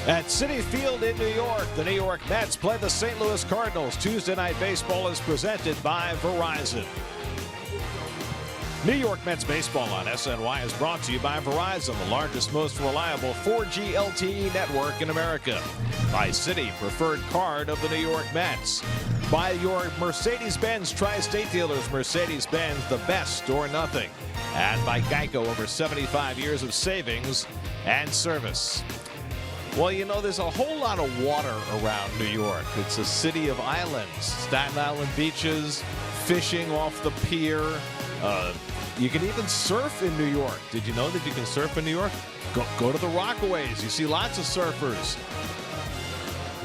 At Citi Field in New York, the New York Mets play the St. Louis Cardinals. Tuesday Night Baseball is presented by Verizon. New York Mets baseball on SNY is brought to you by Verizon, the largest, most reliable 4G LTE network in America. By Citi, preferred card of the New York Mets. By your Mercedes-Benz Tri-State dealers, Mercedes-Benz, the best or nothing. And by Geico, over 75 years of savings and service. Well, you know, there's a whole lot of water around New York. It's a city of islands. Staten Island beaches, fishing off the pier. You can even surf in New York. Did you know that you can surf in New York? Go to the Rockaways. You see lots of surfers.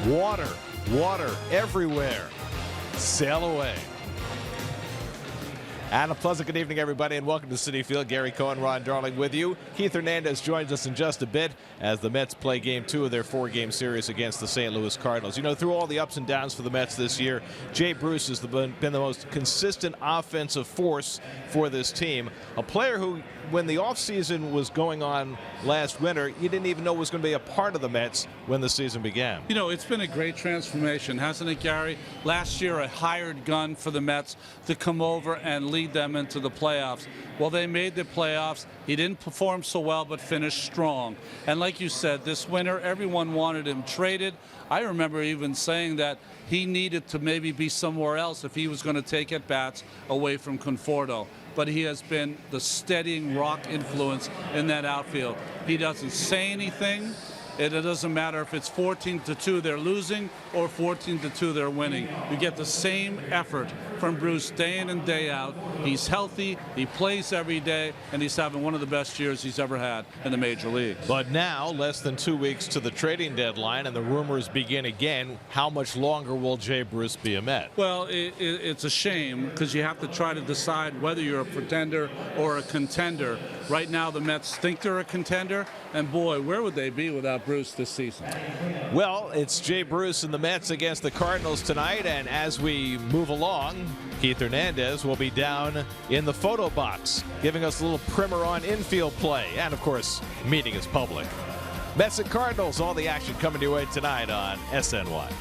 Water everywhere. Sail away. And a pleasant good evening, everybody, and welcome to Citi Field. Gary Cohen, Ron Darling with you. Keith Hernandez joins us in just a bit as the Mets play Game 2 of their 4-game series against the St. Louis Cardinals. You know, through all the ups and downs for the Mets this year, Jay Bruce has been the most consistent offensive force for this team. A player who, when the offseason was going on last winter, you didn't even know was going to be a part of the Mets when the season began. You know, it's been a great transformation, hasn't it, Gary? Last year, a hired gun for the Mets to come over and lead them into the playoffs. Well, they made the playoffs. He didn't perform so well, but finished strong. And like you said, this winter, everyone wanted him traded. I remember even saying that he needed to maybe be somewhere else if he was going to take at-bats away from Conforto. But he has been the steadying rock influence in that outfield. He doesn't say anything. It doesn't matter if it's 14-2 they're losing or 14-2 they're winning. You get the same effort from Bruce day in and day out. He's healthy, he plays every day, and he's having one of the best years he's ever had in the major leagues. But now, less than 2 weeks to the trading deadline, and the rumors begin again. How much longer will Jay Bruce be a Met? Well, it's a shame because you have to try to decide whether you're a pretender or a contender. Right now, the Mets think they're a contender, and boy, where would they be without Bruce this season? Well, it's Jay Bruce and the Mets against the Cardinals tonight, and as we move along, Keith Hernandez will be down in the photo box, giving us a little primer on infield play, and of course, meeting his public. Mets and Cardinals, all the action coming your way tonight on SNY.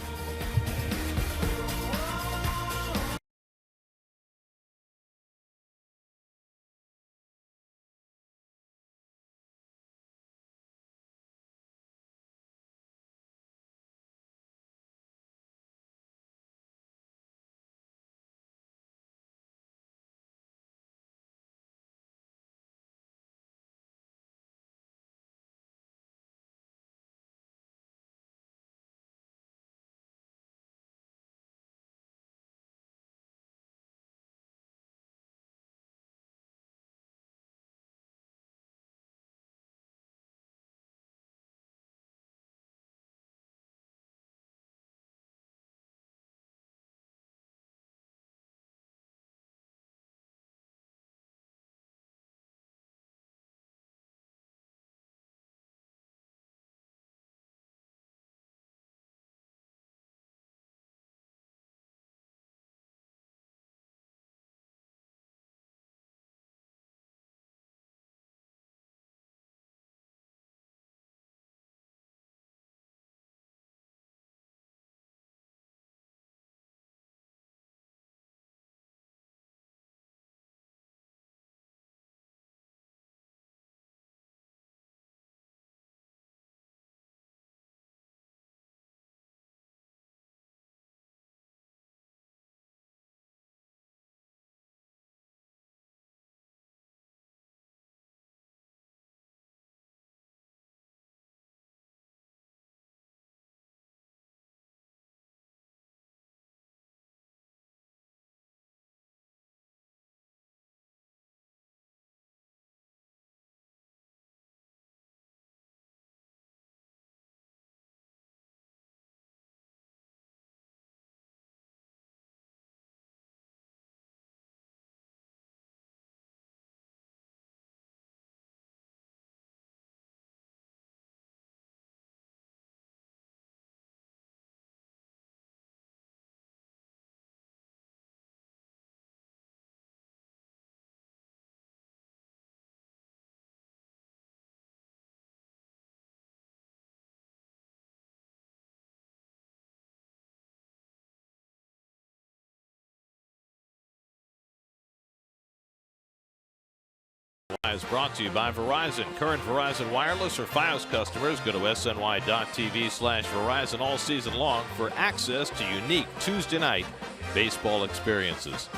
Is brought to you by Verizon. Current Verizon Wireless or Fios customers go to sny.tv/Verizon all season long for access to unique Tuesday night baseball experiences.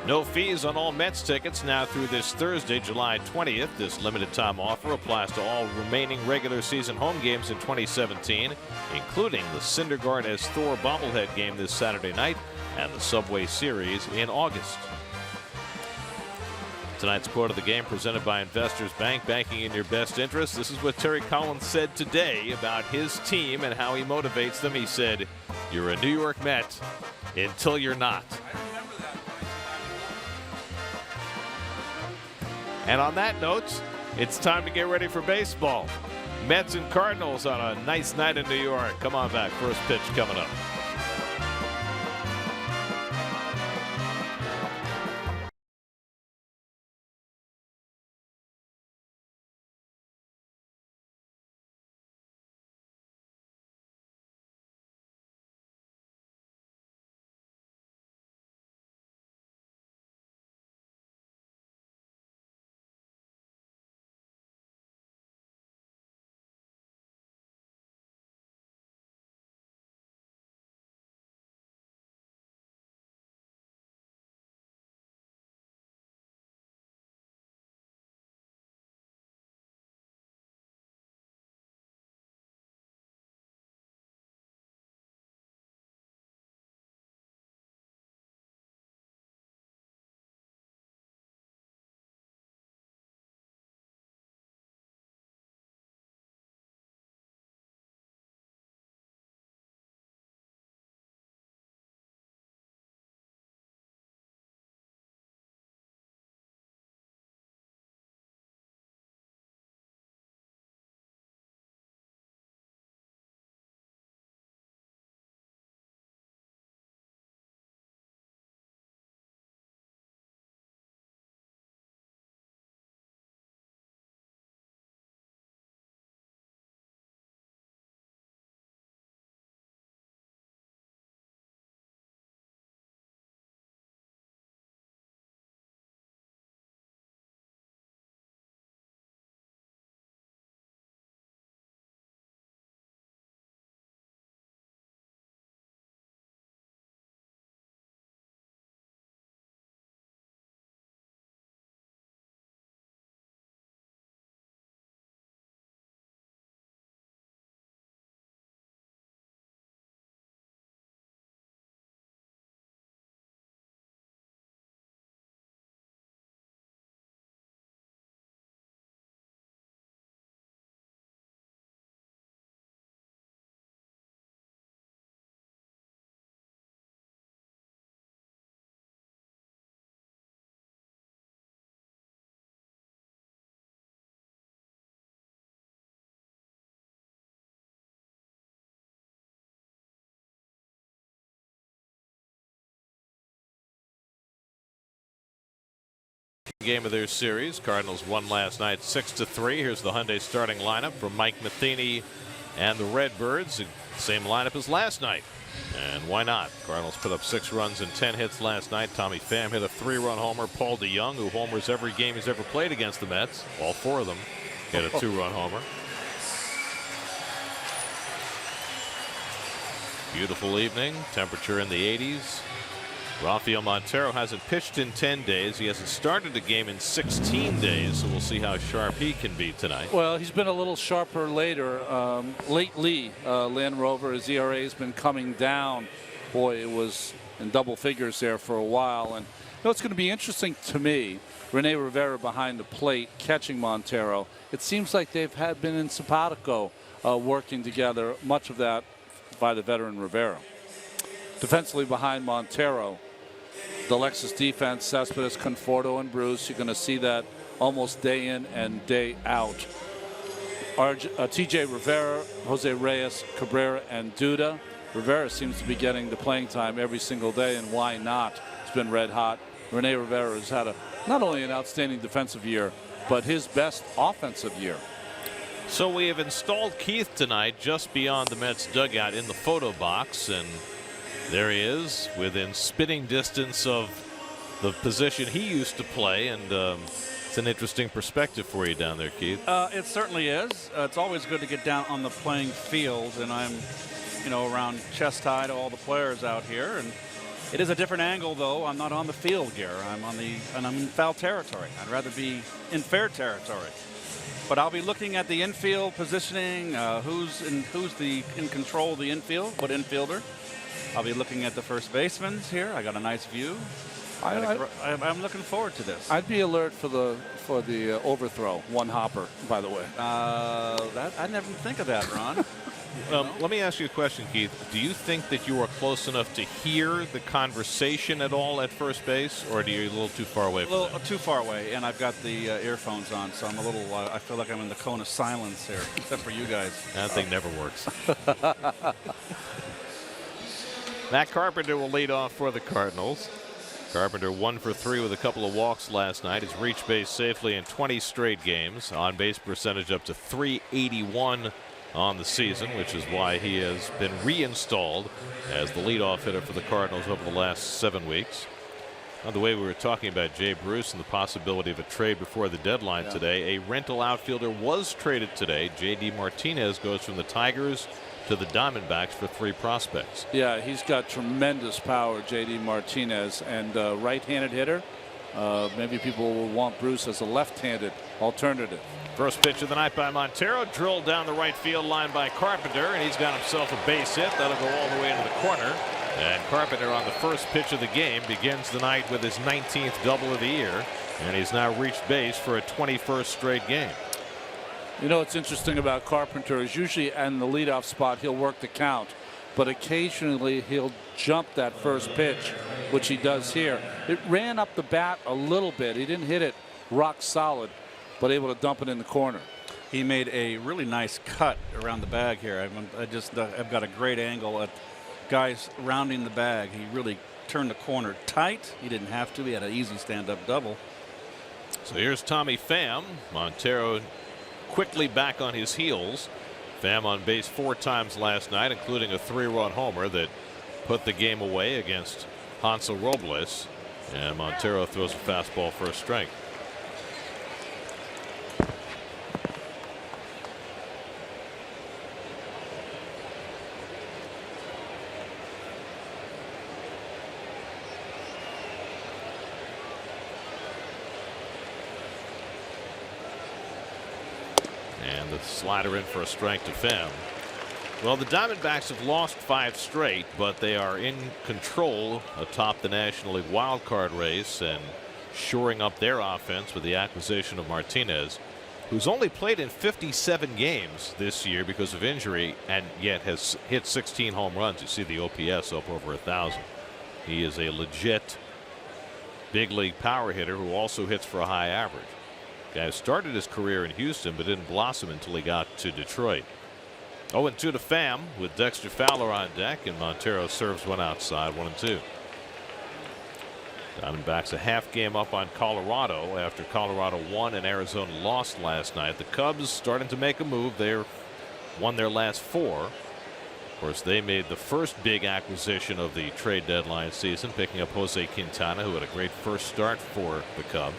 No fees on all Mets tickets now through this Thursday, July 20th. This limited time offer applies to all remaining regular season home games in 2017, including the Syndergaard as Thor bobblehead game this Saturday night and the Subway Series in August. Tonight's quote of the game presented by Investors Bank, banking in your best interest. This is what Terry Collins said today about his team and how he motivates them. He said, "You're a New York Met until you're not." And on that note, it's time to get ready for baseball. Mets and Cardinals on a nice night in New York. Come on back. First pitch coming up. Game of their series. Cardinals won last night 6-3. Here's the Hyundai starting lineup from Mike Matheny and the Redbirds. Same lineup as last night. And why not? Cardinals put up 6 runs and 10 hits last night. Tommy Pham hit a 3-run homer. Paul DeJong, who homers every game he's ever played against the Mets, all 4 of them, hit a 2-run homer. Beautiful evening. Temperature in the 80s. Rafael Montero hasn't pitched in 10 days. He hasn't started a game in 16 days, so we'll see how sharp he can be tonight. Well, he's been a little sharper lately. Land Rover, his ERA has been coming down. Boy, it was in double figures there for a while. And you know, it's going to be interesting to me. Rene Rivera behind the plate catching Montero. It seems like they've been in simpatico working together, much of that by the veteran Rivera. Defensively behind Montero, the Lexus defense, Cespedes, Conforto, and Bruce. You're going to see that almost day in and day out. TJ Rivera, Jose Reyes, Cabrera, and Duda. Rivera seems to be getting the playing time every single day, and why not? It's been red hot. Rene Rivera has had not only an outstanding defensive year, but his best offensive year. So we have installed Keith tonight just beyond the Mets dugout in the photo box, and there he is within spitting distance of the position he used to play, and it's an interesting perspective for you down there, Keith. It certainly is. It's always good to get down on the playing field, and I'm, around chest high to all the players out here, and it is a different angle, though. I'm not on the field, Gare. I'm in foul territory. I'd rather be in fair territory. But I'll be looking at the infield positioning, who's in control of the infield, what infielder. I'll be looking at the first baseman here. I got a nice view. I'm looking forward to this. I'd be alert for the overthrow, one hopper, by the way. I never think of that, Ron. Let me ask you a question, Keith. Do you think that you are close enough to hear the conversation at all at first base, or are you a little too far away? A little too far away, and I've got the earphones on, so I'm a little. I feel like I'm in the cone of silence here, except for you guys. That thing never works. Matt Carpenter will lead off for the Cardinals. Carpenter 1 for 3 with a couple of walks last night. He's reached base safely in 20 straight games. On base percentage up to .381 on the season, which is why he has been reinstalled as the leadoff hitter for the Cardinals over the last 7 weeks. By the way, we were talking about Jay Bruce and the possibility of a trade before the deadline today. A rental outfielder was traded today. J.D. Martinez goes from the Tigers to the Diamondbacks for 3 prospects. Yeah, he's got tremendous power, J.D. Martinez, and right-handed hitter. Maybe people will want Bruce as a left-handed alternative. First pitch of the night by Montero, drilled down the right field line by Carpenter, and he's got himself a base hit. That'll go all the way into the corner. And Carpenter on the first pitch of the game begins the night with his 19th double of the year, and he's now reached base for a 21st straight game. You know what's interesting about Carpenter is usually in the leadoff spot he'll work the count, but occasionally he'll jump that first pitch, which he does here. It ran up the bat a little bit. He didn't hit it rock solid, but able to dump it in the corner. He made a really nice cut around the bag here. I've got a great angle at guys rounding the bag. He really turned the corner tight. He didn't have to. He had an easy stand-up double. So here's Tommy Pham. Montero quickly back on his heels. Pham on base 4 times last night, including a 3-run homer that put the game away against Hansel Robles. And Montero throws a fastball for a strike. And the slider in for a strike to Pham. Well, the Diamondbacks have lost 5 straight, but they are in control atop the National League wild card race and shoring up their offense with the acquisition of Martinez, who's only played in 57 games this year because of injury and yet has hit 16 home runs. You see the OPS up over 1,000. He is a legit big league power hitter who also hits for a high average. Guy started his career in Houston but didn't blossom until he got to Detroit. 0-2 to Pham with Dexter Fowler on deck, and Montero serves one outside, 1-2. Diamondbacks a half game up on Colorado after Colorado won and Arizona lost last night. The Cubs starting to make a move. They've won their last 4. Of course, they made the first big acquisition of the trade deadline season, picking up Jose Quintana, who had a great first start for the Cubs.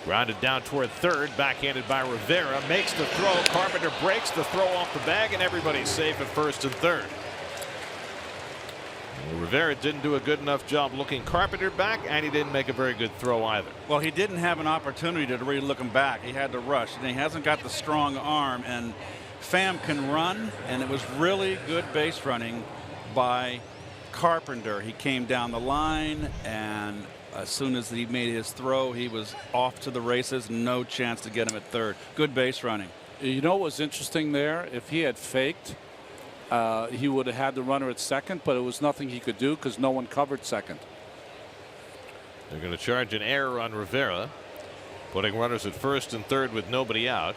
Grounded down toward third, backhanded by Rivera, makes the throw. Carpenter breaks the throw off the bag, and everybody's safe at first and third. And Rivera didn't do a good enough job looking Carpenter back, and he didn't make a very good throw either. Well, he didn't have an opportunity to really look him back. He had to rush, and he hasn't got the strong arm. And Pham can run, and it was really good base running by Carpenter. He came down the line, and as soon as he made his throw, he was off to the races. No chance to get him at third. Good base running. You know what was interesting there? If he had faked, he would have had the runner at second, but it was nothing he could do because no one covered second. They're going to charge an error on Rivera, putting runners at first and third with nobody out.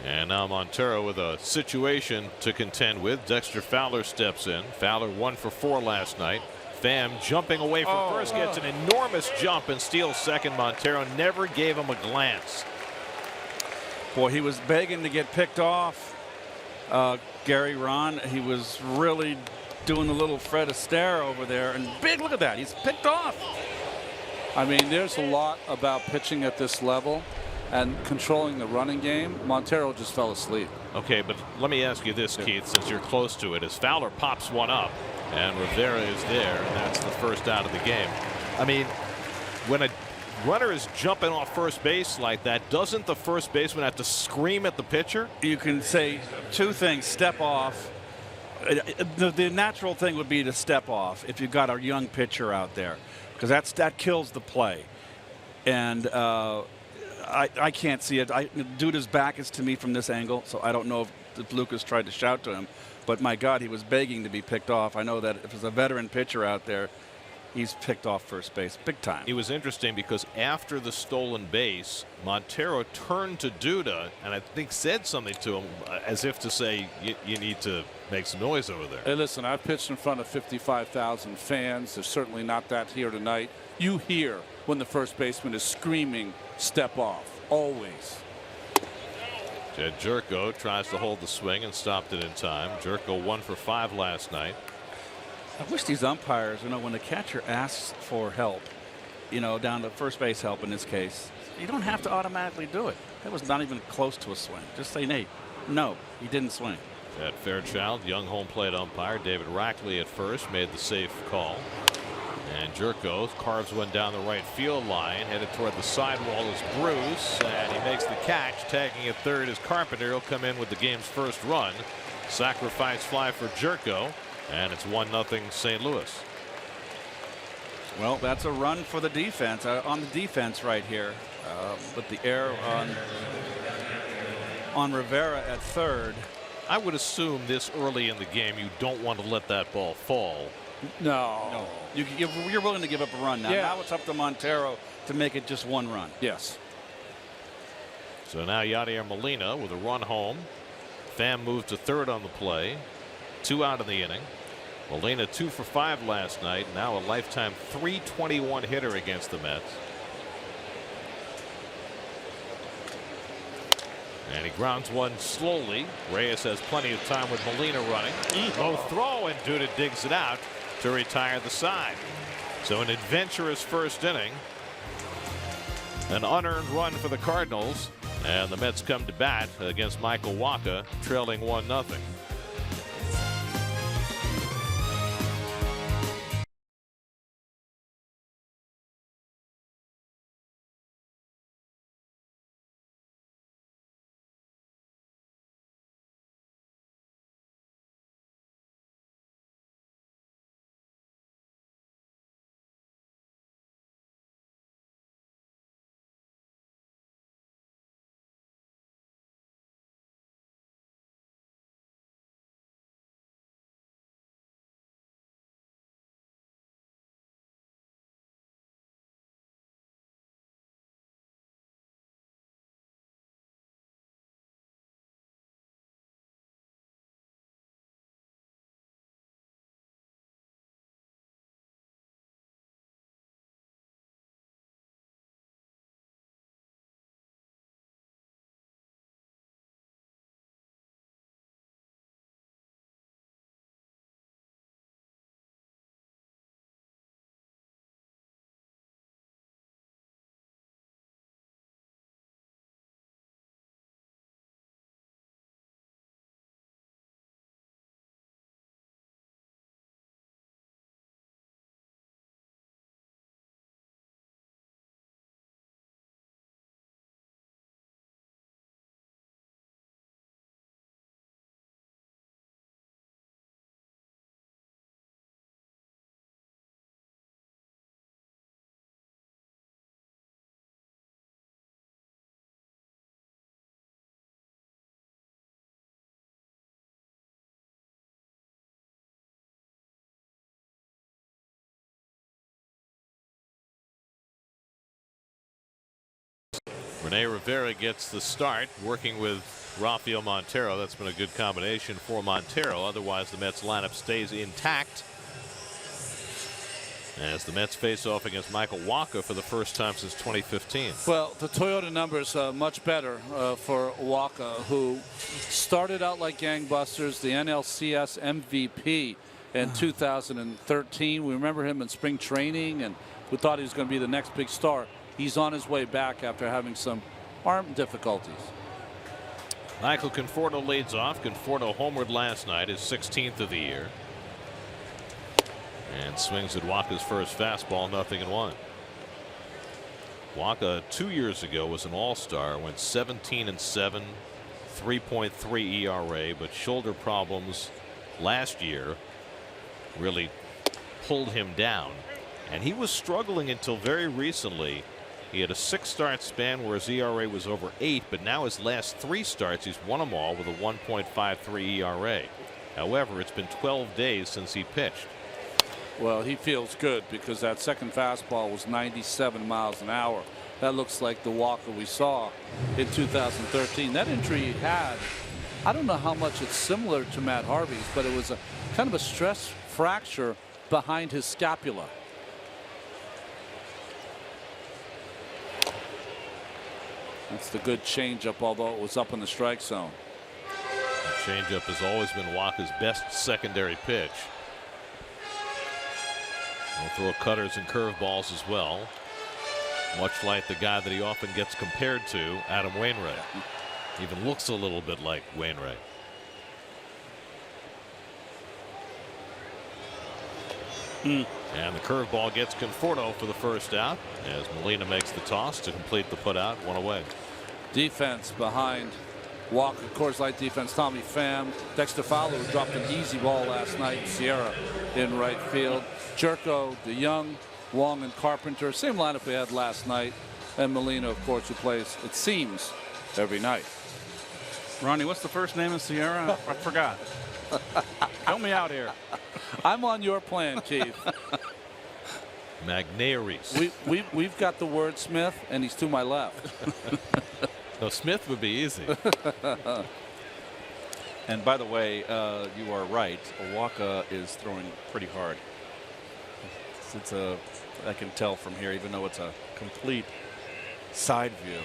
And now Montero with a situation to contend with. Dexter Fowler steps in. Fowler 1 for 4 last night. Pham jumping away from first, gets an enormous jump and steals second. Montero never gave him a glance. Boy, he was begging to get picked off. Gary Ron, he was really doing the little Fred Astaire over there. And big, look at that. He's picked off. I mean, there's a lot about pitching at this level and controlling the running game. Montero just fell asleep. Okay, but let me ask you this, Keith, since you're close to it. As Fowler pops one up and Rivera is there, and that's the first out of the game. I mean, when a runner is jumping off first base like that, doesn't the first baseman have to scream at the pitcher? You can say two things: step off. The natural thing would be to step off if you've got a young pitcher out there, because that kills the play. And I can't see it. Duda's back is to me from this angle, so I don't know if Lucas tried to shout to him, but my God, he was begging to be picked off. I know that if there's a veteran pitcher out there, he's picked off first base big time. It was interesting because after the stolen base, Montero turned to Duda and I think said something to him as if to say, you need to make some noise over there. Hey, listen, I've pitched in front of 55,000 fans. There's certainly not that here tonight. You hear when the first baseman is screaming, step off, always. Jed Jerko tries to hold the swing and stopped it in time. Jerko 1 for 5 last night. I wish these umpires, when the catcher asks for help, down to first base help in this case, you don't have to automatically do it. That was not even close to a swing. Just say, Nate, no, he didn't swing. At Fairchild, young home plate umpire David Rackley at first made the safe call. And Jerko carves one down the right field line, headed toward the sidewall is Bruce, and he makes the catch. Tagging at third is Carpenter. He'll come in with the game's first run. Sacrifice fly for Jerko. And it's 1-0 St. Louis. Well, that's a run for the defense on the defense right here with the error on Rivera at third. I would assume this early in the game you don't want to let that ball fall. No. You're willing to give up a run now. Yeah. Now it's up to Montero to make it just one run. Yes. So now Yadier Molina with a run home. Pham moved to third on the play. 2 out in the inning. Molina 2 for 5 last night. Now a lifetime .321 hitter against the Mets. And he grounds one slowly. Reyes has plenty of time with Molina running. Low throw, and Duda digs it out to retire the side. So an adventurous first inning. An unearned run for the Cardinals. And the Mets come to bat against Michael Wacha, trailing 1-0. Rene Rivera gets the start, working with Rafael Montero. That's been a good combination for Montero. Otherwise, the Mets lineup stays intact as the Mets face off against Michael Wacha for the first time since 2015. Well, the Toyota numbers much better for Wacha, who started out like gangbusters, the NLCS MVP in 2013. We remember him in spring training and we thought he was going to be the next big star. He's on his way back after having some arm difficulties. Michael Conforto leads off. Conforto homered last night, his 16th of the year. And swings at Walker's first fastball, 0-1. Walker 2 years ago was an all-star, went 17-7, 3.3 ERA, but shoulder problems last year really pulled him down. And he was struggling until very recently. He had a 6-start span where his ERA was over 8, but now his last 3 starts, he's won them all with a 1.53 ERA. However, it's been 12 days since he pitched. Well, he feels good because that second fastball was 97 miles an hour. That looks like the Walker we saw in 2013. That injury he had, I don't know how much it's similar to Matt Harvey's, but it was a kind of a stress fracture behind his scapula. That's the good changeup, although it was up in the strike zone. The changeup has always been Walker's best secondary pitch. He'll throw cutters and curveballs as well, much like the guy that he often gets compared to, Adam Wainwright. Even looks a little bit like Wainwright. And the curveball gets Conforto for the first out as Molina makes the toss to complete the putout, 1 away. Defense behind Walker, Coors Light defense. Tommy Pham, Dexter Fowler, who dropped an easy ball last night. Sierra in right field. Jerko, DeYoung, Wong, and Carpenter. Same lineup we had last night. And Molina, of course, who plays, it seems, every night. Ronnie, what's the first name of Sierra? I forgot. Help me out here. I'm on your plan, Keith. Magneuris. We've got the wordsmith, and he's to my left. No, Smith would be easy. And by the way, you are right. Owaka is throwing pretty hard. I can tell from here, even though it's a complete side view.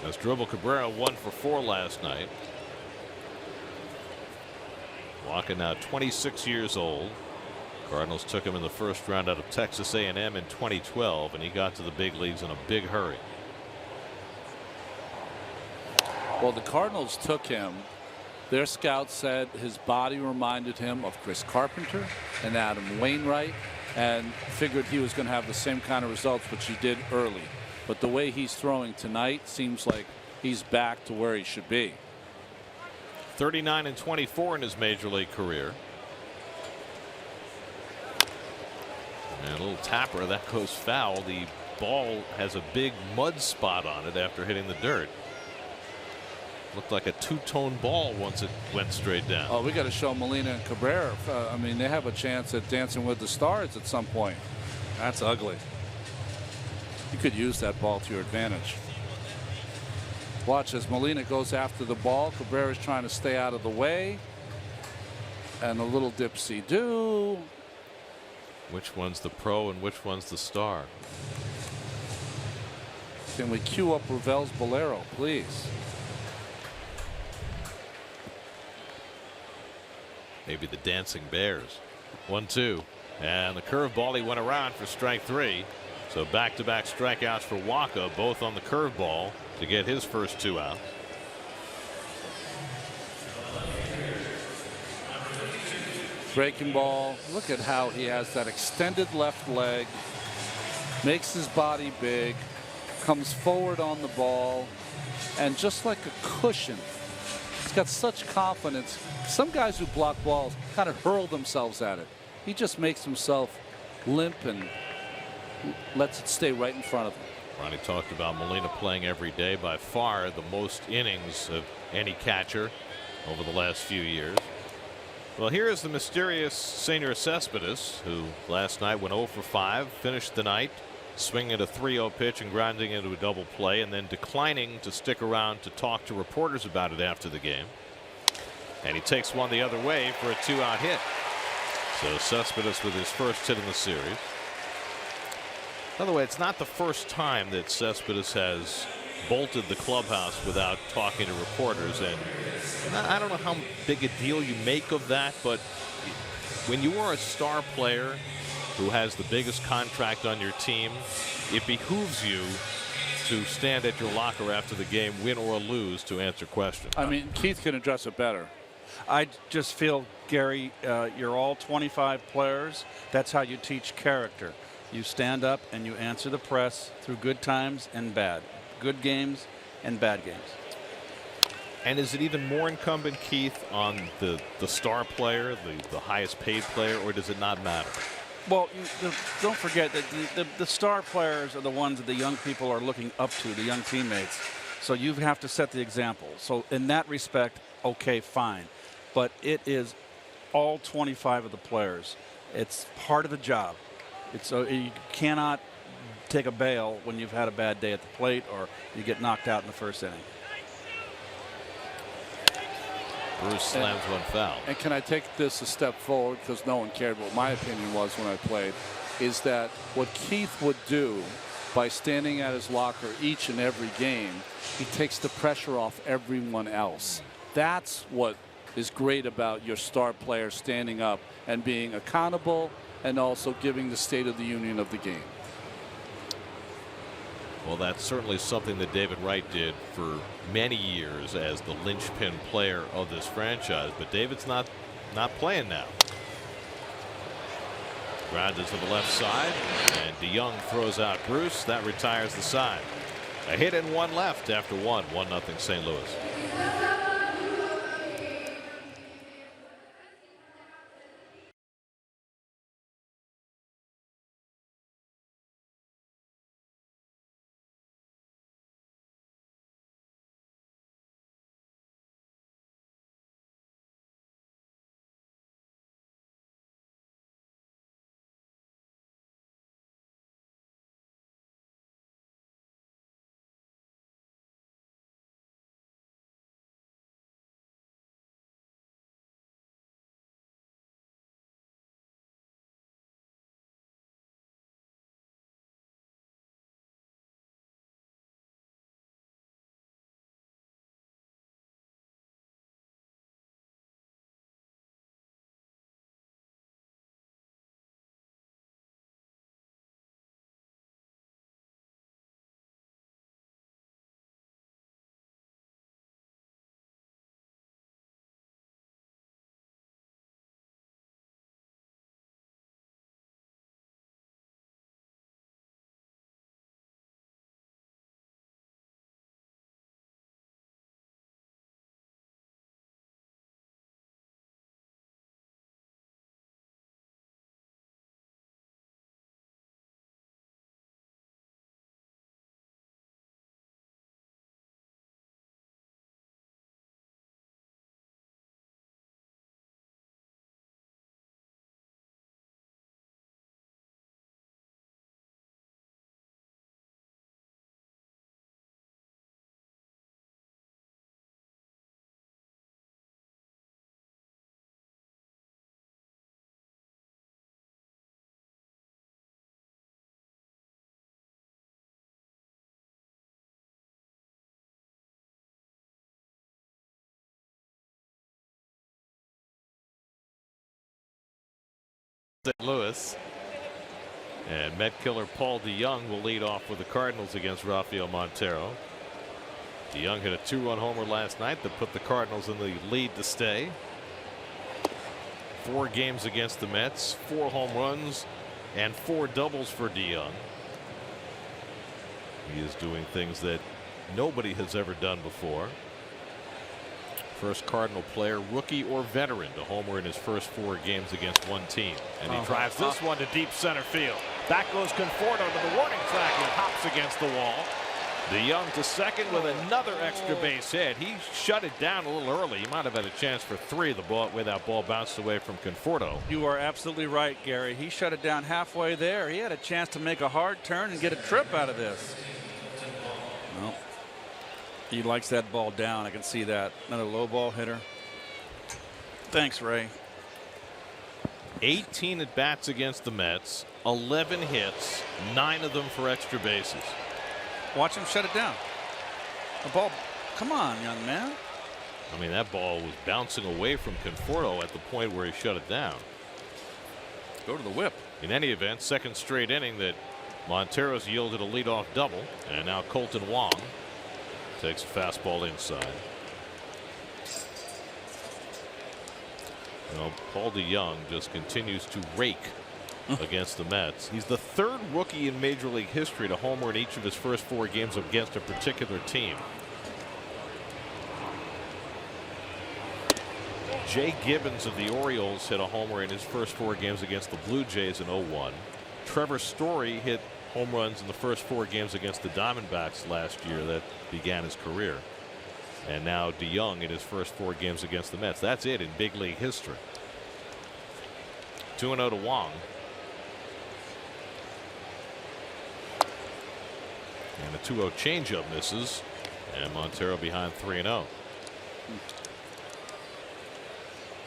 As Dribble Cabrera 1 for 4 last night. Walker now 26 years old. Cardinals took him in the first round out of Texas A&M in 2012, and he got to the big leagues in a big hurry. Well, the Cardinals took him. Their scouts said his body reminded him of Chris Carpenter and Adam Wainwright, and figured he was going to have the same kind of results, which he did early. But the way he's throwing tonight seems like he's back to where he should be. 39-24 in his major league career. And a little tapper that goes foul. The ball has a big mud spot on it after hitting the dirt. Looked like a two-tone ball once it went straight down. Oh, we got to show Molina and Cabrera. I mean, they have a chance at Dancing with the Stars at some point. That's ugly. You could use that ball to your advantage. Watch as Molina goes after the ball. Cabrera's trying to stay out of the way. And a little dipsy-do. Which one's the pro and which one's the star? Can we cue up Ravel's Bolero, please? Maybe the Dancing Bears. 1-2. And the curveball, he went around for strike 3. So back-to-back strikeouts for Walker, both on the curveball to get his first 2 out. Breaking ball. Look at how he has that extended left leg. Makes his body big. Comes forward on the ball. And just like a cushion. He's got such confidence. Some guys who block balls kind of hurl themselves at it. He just makes himself limp and lets it stay right in front of him. Ronnie talked about Molina playing every day, by far the most innings of any catcher over the last few years. Well, here is the mysterious Senor Cespedes, who last night went 0 for 5, finished the night swinging at a 3-0 pitch and grounding into a double play, and then declining to stick around to talk to reporters about it after the game. And he takes one the other way for a 2-out hit. So Cespedes with his first hit in the series. By the way, it's not the first time that Cespedes has bolted the clubhouse without talking to reporters, and I don't know how big a deal you make of that, but when you are a star player who has the biggest contract on your team, it behooves you to stand at your locker after the game, win or lose, to answer questions. I mean, Keith can address it better. I just feel, Gary, you're all 25 players. That's how you teach character. You stand up and you answer the press through good times and bad, good games and bad games. And is it even more incumbent, Keith, on the star player, the highest paid player, or does it not matter? Well, don't forget that the star players are the ones that the young people are looking up to, the young teammates. So you have to set the example. So in that respect, okay, fine. But it is all 25 of the players. It's part of the job. You cannot take a bail when you've had a bad day at the plate or you get knocked out in the first inning. Bruce slams one foul. And can I take this a step forward, because no one cared what my opinion was when I played, is that what Keith would do by standing at his locker each and every game, he takes the pressure off everyone else. That's what is great about your star player standing up and being accountable and also giving the State of the Union of the game. Well, that's certainly something that David Wright did for many years as the linchpin player of this franchise. But David's not playing now. Grounded to the left side, and DeYoung throws out Bruce. That retires the side. A hit and one left after one. 1-0 St. Louis. St. Louis, and Met killer Paul DeYoung will lead off with the Cardinals against Rafael Montero. DeYoung hit a 2-run homer last night that put the Cardinals in the lead to stay. 4 games against the Mets, 4 home runs and 4 doubles for DeYoung. He is doing things that nobody has ever done before. First Cardinal player, rookie or veteran, to homer in his first 4 games against one team. And he drives this one to deep center field. Back goes Conforto to the warning track and hops against the wall. DeYoung to second with another extra base hit. He shut it down a little early. He might have had a chance for 3. The way that ball bounced away from Conforto. You are absolutely right, Gary. He shut it down halfway there. He had a chance to make a hard turn and get a trip out of this. Well, he likes that ball down. I can see that. Another low ball hitter. Thanks, Ray. 18 at bats against the Mets, 11 hits, 9 of them for extra bases. Watch him shut it down. The ball, come on, young man. I mean, that ball was bouncing away from Conforto at the point where he shut it down. Go to the whip. In any event, second straight inning that Montero's yielded a leadoff double, and now Colton Wong takes a fastball inside. Well, Paul DeJong just continues to rake against the Mets. He's the third rookie in Major League history to homer in each of his first 4 games against a particular team. Jay Gibbons of the Orioles hit a homer in his first 4 games against the Blue Jays in 01. Trevor Story hit home runs in the first 4 games against the Diamondbacks last year. That began his career. And now DeJong in his first 4 games against the Mets. That's it in big league history. 2-0 to Wong. And a 2-0 changeup misses. And Montero behind 3-0.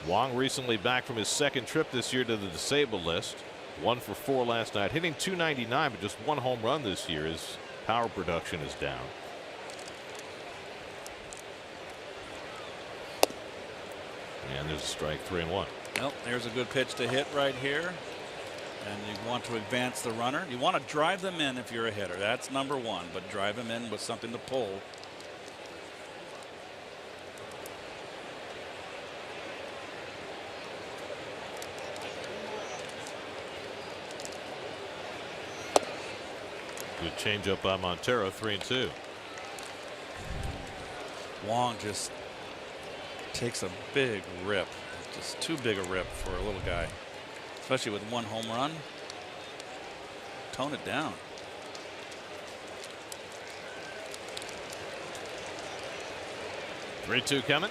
Wong recently back from his second trip this year to the disabled list. 1 for 4 last night, hitting .299, but just 1 home run this year. His power production is down. And there's a strike, 3-1. Well, there's a good pitch to hit right here. And you want to advance the runner. You want to drive them in if you're a hitter. That's number 1, but drive them in with something to pull. Good changeup by Montero, 3-2. Wong just takes a big rip. Just too big a rip for a little guy, especially with 1 home run. Tone it down. Three-two coming.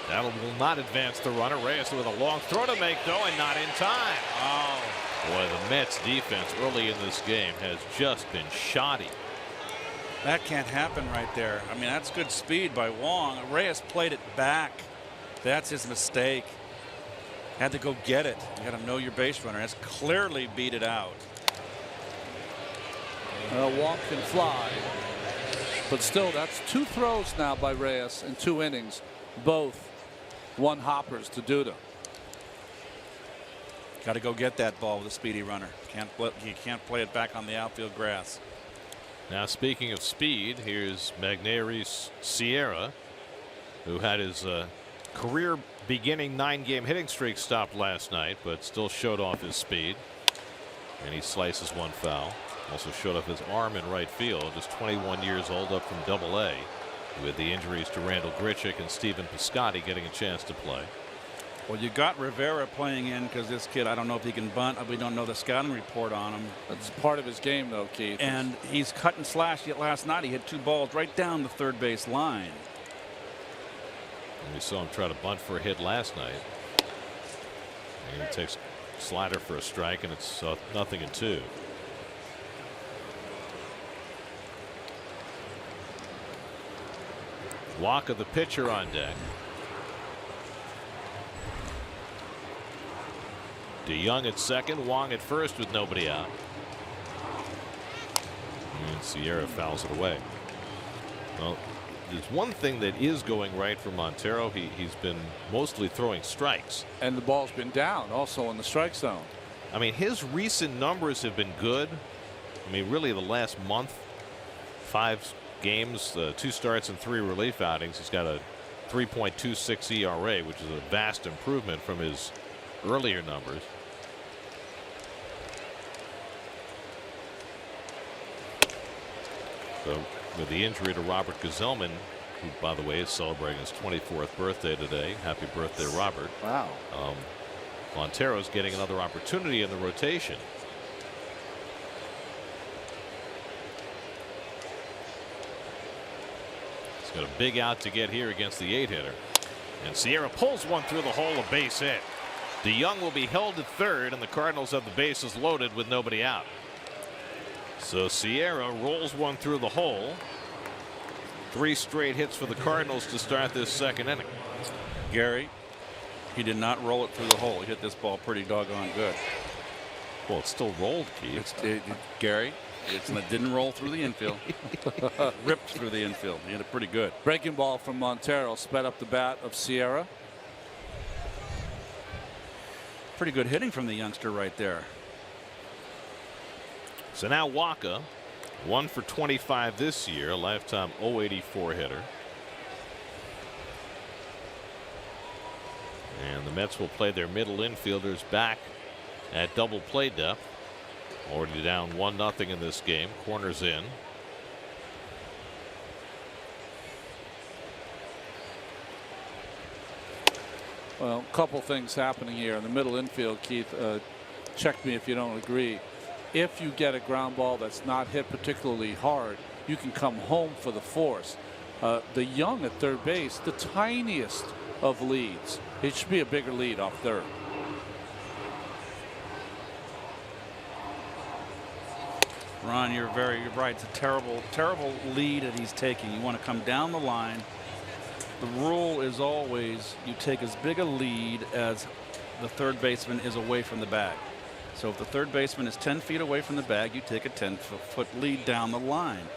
That will not advance the runner. Reyes with a long throw to make, though, and not in time. Oh. Boy, the Mets defense early in this game has just been shoddy. That can't happen right there. I mean, that's good speed by Wong. Reyes played it back. That's his mistake. Had to go get it. You got to know your base runner. That's clearly beat it out. Wong can fly, but still, that's 2 throws now by Reyes in 2 innings, both 1 hoppers to Duda. Got to go get that ball with a speedy runner. You can't play it back on the outfield grass. Now, speaking of speed, here's Magneuris Sierra, who had his career beginning 9-game hitting streak stopped last night, but still showed off his speed. And he slices 1 foul. Also showed off his arm in right field. Just 21 years old, up from Double-A, with the injuries to Randall Grichuk and Stephen Piscotty getting a chance to play. Well, you got Rivera playing in because this kid, I don't know if he can bunt. We don't know the scouting report on him. That's part of his game, though, Keith. And he's cut and slashed. Yet last night he hit 2 balls right down the third base line. And we saw him try to bunt for a hit last night. And he takes slider for a strike, and it's 0-2. Walker, the pitcher, on deck. DeJong at second, Wong at first with nobody out. And Sierra fouls it away. Well, there's one thing that is going right for Montero. He's been mostly throwing strikes. And the ball's been down also in the strike zone. I mean, his recent numbers have been good. I mean, really the last month, 5 games, 2 starts and 3 relief outings. He's got a 3.26 ERA, which is a vast improvement from his earlier numbers. So with the injury to Robert Gazelman, who, by the way, is celebrating his 24th birthday today. Happy birthday, Robert. Wow. Montero's getting another opportunity in the rotation. He's got a big out to get here against the 8-hitter. And Sierra pulls one through the hole, a base hit. DeJong will be held at third, and the Cardinals have the bases loaded with nobody out. So Sierra rolls one through the hole. 3 straight hits for the Cardinals to start this second inning. Gary, he did not roll it through the hole. He hit this ball pretty doggone good. Well, it's still rolled, Keith. Gary, it didn't roll through the infield. Ripped through the infield. He hit it pretty good. Breaking ball from Montero sped up the bat of Sierra. pretty good hitting from the youngster right there. So now Waka, 1 for 25 this year, a lifetime 084 hitter. And the Mets will play their middle infielders back at double play depth. Already down 1-0 in this game. Corners in. Well, a couple things happening here in the middle infield, Keith. Check me if you don't agree. If you get a ground ball that's not hit particularly hard, you can come home for the force. The Young at third base, the tiniest of leads. It should be a bigger lead off third. Ron, you're right. It's a terrible lead that he's taking. You want to come down the line. The rule is always you take as big a lead as the third baseman is away from the bag. So if the third baseman is 10 feet away from the bag, you take a 10-foot lead down the line.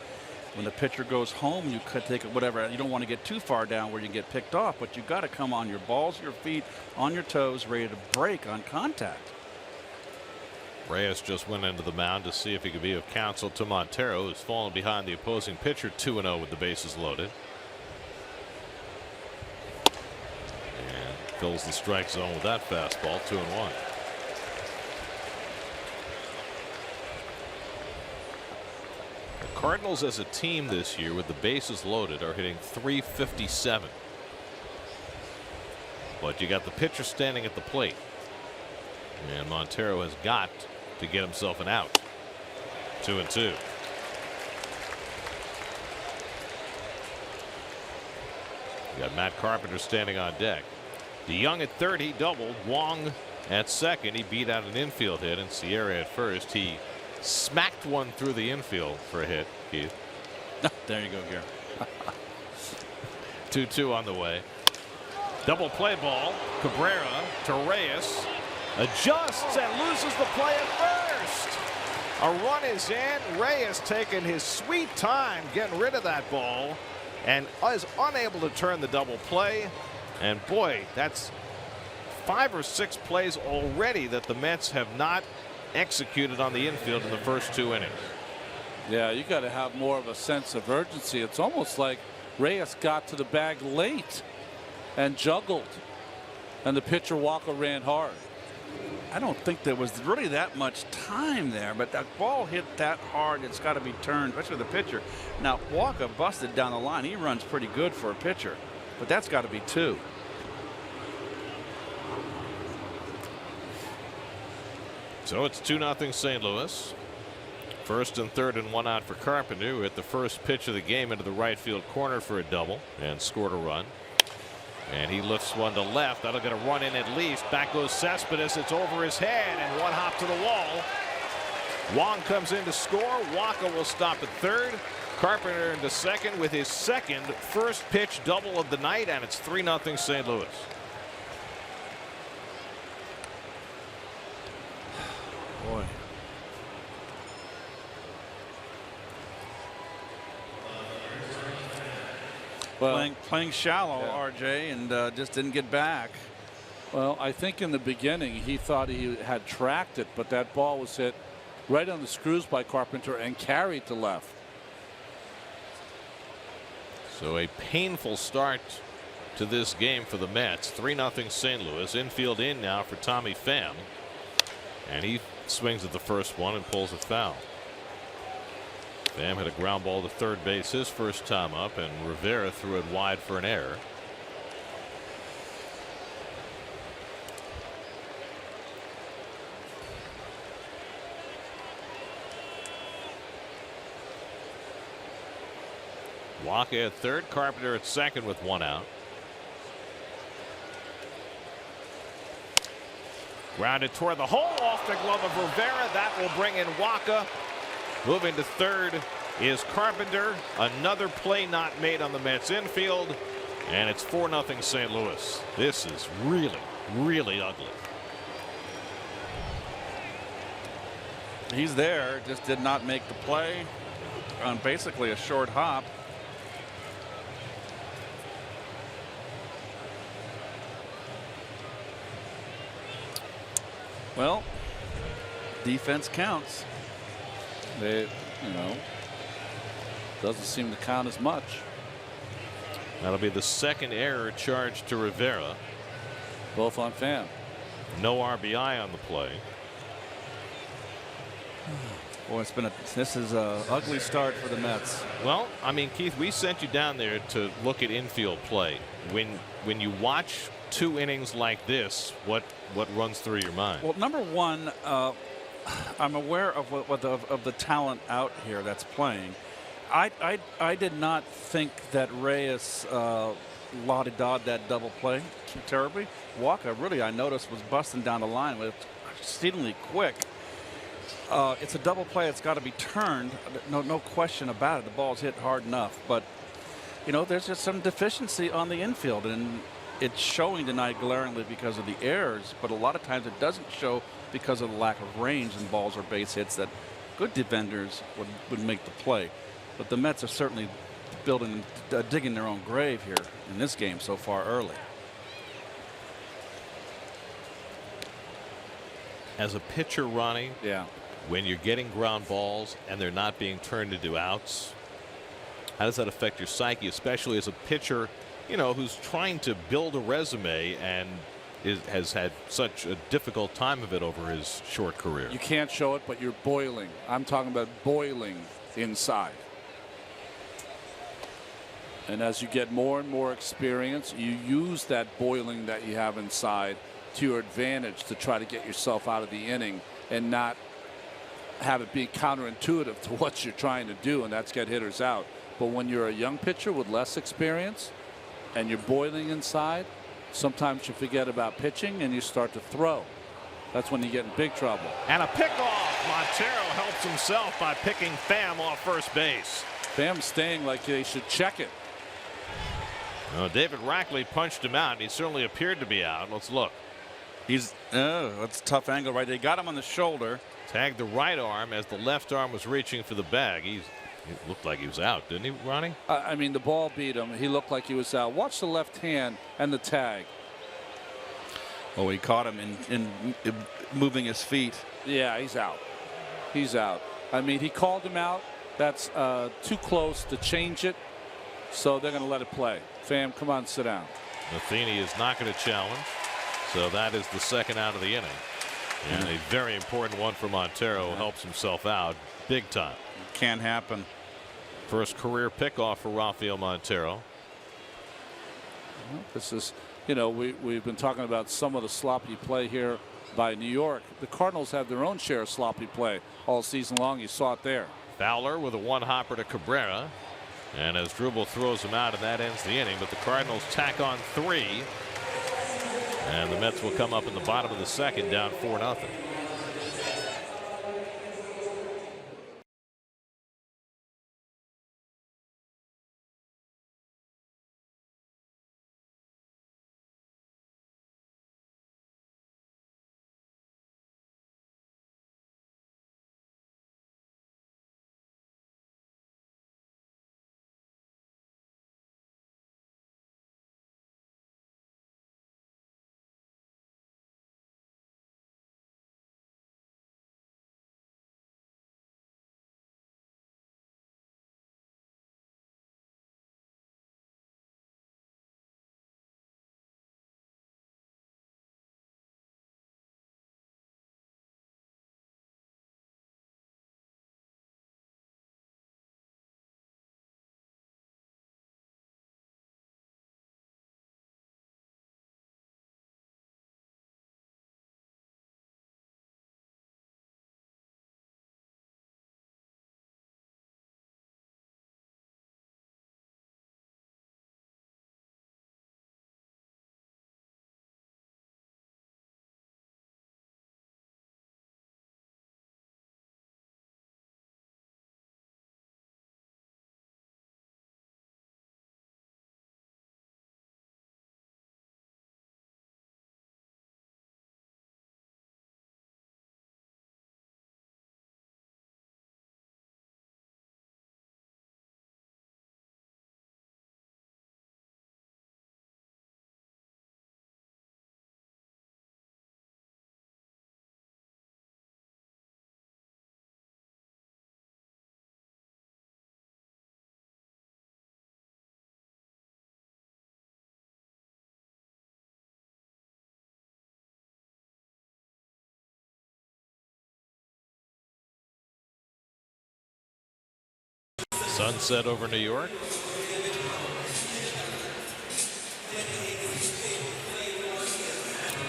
When the pitcher goes home, you could take whatever. You don't want to get too far down where you get picked off, but you've got to come on your balls, your feet, on your toes, ready to break on contact. Reyes just went into the mound to see if he could be of counsel to Montero, who's fallen behind the opposing pitcher 2-0 with the bases loaded. And fills the strike zone with that fastball, 2-1. The Cardinals as a team this year with the bases loaded are hitting .357. But you got the pitcher standing at the plate. And Montero has got to get himself an out. 2-2. You got Matt Carpenter standing on deck. DeYoung at third, he doubled. Wong at second, he beat out an infield hit, and Sierra at first, he smacked one through the infield for a hit. Keith. There you go, Gary. 2-2 on the way. Double play ball. Cabrera to Reyes. Adjusts and loses the play at first. A run is in. Reyes taking his sweet time getting rid of that ball and is unable to turn the double play. And boy, that's 5 or 6 plays already that the Mets have not executed on the infield in the first 2 innings. Yeah, you got to have more of a sense of urgency. It's almost like Reyes got to the bag late and juggled, and the pitcher Walker ran hard. I don't think there was really that much time there, but that ball hit that hard. It's got to be turned, especially the pitcher. Now, Walker busted down the line. He runs pretty good for a pitcher, but that's got to be 2. So it's 2-0 St. Louis. First and third and 1 out for Carpenter, who hit the first pitch of the game into the right field corner for a double and scored a run. And he lifts one to left. That'll get a run in at least. Back goes Cespedes. It's over his head and one hop to the wall. Wong comes in to score. Waka will stop at third. Carpenter into second with his second first pitch double of the night, and it's 3-0 St. Louis. Boy. Well, playing shallow, yeah. RJ, and just didn't get back. Well, I think in the beginning he thought he had tracked it, but that ball was hit right on the screws by Carpenter and carried to left. So a painful start to this game for the Mets. 3-0 St. Louis. Infield in now for Tommy Pham, and he swings at the first one and pulls a foul. Pham hit a ground ball to third base his first time up, and Rivera threw it wide for an error. Walker at third, Carpenter at second with 1 out. Grounded toward the hole off the glove of Rivera. That will bring in Walker. Moving to third is Carpenter. Another play not made on the Mets infield, and it's 4-0 St. Louis. This is really, really ugly. He's there, just did not make the play on basically a short hop. Well, defense counts. They, doesn't seem to count as much. That'll be the second error charged to Rivera. Both on Pham. No RBI on the play. Boy, this is a ugly start for the Mets. Well, I mean, Keith, we sent you down there to look at infield play. When you watch 2 innings like this, what runs through your mind? Well, number one, I'm aware of the talent out here that's playing. I did not think that Reyes la-di-da'd that double play too terribly. Walker, really, I noticed, was busting down the line with exceedingly quick. It's a double play. It's got to be turned. No question about it. The ball's hit hard enough. But, there's just some deficiency on the infield. And it's showing tonight glaringly because of the errors. But a lot of times it doesn't show because of the lack of range in balls or base hits that good defenders would make the play. But the Mets are certainly digging their own grave here in this game so far early. As a pitcher, Ronnie, yeah, when you're getting ground balls and they're not being turned into outs, how does that affect your psyche, especially as a pitcher, who's trying to build a resume and has had such a difficult time of it over his short career? You can't show it, but you're boiling. I'm talking about boiling inside. And as you get more and more experience, you use that boiling that you have inside to your advantage to try to get yourself out of the inning and not have it be counterintuitive to what you're trying to do, and that's get hitters out. But when you're a young pitcher with less experience and you're boiling inside, sometimes you forget about pitching and you start to throw. That's when you get in big trouble. And a pickoff. Montero helps himself by picking Pham off first base. Pham's staying like they should check it. David Rackley punched him out, and he certainly appeared to be out. Let's look. That's a tough angle right there. They got him on the shoulder. Tagged the right arm as the left arm was reaching for the bag. It looked like he was out, didn't he, Ronnie? I mean, the ball beat him. He looked like he was out. Watch the left hand and the tag. Oh, he caught him in moving his feet. Yeah, he's out. He's out. I mean, he called him out. That's too close to change it. So they're going to let it play. Pham, come on, sit down. Matheny is not going to challenge. So that is the second out of the inning. And a very important one for Montero. Helps himself out big time. Can't happen. First career pickoff for Rafael Montero. This is, we've been talking about some of the sloppy play here by New York. The Cardinals have their own share of sloppy play all season long. You saw it there. Fowler with a one-hopper to Cabrera. And as Drubal throws him out, and that ends the inning. But the Cardinals tack on 3. And the Mets will come up in the bottom of the second, down 4-0. Sunset over New York.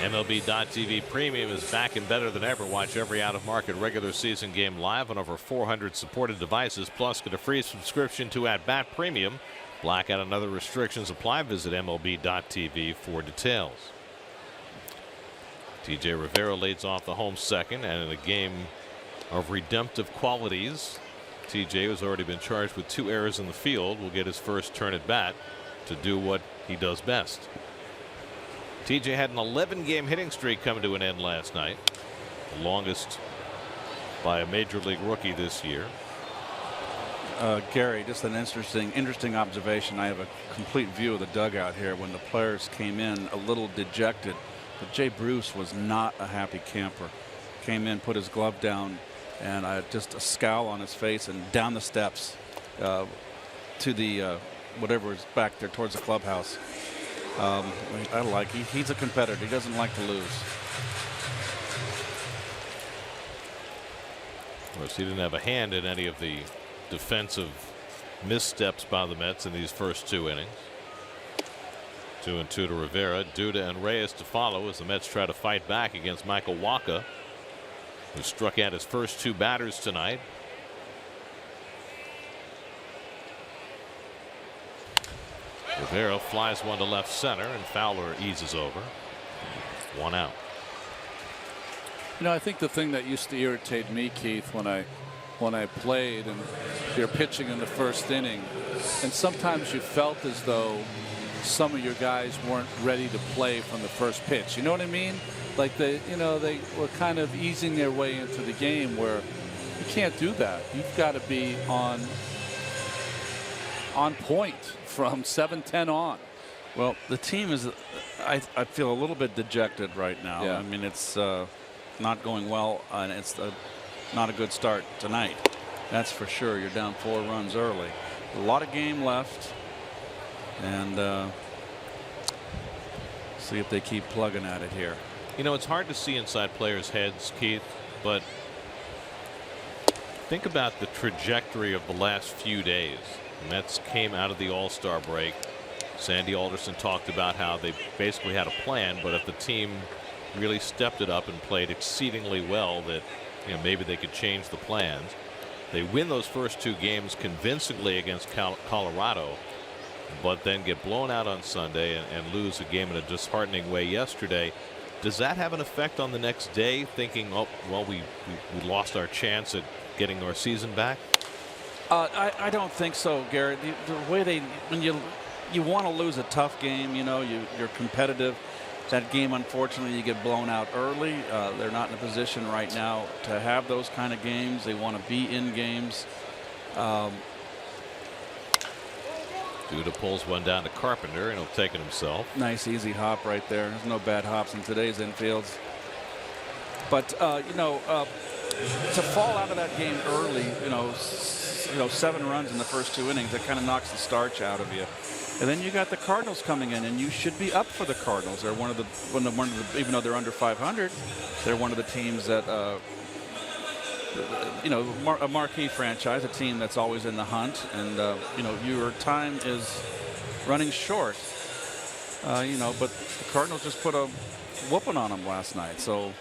MLB.TV Premium is back and better than ever. Watch every out-of-market regular season game live on over 400 supported devices. Plus, get a free subscription to At-Bat Premium. Blackout and other restrictions apply. Visit MLB.TV for details. TJ Rivera leads off the home second, and in a game of redemptive qualities, TJ, who's already been charged with 2 errors in the field, will get his first turn at bat to do what he does best. TJ had an 11-game hitting streak come to an end last night, the longest by a major league rookie this year. Gary, just an interesting observation. I have a complete view of the dugout here when the players came in a little dejected, but Jay Bruce was not a happy camper. Came in, put his glove down, and just a scowl on his face, and down the steps to the whatever is back there towards the clubhouse. I like he's a competitor. He doesn't like to lose. Of course, he didn't have a hand in any of the defensive missteps by the Mets in these first 2 innings. 2-2 to Rivera. Duda and Reyes to follow as the Mets try to fight back against Michael Wacha, who struck out his first 2 batters tonight. Rivera flies one to left center, and Fowler eases over. 1 out. You know, I think the thing that used to irritate me, Keith, when I played and you're pitching in the first inning, and sometimes you felt as though some of your guys weren't ready to play from the first pitch. You know what I mean? Like they were kind of easing their way into the game, where you can't do that. You've got to be on point from 7-10 on. Well, the team is, I feel a little bit dejected right now. Yeah. I mean, it's not going well, and it's not a good start tonight. That's for sure. You're down 4 runs early. A lot of game left, and see if they keep plugging at it here. You know, it's hard to see inside players' heads, Keith, but think about the trajectory of the last few days. The Mets came out of the All-Star break. Sandy Alderson talked about how they basically had a plan, but if the team really stepped it up and played exceedingly well, that maybe they could change the plans. They win those first 2 games convincingly against Colorado, but then get blown out on Sunday and lose a game in a disheartening way yesterday. Does that have an effect on the next day, thinking, oh, well, we lost our chance at getting our season back? I don't think so, Garrett. The way when you want to lose a tough game, you're competitive. That game, unfortunately, you get blown out early. They're not in a position right now to have those kind of games. They want to be in games. Duda pulls one down to Carpenter, and he'll take it himself. Nice, easy hop right there. There's no bad hops in today's infields. But to fall out of that game early, 7 runs in the first 2 innings, that kind of knocks the starch out of you. And then you got the Cardinals coming in, and you should be up for the Cardinals. They're one of the even though they're under 500, they're one of the teams that a marquee franchise, a team that's always in the hunt, and your time is running short. But the Cardinals just put a whooping on them last night. So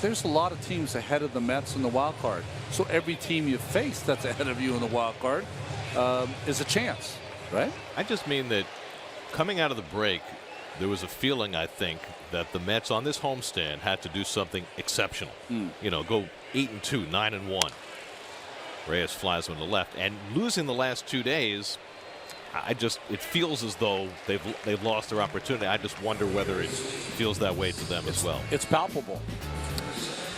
There's a lot of teams ahead of the Mets in the wild card. So every team you face that's ahead of you in the wild card is a chance, right? I just mean that coming out of the break, there was a feeling, I think, that the Mets on this homestand had to do something exceptional. Go 8-2, 9-1. Reyes flies on the left, and losing the last 2 days, it feels as though they've lost their opportunity. I just wonder whether it feels that way to them as well. It's palpable.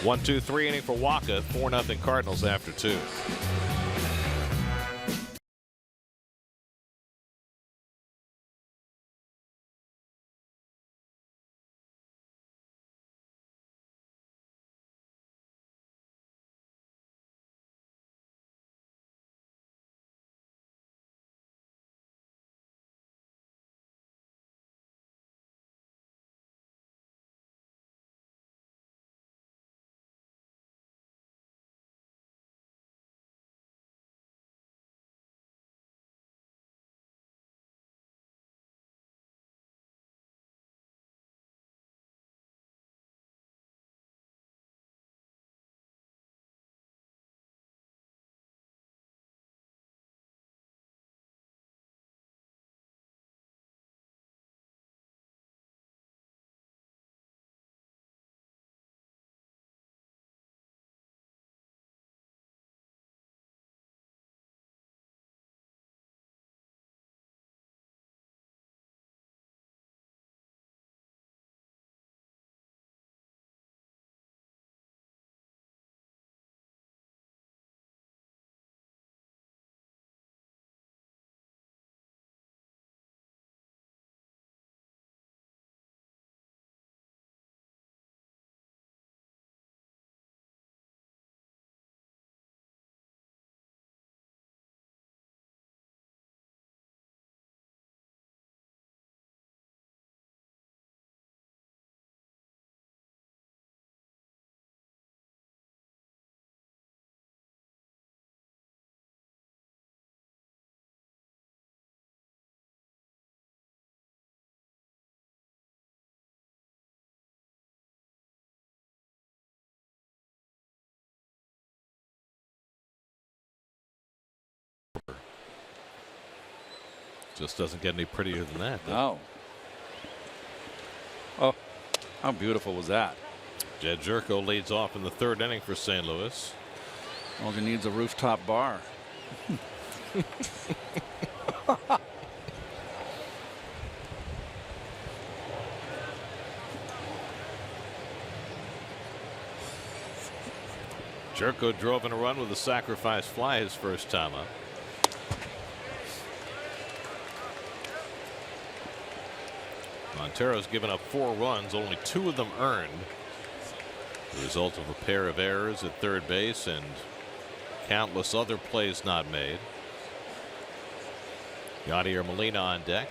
1-2-3 inning for Wacha. 4-0 Cardinals after 2. Just doesn't get any prettier than that. No. Oh, how beautiful was that? Jed Jerko leads off in the 3rd inning for St. Louis. All he needs a rooftop bar. Jerko drove in a run with a sacrifice fly his first time up. Montero's given up 4 runs, only 2 of them earned. The result of a pair of errors at third base and countless other plays not made. Yadier Molina on deck.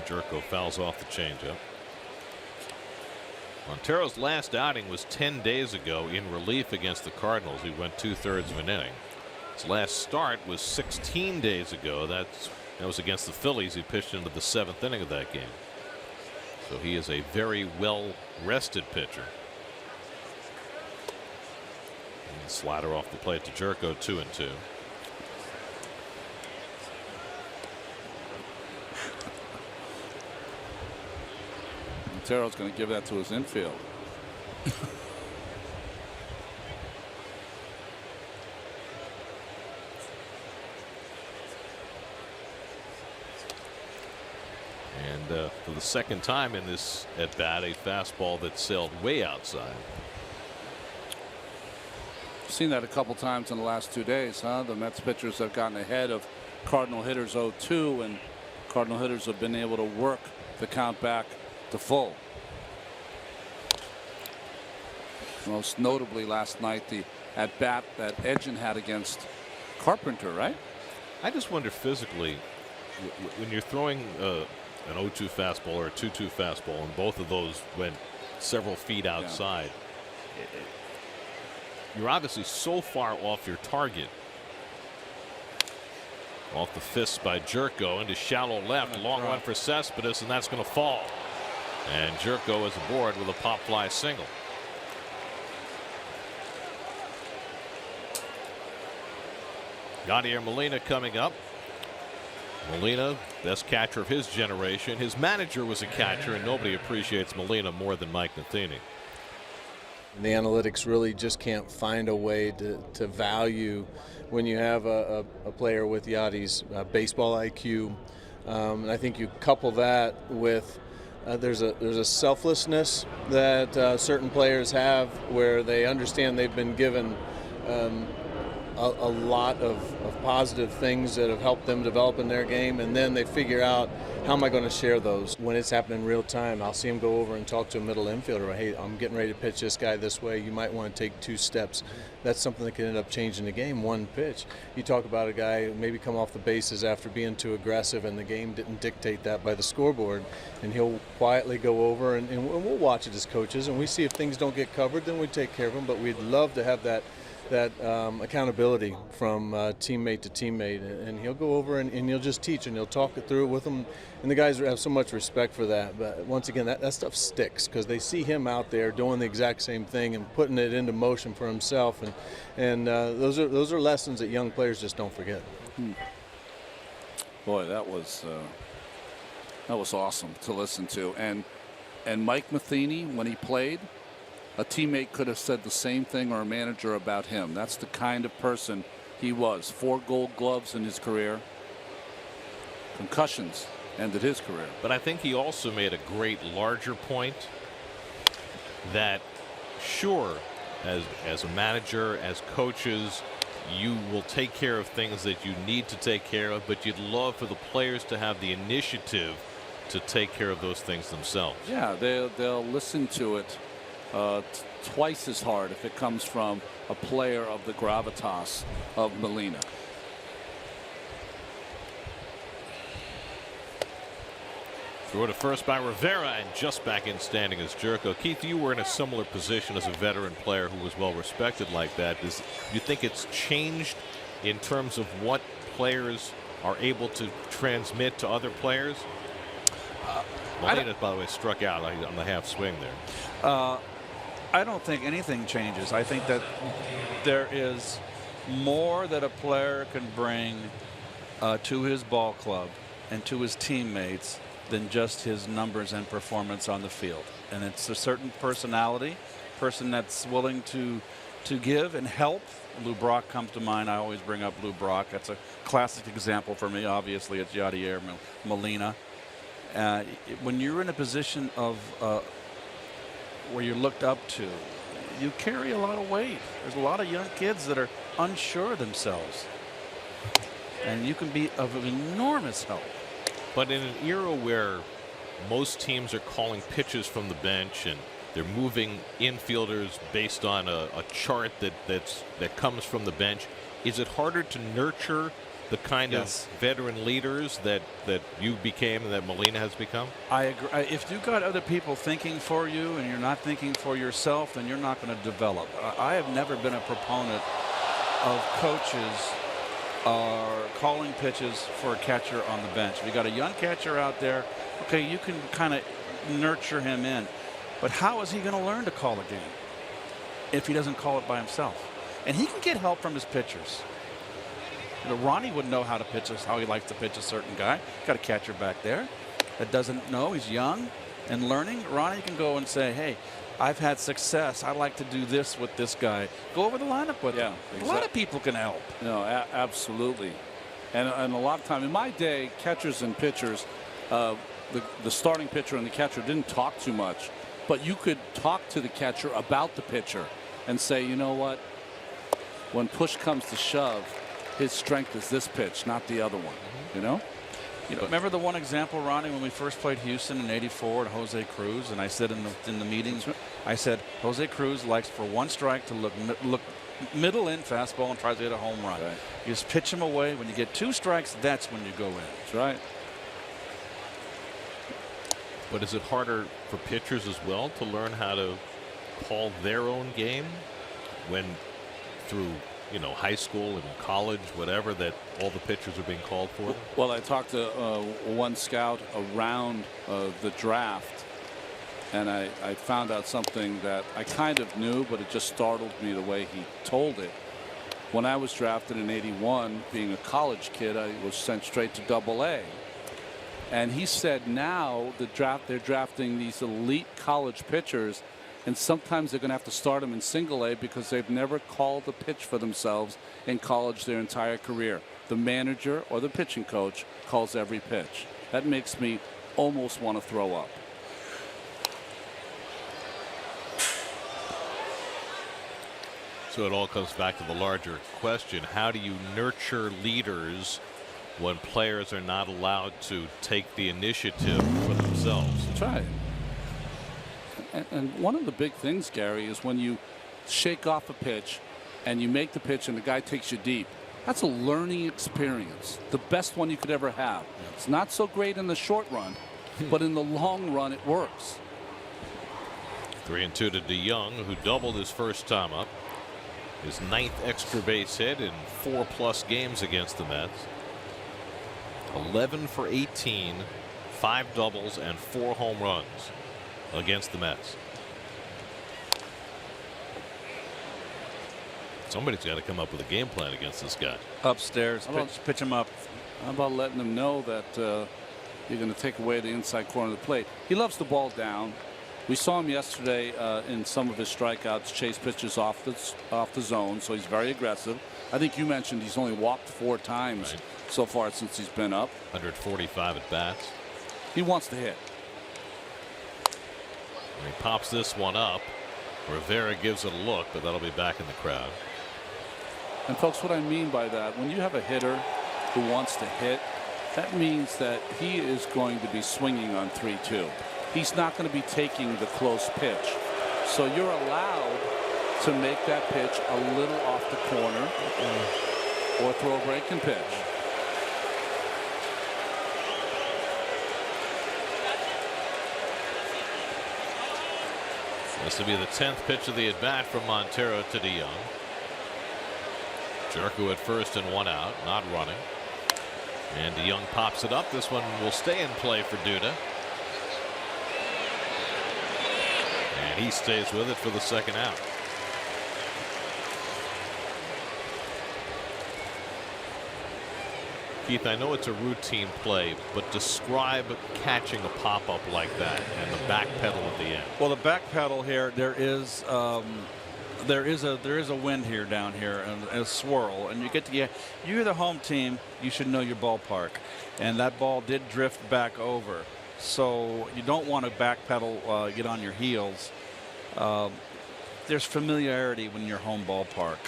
Jerko fouls off the changeup. Montero's last outing was 10 days ago in relief against the Cardinals. He went 2/3 of an inning. His last start was 16 days ago. That was against the Phillies. He pitched into the 7th inning of that game. So he is a very well rested pitcher. And the slider off the plate to Jerko, 2-2. Montero's going to give that to his infield. And for the 2nd time in this at bat, a fastball that sailed way outside. Seen that a couple times in the last 2 days, huh? The Mets pitchers have gotten ahead of Cardinal hitters 0-2, and Cardinal hitters have been able to work the count back to full. Most notably last night, the at bat that Edgin had against Carpenter, right? I just wonder physically, when you're throwing an 0-2 fastball or a 2-2 fastball, and both of those went several feet outside, you're obviously so far off your target. Off the fist by Jerko into shallow left. Long run for Cespedes, and that's going to fall. And Jerko is aboard with a pop fly single. Yadier Molina coming up. Molina, best catcher of his generation. His manager was a catcher, and nobody appreciates Molina more than Mike Matheny. The analytics really just can't find a way to value when you have a player with Yadi's baseball IQ. And I think you couple that with there's a selflessness that certain players have, where they understand they've been given a lot of positive things that have helped them develop in their game, and then they figure out, how am I going to share those? When it's happening in real time, I'll see him go over and talk to a middle infielder. Hey, I'm getting ready to pitch this guy this way. You might want to take 2 steps. That's something that can end up changing the game, 1 pitch. You talk about a guy who maybe come off the bases after being too aggressive, and the game didn't dictate that by the scoreboard, and he'll quietly go over, and we'll watch it as coaches, and we see if things don't get covered, then we take care of them. But we'd love to have that accountability from teammate to teammate, and he'll go over and he'll just teach, and he'll talk it through with them, and the guys have so much respect for that. But once again, that stuff sticks because they see him out there doing the exact same thing and putting it into motion for himself, and those are lessons that young players just don't forget. Boy, that was awesome to listen to. And Mike Matheny, when he played, a teammate could have said the same thing, or a manager, about him. That's the kind of person he was. 4 Gold Gloves in his career. Concussions ended his career. But I think he also made a great larger point that, sure, as a manager, as coaches, you will take care of things that you need to take care of, but you'd love for the players to have the initiative to take care of those things themselves. Yeah, they'll listen to it twice as hard if it comes from a player of the gravitas of Molina. Throw to first by Rivera, and just back in standing as Jerko. Keith, you were in a similar position as a veteran player who was well respected like that. Do you think it's changed in terms of what players are able to transmit to other players? Molina, by the way, struck out on the half swing there. I don't think anything changes. I think that there is more that a player can bring to his ball club and to his teammates than just his numbers and performance on the field. And it's a certain personality, person that's willing to give and help. Lou Brock comes to mind. I always bring up Lou Brock. That's a classic example for me. Obviously, it's Yadier Molina. When you're in a position of where you're looked up to, you carry a lot of weight. There's a lot of young kids that are unsure of themselves, and you can be of enormous help. But in an era where most teams are calling pitches from the bench and they're moving infielders based on a chart that comes from the bench, is it harder to nurture the kind of veteran leaders that you became and that Molina has become? I agree. If you've got other people thinking for you and you're not thinking for yourself, then you're not going to develop. I have never been a proponent of coaches calling pitches for a catcher on the bench. If you got a young catcher out there, okay, you can kind of nurture him in. But how is he going to learn to call a game if he doesn't call it by himself? And he can get help from his pitchers. Ronnie would know how to pitch us, how he likes to pitch a certain guy. Got a catcher back there that doesn't know. He's young and learning. Ronnie can go and say, hey, I've had success. I like to do this with this guy. Go over the lineup with him. Exactly. A lot of people can help. No, absolutely. And a lot of time in my day, catchers and pitchers, the starting pitcher and the catcher didn't talk too much, but you could talk to the catcher about the pitcher and say, you know what, when push comes to shove, his strength is this pitch, not the other one. You know? Remember the one example, Ronnie, when we first played Houston in '84 and Jose Cruz, and I said in the meetings, I said Jose Cruz likes for one strike to look middle in fastball and tries to hit a home run. Right. You just pitch him away. When you get 2 strikes, that's when you go in. That's right. But is it harder for pitchers as well to learn how to call their own game when through high school and college, whatever, that all the pitchers are being called for? Well, I talked to one scout around the draft, and I found out something that I kind of knew, but it just startled me the way he told it. When I was drafted in '81, being a college kid, I was sent straight to AA. And he said now they're drafting these elite college pitchers, and sometimes they're going to have to start them in single A because they've never called a pitch for themselves in college their entire career. The manager or the pitching coach calls every pitch. That makes me almost want to throw up. So it all comes back to the larger question. How do you nurture leaders when players are not allowed to take the initiative for themselves? That's right. And one of the big things, Gary, is when you shake off a pitch and you make the pitch and the guy takes you deep. That's a learning experience, the best one you could ever have. It's not so great in the short run, but in the long run it works. 3-2 to DeYoung, who doubled his first time up. His 9th extra base hit in 4+ games against the Mets. 11 for 18, 5 doubles and 4 home runs against the Mets. Somebody's got to come up with a game plan against this guy. Upstairs, pitch him up. How about letting him know that you're going to take away the inside corner of the plate? He loves the ball down. We saw him yesterday in some of his strikeouts chase pitches off the zone, so he's very aggressive. I think you mentioned he's only walked 4 times so far since he's been up. 145 at bats. He wants to hit. And he pops this one up. Rivera gives it a look, but that'll be back in the crowd. And folks, what I mean by that, when you have a hitter who wants to hit, that means that he is going to be swinging on 3-2. He's not going to be taking the close pitch. So you're allowed to make that pitch a little off the corner or throw a breaking pitch. This will be the 10th pitch of the at bat from Montero to DeYoung. Jerko at first and 1 out, not running. And DeYoung pops it up. This one will stay in play for Duda. And he stays with it for the second out. Keith, I know it's a routine play, but describe catching a pop-up like that and the back pedal at the end. Well, the back pedal here, there is a wind here down here and a swirl, and you're the home team. You should know your ballpark, and that ball did drift back over, so you don't want to back pedal, get on your heels. There's familiarity when you're home ballpark.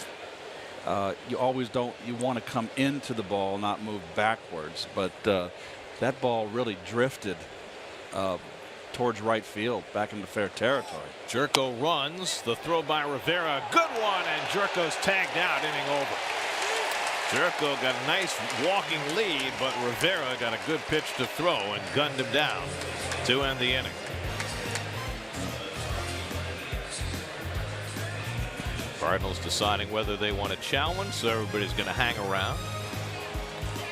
You always you want to come into the ball, not move backwards. But that ball really drifted towards right field, back into fair territory. Jerko runs. The throw by Rivera. Good one, and Jerko's tagged out, inning over. Jerko got a nice walking lead, but Rivera got a good pitch to throw and gunned him down to end the inning. Cardinals deciding whether they want to challenge, so everybody's going to hang around.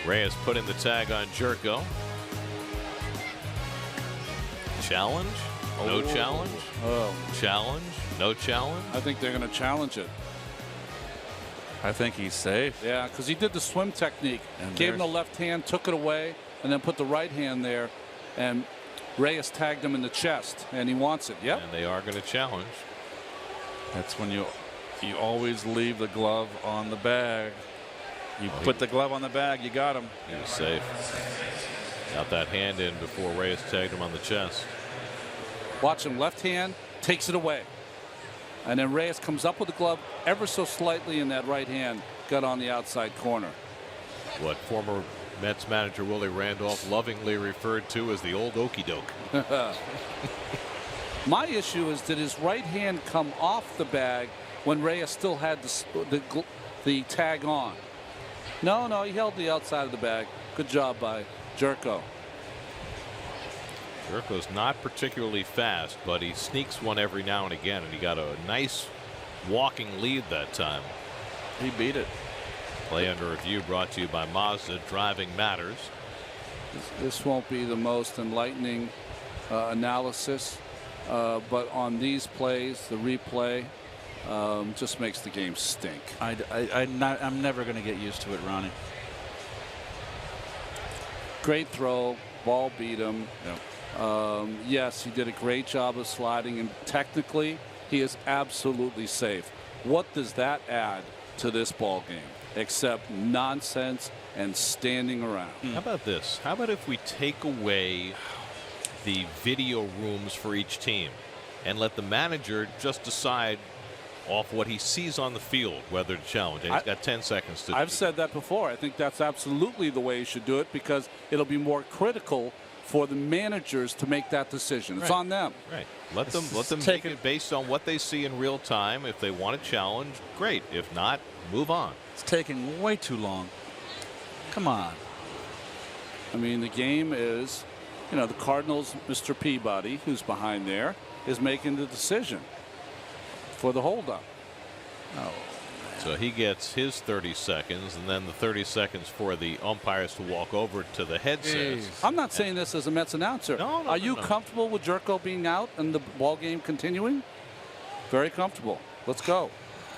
Reyes putting the tag on Jerko. Challenge? No challenge? Oh. Challenge? No challenge? I think they're going to challenge it. I think he's safe. Yeah, because he did the swim technique. And gave him the left hand, took it away, and then put the right hand there. And Reyes tagged him in the chest, and he wants it. Yep. And they are going to challenge. That's when you always leave the glove on the bag. You put the glove on the bag, you got him. He was safe. Got that hand in before Reyes tagged him on the chest. Watch him, left hand, takes it away. And then Reyes comes up with the glove ever so slightly in that right hand, got on the outside corner. What former Mets manager Willie Randolph lovingly referred to as the old okey doke. My issue is, did his right hand come off the bag when Reyes still had the tag on? No, he held the outside of the bag. Good job by Jerko. Jerko's not particularly fast, but he sneaks one every now and again, and he got a nice walking lead that time. He beat it. Play under review brought to you by Mazda. Driving matters. This won't be the most enlightening analysis, but on these plays, the replay just makes the game stink. I'm never going to get used to it, Ronnie. Great throw, ball beat him. Yep. Yes, he did a great job of sliding, and technically he is absolutely safe. What does that add to this ball game except nonsense and standing around? How about this? How about if we take away the video rooms for each team and let the manager just decide off what he sees on the field whether to challenge? And he's got 10 seconds to. I've said that before. I think that's absolutely the way you should do it, because it'll be more critical for the managers to make that decision. It's on them. Right. Let them take it based on what they see in real time. If they want to challenge, great. If not, move on. It's taking way too long. Come on. I mean, the game is, the Cardinals, Mr. Peabody, who's behind there, is making the decision for the holdup. Oh. So he gets his 30 seconds, and then the 30 seconds for the umpires to walk over to the headsets. I'm not saying this as a Mets announcer. No, Are you comfortable with Jerko being out and the ball game continuing? Very comfortable. Let's go.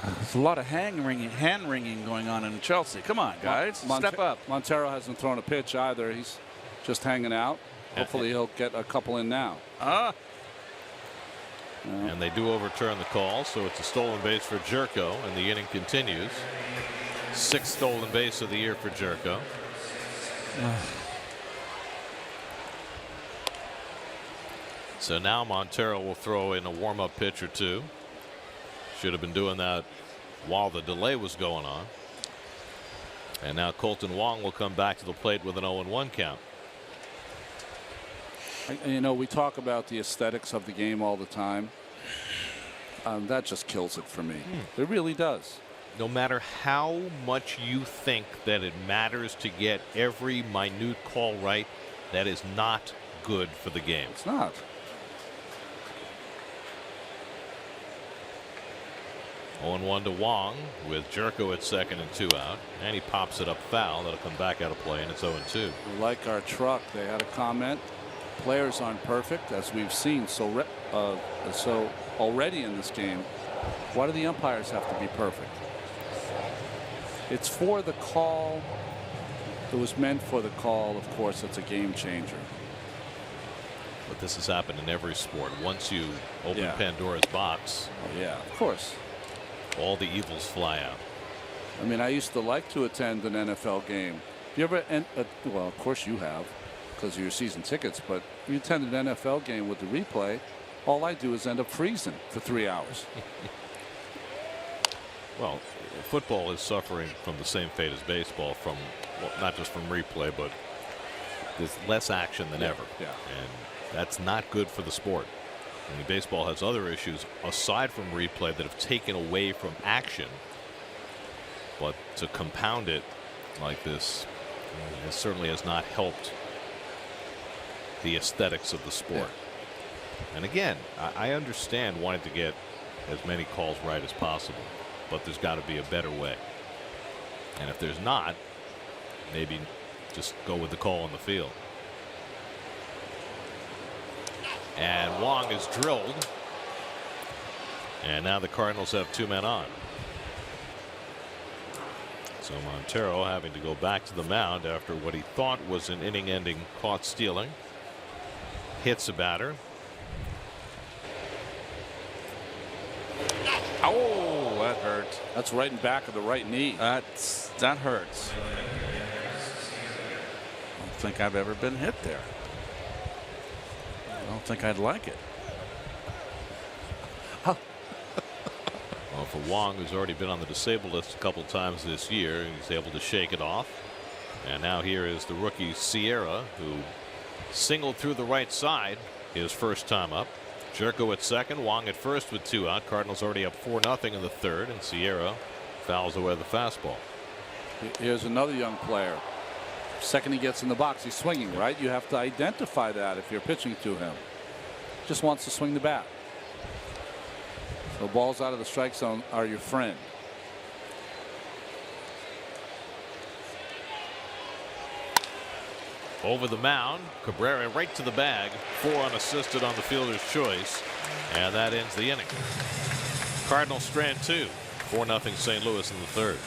There's a lot of hand wringing going on in Chelsea. Come on, guys. Step up. Montero hasn't thrown a pitch either. He's just hanging out. Hopefully he'll get a couple in now. And they do overturn the call, so it's a stolen base for Jerko, and the inning continues. 6th stolen base of the year for Jerko. So now Montero will throw in a warm-up pitch or two. Should have been doing that while the delay was going on. And now Colton Wong will come back to the plate with an 0-1 count. We talk about the aesthetics of the game all the time. That just kills it for me. It really does. No matter how much you think that it matters to get every minute call right, that is not good for the game. It's not. 0-1 to Wong with Jerko at second and 2 out, and he pops it up foul. That'll come back out of play, and it's 0-2. Like our truck, they had a comment. Players aren't perfect, as we've seen so already in this game. Why do the umpires have to be perfect? It's for the call. It was meant for the call. Of course, it's a game changer. But this has happened in every sport. Once you open Pandora's box, yeah, of course, all the evils fly out. I mean, I used to like to attend an NFL game. You ever? Well, of course you have, because of your season tickets. But you attend an NFL game with the replay. All I do is end up freezing for 3 hours. Well, football is suffering from the same fate as baseball, from not just from replay, but there's less action than ever. Yeah. And that's not good for the sport. I mean, baseball has other issues aside from replay that have taken away from action. But to compound it like this, it certainly has not helped the aesthetics of the sport. Yeah. And again, I understand wanting to get as many calls right as possible, but there's got to be a better way. And if there's not, maybe just go with the call on the field. And Wong is drilled. And now the Cardinals have 2 men on. So Montero having to go back to the mound after what he thought was an inning-ending caught stealing. Hits a batter. Oh, that hurt. That's right in back of the right knee. That hurts. I don't think I've ever been hit there. I don't think I'd like it. Well, for Wong, who's already been on the disabled list a couple times this year, he's able to shake it off. And now here is the rookie Sierra, who singled through the right side his first time up. Jerko at second, Wong at first with 2 out. Cardinals already up 4-0 in the third, and Sierra fouls away the fastball. Here's another young player. Second he gets in the box, he's swinging, right? You have to identify that if you're pitching to him. Just wants to swing the bat. So balls out of the strike zone are your friend. Over the mound, Cabrera right to the bag. 4 unassisted on the fielder's choice, and that ends the inning. Cardinals strand 2. 4-0 St. Louis in the third.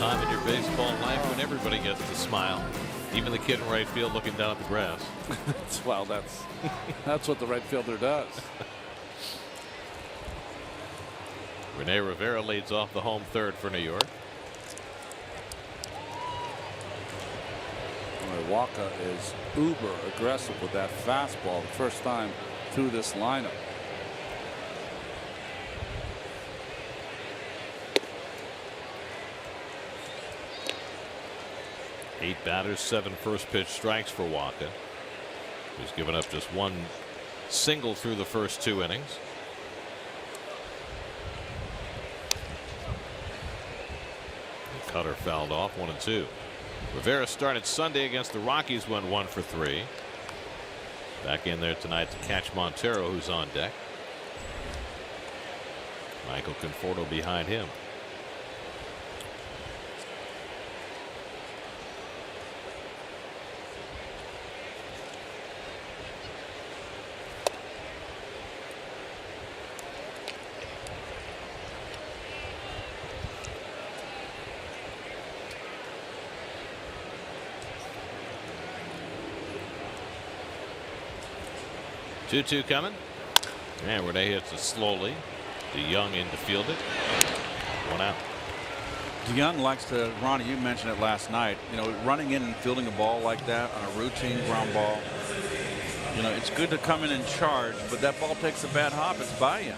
Time in your baseball life when everybody gets to smile. Even the kid in right field looking down at the grass. Well, that's what the right fielder does. Rene Rivera leads off the home third for New York. Walker is uber aggressive with that fastball the first time through this lineup. Eight batters, 7 first pitch strikes for Walker, who's given up just 1 single through the first 2 innings. The cutter fouled off, 1-2. Rivera started Sunday against the Rockies, went 1 for 3. Back in there tonight to catch Montero, who's on deck. Michael Conforto behind him. Two coming. And Rene hits it slowly. DeYoung in to field it. 1 out. DeYoung likes to, Ronnie, you mentioned it last night, you know, running in and fielding a ball like that on a routine ground ball. You know, it's good to come in and charge, but that ball takes a bad hop, it's by you.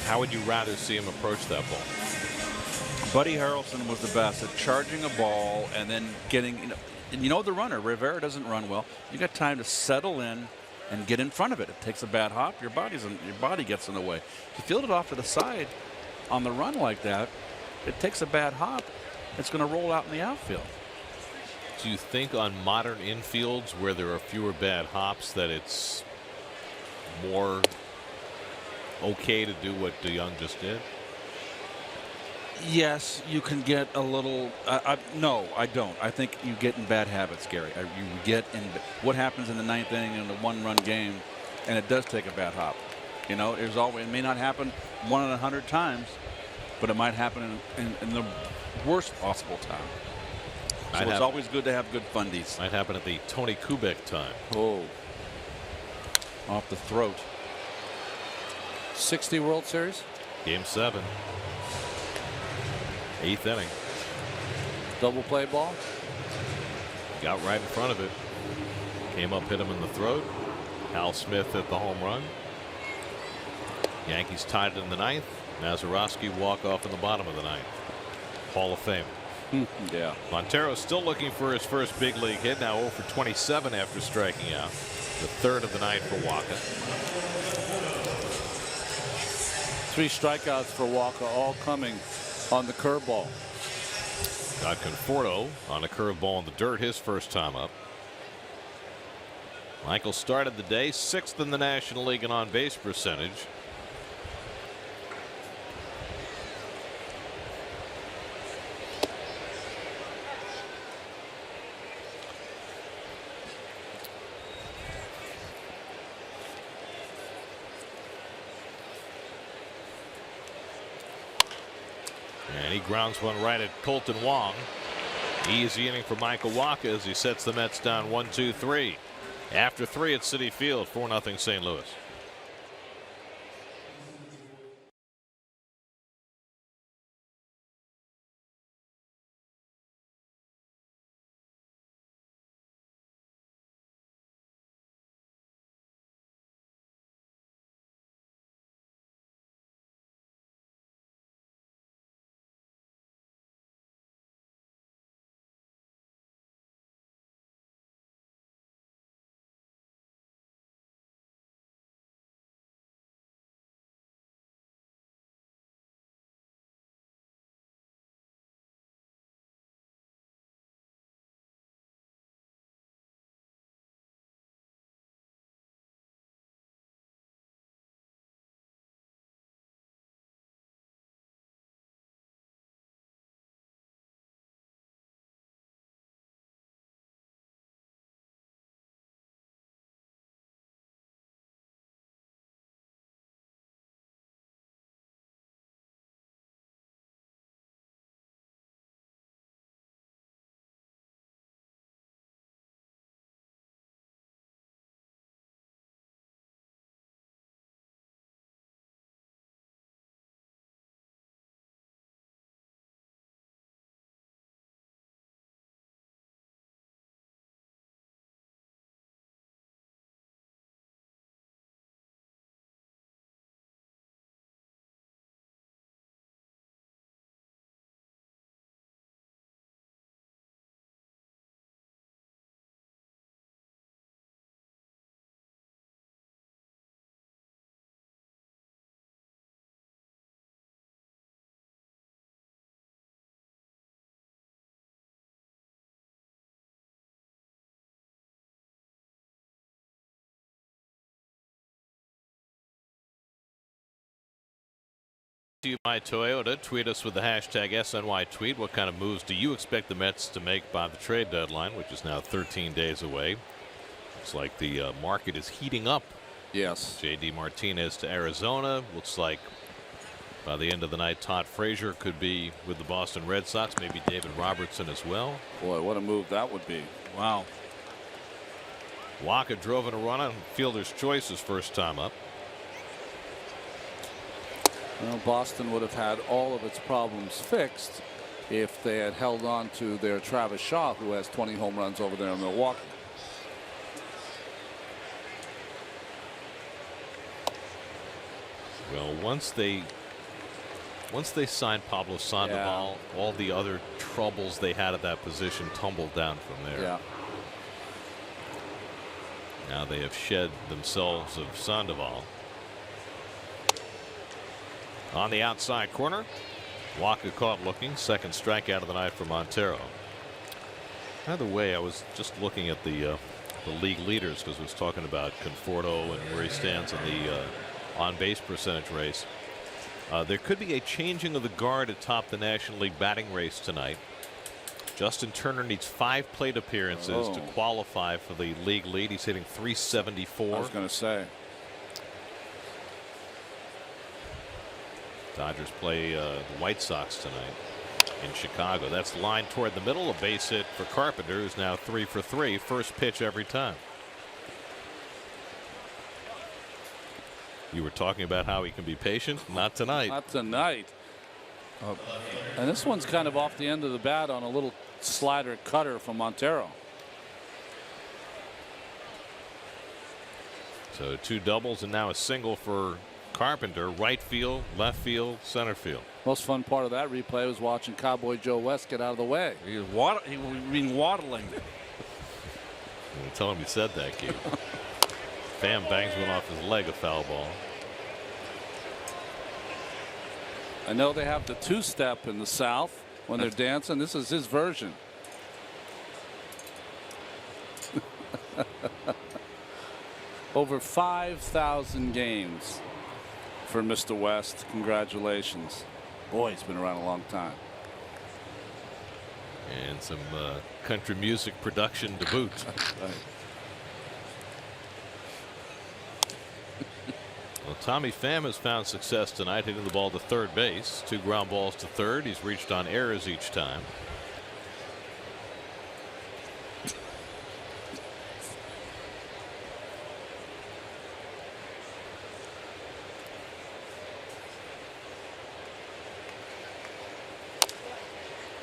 How would you rather see him approach that ball? Buddy Harrelson was the best at charging a ball and then getting, you know the runner, Rivera doesn't run well. You got time to settle in and get in front of it. It takes a bad hop, your body gets in the way. To field it off to the side on the run like that, it takes a bad hop, it's going to roll out in the outfield. Do you think on modern infields where there are fewer bad hops that it's more okay to do what DeYoung just did? Yes, you can get a little. No, I don't. I think you get in bad habits, Gary. You get in what happens in the 9th inning in a 1-run game, and it does take a bad hop. You know, there's always, it may not happen 1 in 100 times, but it might happen in the worst possible time. So it's always good to have good fundies. Might happen at the Tony Kubek time. Oh, off the throat. 60 World Series. Game 7. 8th inning. Double play ball. Got right in front of it. Came up, hit him in the throat. Hal Smith hit the home run. Yankees tied it in the 9th. Mazeroski walk off in the bottom of the 9th. Hall of Fame. Yeah. Montero still looking for his first big league hit. Now 0 for 27 after striking out. The 3rd of the night for Walker. 3 strikeouts for Walker, all coming on the curveball. Got Conforto on a curveball in the dirt his first time up. Michael started the day 6th in the National League in on base percentage. And he grounds one right at Colton Wong. Easy inning for Michael Wacha as he sets the Mets down 1-2-3. After 3 at Citi Field, 4-0 St. Louis. to you by Toyota. Tweet us with the hashtag SNYTweet. What kind of moves do you expect the Mets to make by the trade deadline, which is now 13 days away? Looks like the market is heating up. Yes. J.D. Martinez to Arizona. Looks like by the end of the night, Todd Frazier could be with the Boston Red Sox. Maybe David Robertson as well. Boy, what a move that would be. Wow. Waka drove in a run on fielder's choice his first time up. Well, Boston would have had all of its problems fixed if they had held on to their Travis Shaw, who has 20 home runs over there in Milwaukee. Well, once they signed Pablo Sandoval, all the other troubles they had at that position tumbled down from there. Yeah. Now they have shed themselves of Sandoval. On the outside corner, Waka caught looking. Second strikeout of the night for Montero. By the way, I was just looking at the league leaders because I was talking about Conforto and where he stands in the on-base percentage race. There could be a changing of the guard atop the National League batting race tonight. Justin Turner needs 5 plate appearances to qualify for the league lead. He's hitting .374. I was going to say. Dodgers play the White Sox tonight in Chicago. That's lined toward the middle. A base hit for Carpenter, who's now 3 for 3. First pitch every time. You were talking about how he can be patient. Not tonight. Not tonight. And this one's kind of off the end of the bat on a little slider cutter from Montero. So 2 doubles and now a single for Carpenter. Right field, left field, center field. Most fun part of that replay was watching Cowboy Joe West get out of the way. He was waddling. Tell him you said that, Keith. Pham bangs one off his leg, a foul ball. I know they have the 2-step in the South when they're dancing. This is his version. Over 5,000 games for Mr. West. Congratulations. Boy, he's been around a long time. And some country music production to boot. Well, Tommy Pham has found success tonight, hitting the ball to third base. 2 ground balls to third. He's reached on errors each time.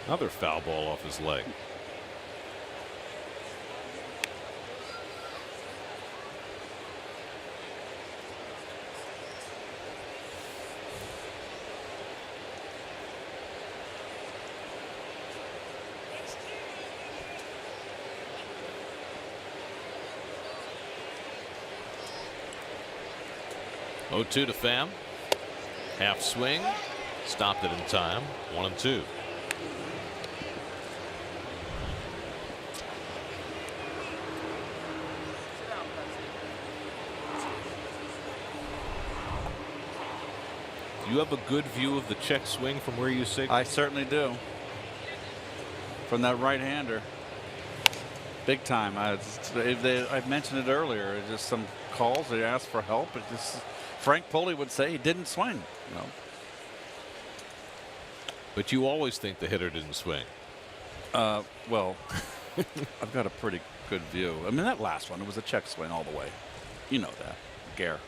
Another foul ball off his leg. Oh, 2 to Pham. Half swing. Stopped it in time. 1-2. Do you have a good view of the check swing from where you sit? I certainly do. From that right-hander. Big time. I mentioned it earlier. Just some calls. They asked for help. It just, Frank Pulley would say he didn't swing. You know. But you always think the hitter didn't swing. Well, I've got a pretty good view. I mean, that last one, it was a check swing all the way. You know that, Gare.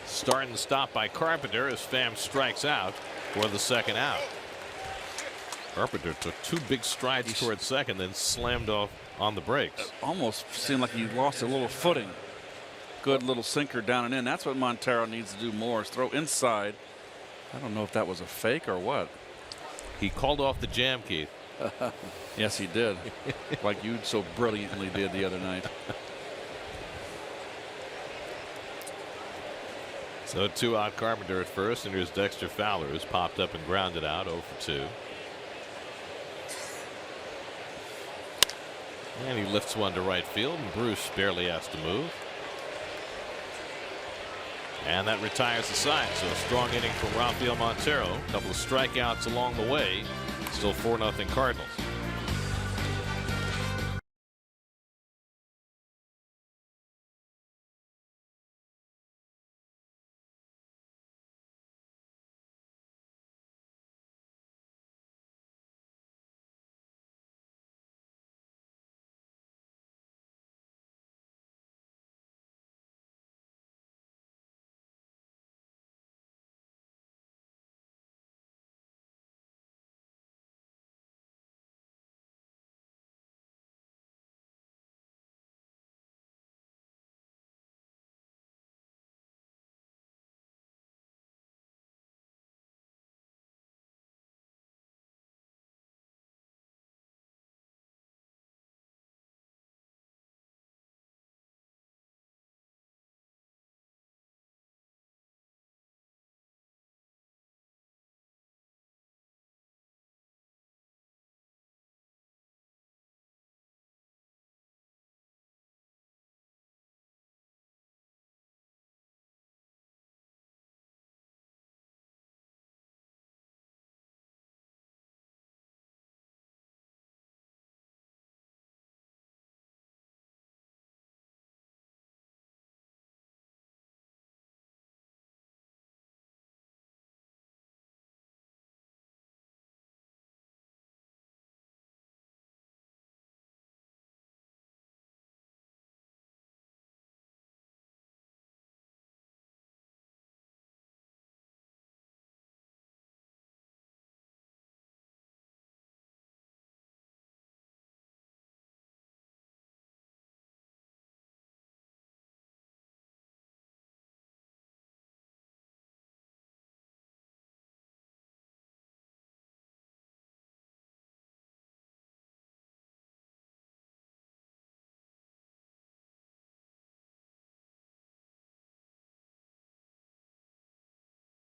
Starting the stop by Carpenter as Pham strikes out for the second out. Carpenter took 2 big strides towards second, then slammed off on the brakes. Almost seemed like he lost a little footing. Good little sinker down and in. That's what Montero needs to do more, is throw inside. I don't know if that was a fake or what. He called off the jam, Keith. Yes, he did. Like you so brilliantly did the other night. So 2 out Carpenter at first, and here's Dexter Fowler, who's popped up and grounded out 0 for 2. And he lifts one to right field, and Bruce barely has to move. And that retires the side. So a strong inning from Rafael Montero. A couple of strikeouts along the way. Still 4-0 Cardinals.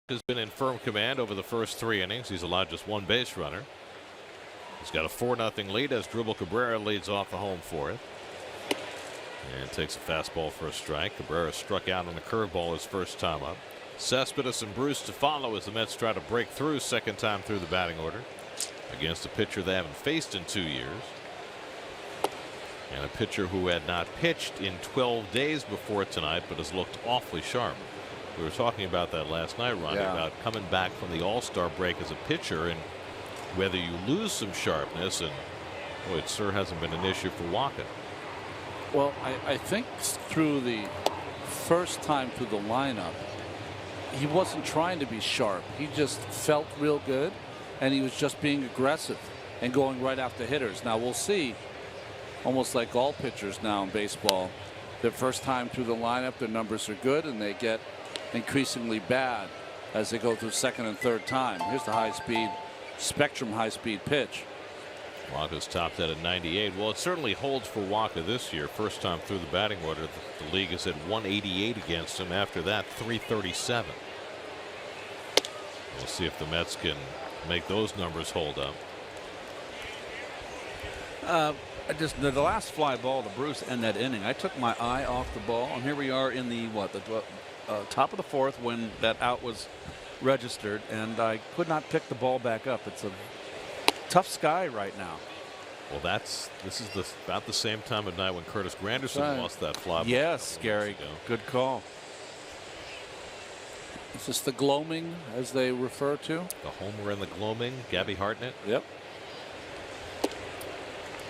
Has been in firm command over the first 3 innings. He's allowed just 1 base runner. He's got a 4-0 lead as Dribble Cabrera leads off the home 4th. And takes a fastball for a strike. Cabrera struck out on a curveball his first time up. Cespedes and Bruce to follow as the Mets try to break through second time through the batting order against a pitcher they haven't faced in 2 years. And a pitcher who had not pitched in 12 days before tonight but has looked awfully sharp. We were talking about that last night, Ronnie, about coming back from the All-Star break as a pitcher and whether you lose some sharpness, and boy, it sure hasn't been an issue for Wacha. Well, I think through the first time through the lineup, he wasn't trying to be sharp. He just felt real good, and he was just being aggressive and going right after hitters. Now we'll see, almost like all pitchers now in baseball, their first time through the lineup, their numbers are good, and they get increasingly bad as they go through second and third time. Here's the high-speed Spectrum high-speed pitch. Wacha's topped that at 98. Well, it certainly holds for Wacha this year. First time through the batting order, the league is at 188 against him. After that, 337. We'll see if the Mets can make those numbers hold up. The last fly ball to Bruce in that inning, I took my eye off the ball, and here we are in the top of the 4th when that out was registered, and I could not pick the ball back up. It's a tough sky right now. Well, this is about the same time of night when Curtis Granderson lost that fly ball. Yes, Gary, good call. Is this the gloaming, as they refer to? The homer and the gloaming, Gabby Hartnett. Yep.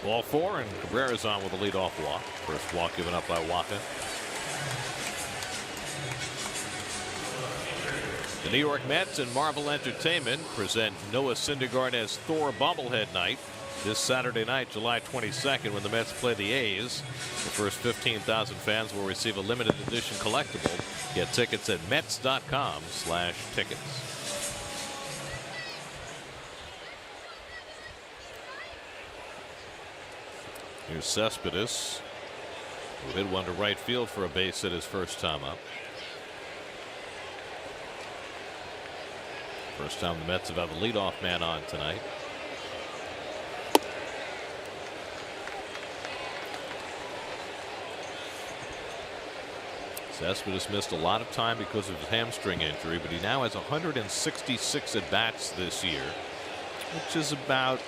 Ball 4, and Cabrera's on with a leadoff walk. First walk given up by Wacha. The New York Mets and Marvel Entertainment present Noah Syndergaard as Thor bobblehead night this Saturday night, July 22nd, when the Mets play the A's. The first 15,000 fans will receive a limited edition collectible. Get tickets at Mets.com/tickets. Here's Cespedes, who hit one to right field for a base hit his first time up. First time the Mets have had the leadoff man on tonight. Cespedes missed a lot of time because of his hamstring injury, but he now has 166 at-bats this year, which is about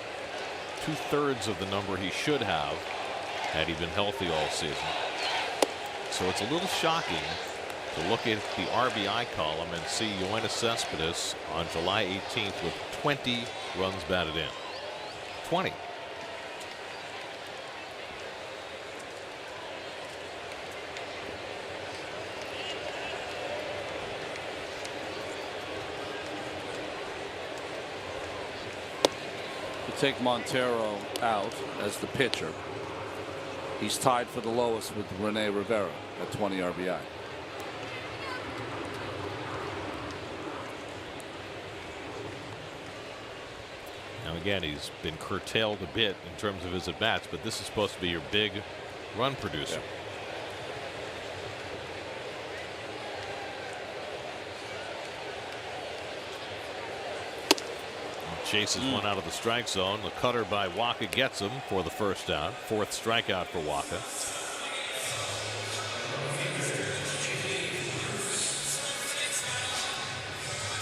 2/3 of the number he should have had he been healthy all season. So it's a little shocking to look at the RBI column and see Yoenis Cespedes on July 18th with 20 runs batted in. 20. Take Montero out as the pitcher. He's tied for the lowest with Rene Rivera at 20 RBI. Now again, he's been curtailed a bit in terms of his at-bats, but this is supposed to be your big run producer. Yeah. Chases one out of the strike zone. The cutter by Waka gets him for the first out. 4th strikeout for Waka.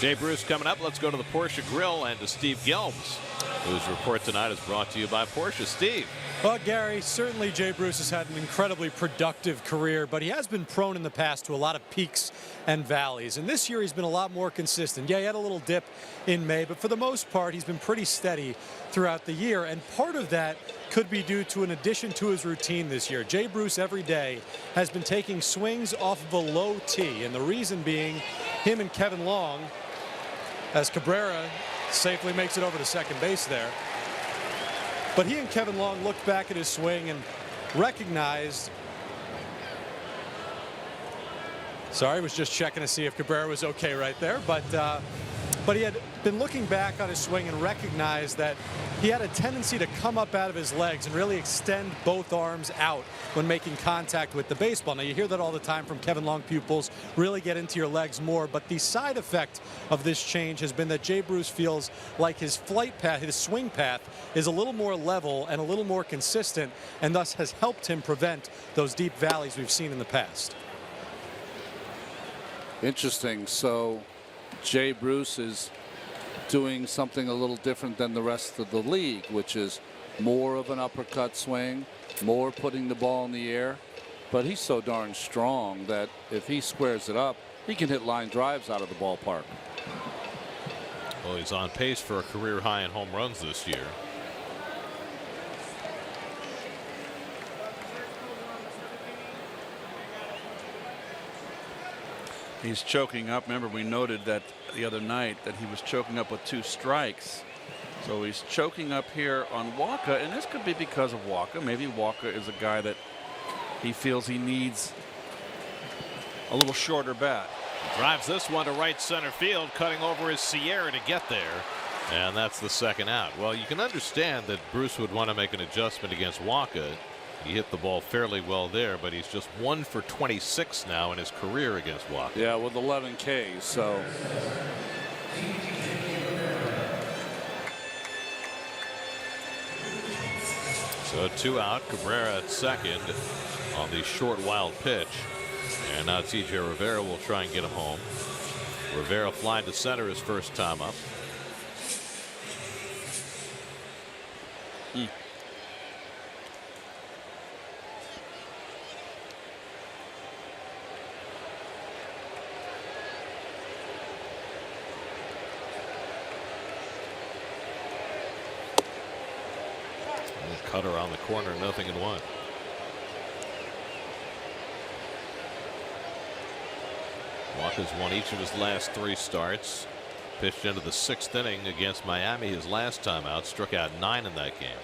Jay Bruce coming up. Let's go to the Porsche Grill and to Steve Gelbs, whose report tonight is brought to you by Porsche. Steve. Well, Gary, certainly Jay Bruce has had an incredibly productive career, but he has been prone in the past to a lot of peaks and valleys. And this year he's been a lot more consistent. Yeah, he had a little dip in May, but for the most part, he's been pretty steady throughout the year. And part of that could be due to an addition to his routine this year. Jay Bruce every day has been taking swings off of a low tee. And the reason being him and Kevin Long, as Cabrera safely makes it over to second base there. But he and Kevin Long looked back at his swing and recognized. Sorry, I was just checking to see if Cabrera was okay right there. But he had been looking back on his swing and recognized that he had a tendency to come up out of his legs and really extend both arms out when making contact with the baseball. Now, you hear that all the time from Kevin Long pupils, really get into your legs more. But the side effect of this change has been that Jay Bruce feels like his flight path, his swing path, is a little more level and a little more consistent, and thus has helped him prevent those deep valleys we've seen in the past. Interesting. So Jay Bruce is doing something a little different than the rest of the league, which is more of an uppercut swing, more putting the ball in the air. But he's so darn strong that if he squares it up, he can hit line drives out of the ballpark. Well, he's on pace for a career high in home runs this year. He's choking up. Remember, we noted that the other night that he was choking up with 2 strikes. So he's choking up here on Waka, and this could be because of Waka. Maybe Waka is a guy that he feels he needs a little shorter bat. Drives this one to right center field, cutting over his Sierra to get there. And that's the second out. Well, you can understand that Bruce would want to make an adjustment against Waka. He hit the ball fairly well there, but he's just 1 for 26 now in his career against Waka. Yeah, with 11 Ks. So So 2 out. Cabrera at second on the short wild pitch. And now TJ Rivera will try and get him home. Rivera flying to center his first time up. Cutter on the corner, 0-1. Walker's won each of his last 3 starts. Pitched into the 6th inning against Miami his last time out. Struck out 9 in that game.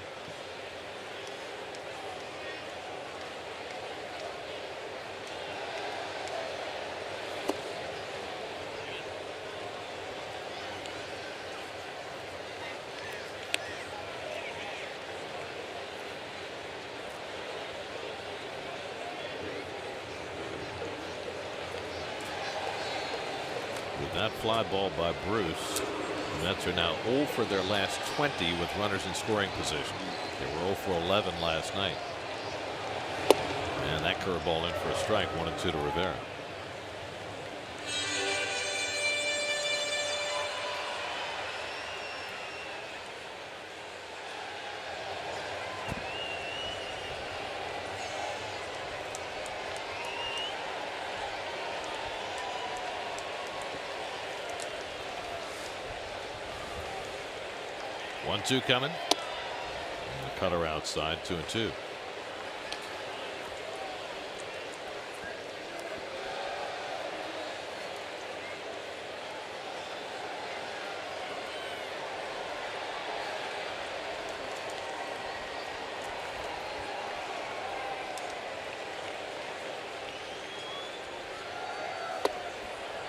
That fly ball by Bruce. The Mets are now 0 for their last 20 with runners in scoring position. They were 0 for 11 last night. And that curveball in for a strike, 1-2 to Rivera. 1-2 coming. And the cutter outside, 2-2.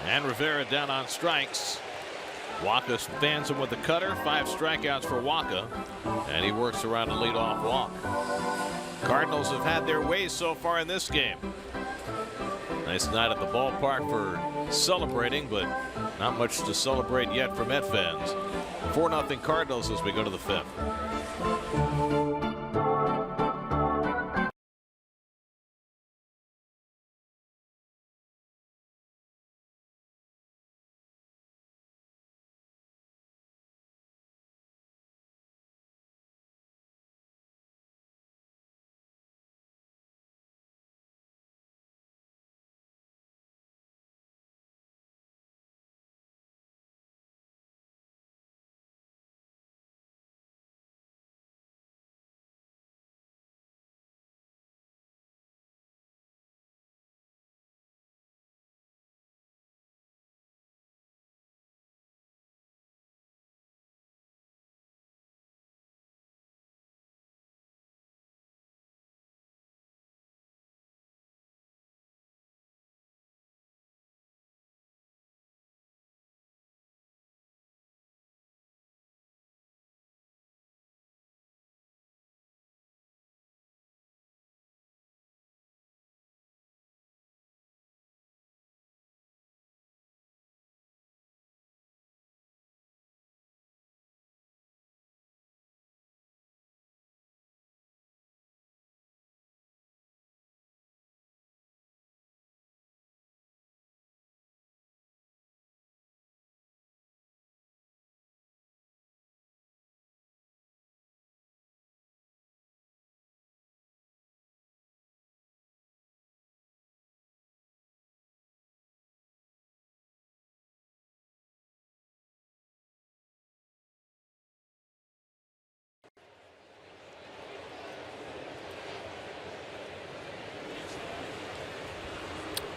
And Rivera down on strikes. Waka fans him with the cutter. 5 strikeouts for Waka, and he works around a leadoff walk. Cardinals have had their way so far in this game. Nice night at the ballpark for celebrating, but not much to celebrate yet for Met fans. 4-0 Cardinals as we go to the 5th.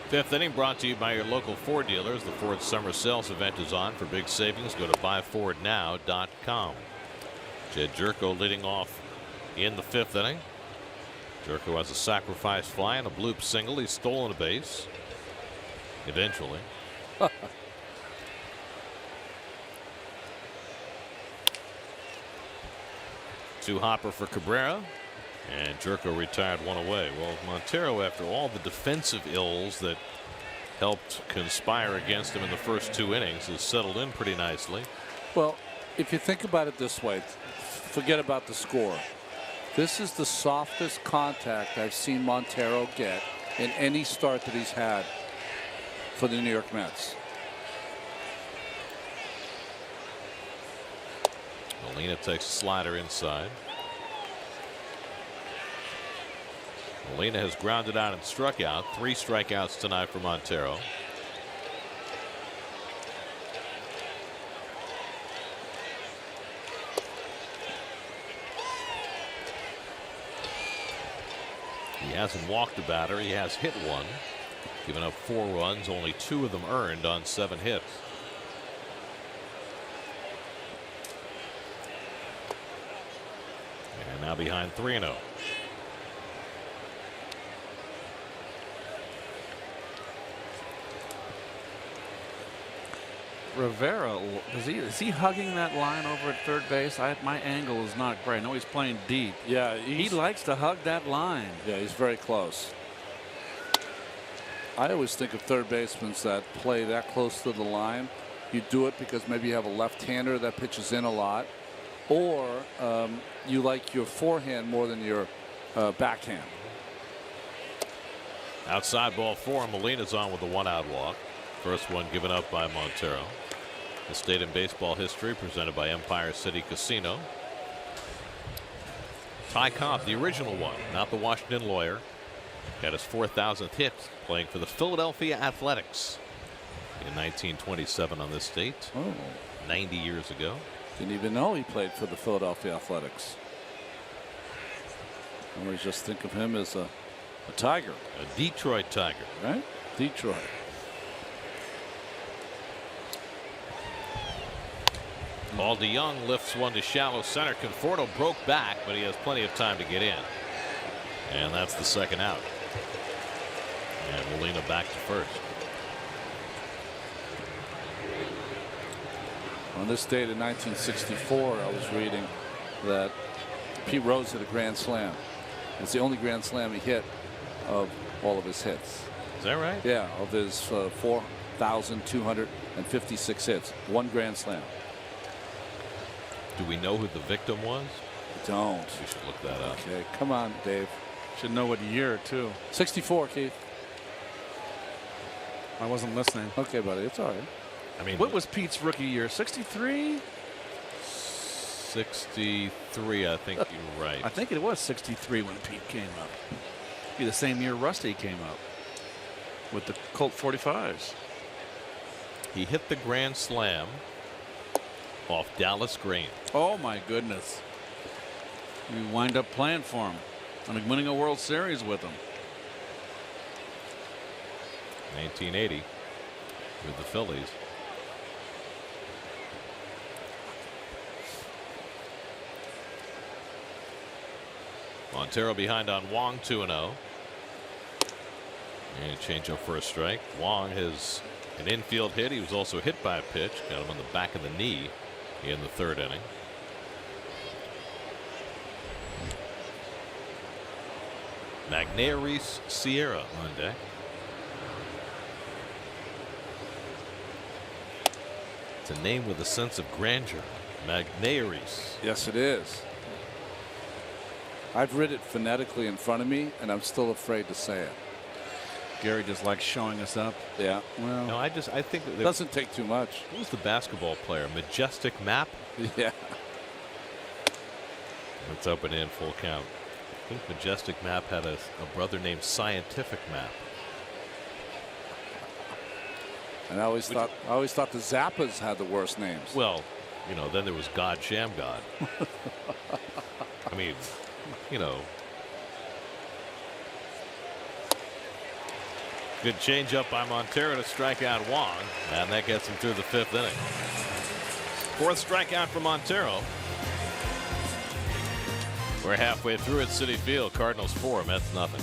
Fifth inning brought to you by your local Ford dealers. The Ford Summer Sales event is on. For big savings, go to buyfordnow.com. Jed Jerko leading off in the 5th inning. Jerko has a sacrifice fly and a bloop single. He's stolen a base. Eventually. Two hopper for Cabrera. And Jerko retired 1 away. Well, Montero, after all the defensive ills that helped conspire against him in the first 2 innings, has settled in pretty nicely. Well, if you think about it this way, forget about the score. This is the softest contact I've seen Montero get in any start that he's had for the New York Mets. Molina takes a slider inside. Molina has grounded out and struck out. 3 strikeouts tonight for Montero. He hasn't walked a batter. He has hit 1. Given up 4 runs, only 2 of them earned on 7 hits. And now behind 3-0. Rivera, is he hugging that line over at third base? My angle is not great. I know he's playing deep. Yeah, he likes to hug that line. Yeah, he's very close. I always think of third basemen that play that close to the line. You do it because maybe you have a left-hander that pitches in a lot, or you like your forehand more than your backhand. Outside ball 4. Molina's on with a 1-out walk. First one given up by Montero. The State in Baseball History presented by Empire City Casino. Ty Cobb, the original one, not the Washington lawyer, got his 4,000th hit playing for the Philadelphia Athletics in 1927 on this date. 90 years ago. Didn't even know he played for the Philadelphia Athletics. I always just think of him as a Tiger. A Detroit Tiger. Right? Detroit. Paul DeYoung lifts one to shallow center. Conforto broke back, but he has plenty of time to get in. And that's the second out. And Molina back to first. On this date in 1964, I was reading that Pete Rose hit a grand slam. It's the only grand slam he hit of all of his hits. Is that right? Yeah, of his 4,256 hits. One grand slam. Do we know who the victim was? Don't. We should look that up. Okay, come on, Dave. Should know what year, too. 64, Keith. I wasn't listening. Okay, buddy, it's all right. I mean, What was Pete's rookie year? 63? 63, I think you're right. I think it was 63 when Pete came up. Be the same year Rusty came up with the Colt 45s. He hit the grand slam off Dallas Green. Oh my goodness. We wind up playing for him and winning a World Series with him. 1980 with the Phillies. Montero behind on Wong, 2-0. And a change up for a strike. Wong has an infield hit. He was also hit by a pitch. Got him on the back of the knee in the third inning. Magneuris Sierra on deck. It's a name with a sense of grandeur. Magneuris. Yes, it is. I've read it phonetically in front of me, and I'm still afraid to say it. Gary just likes showing us up. Yeah. Well, No, I think that it doesn't take too much. Who was the basketball player? Majestic Map? Yeah. It's up and in, full count. I think Majestic Map had a brother named Scientific Map. And I always thought the Zappas had the worst names. Well, you know, then there was God Sham God. I mean, you know. Good changeup by Montero to strike out Wong, and that gets him through the fifth inning. Fourth strikeout for Montero. We're halfway through at Citi Field. Cardinals 4, Mets nothing.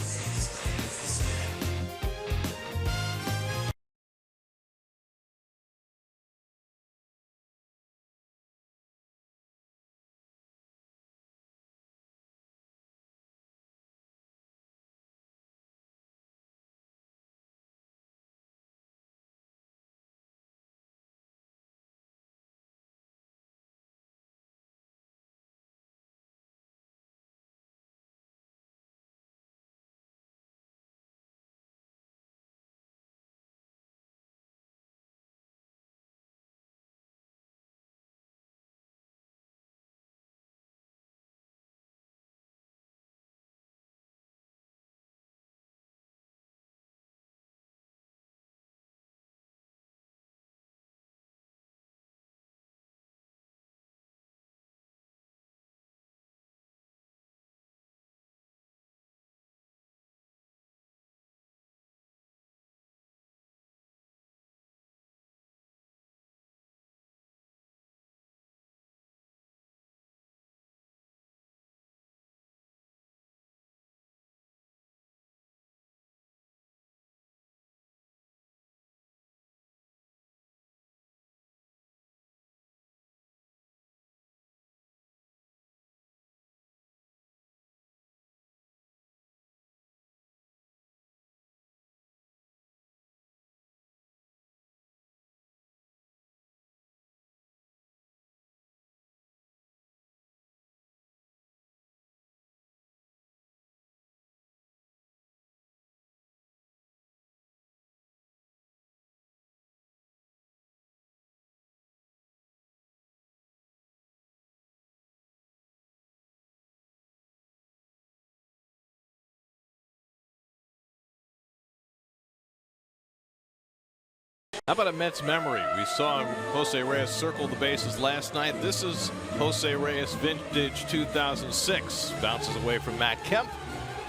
How about a Mets memory? We saw Jose Reyes circle the bases last night. This is Jose Reyes vintage 2006. Bounces away from Matt Kemp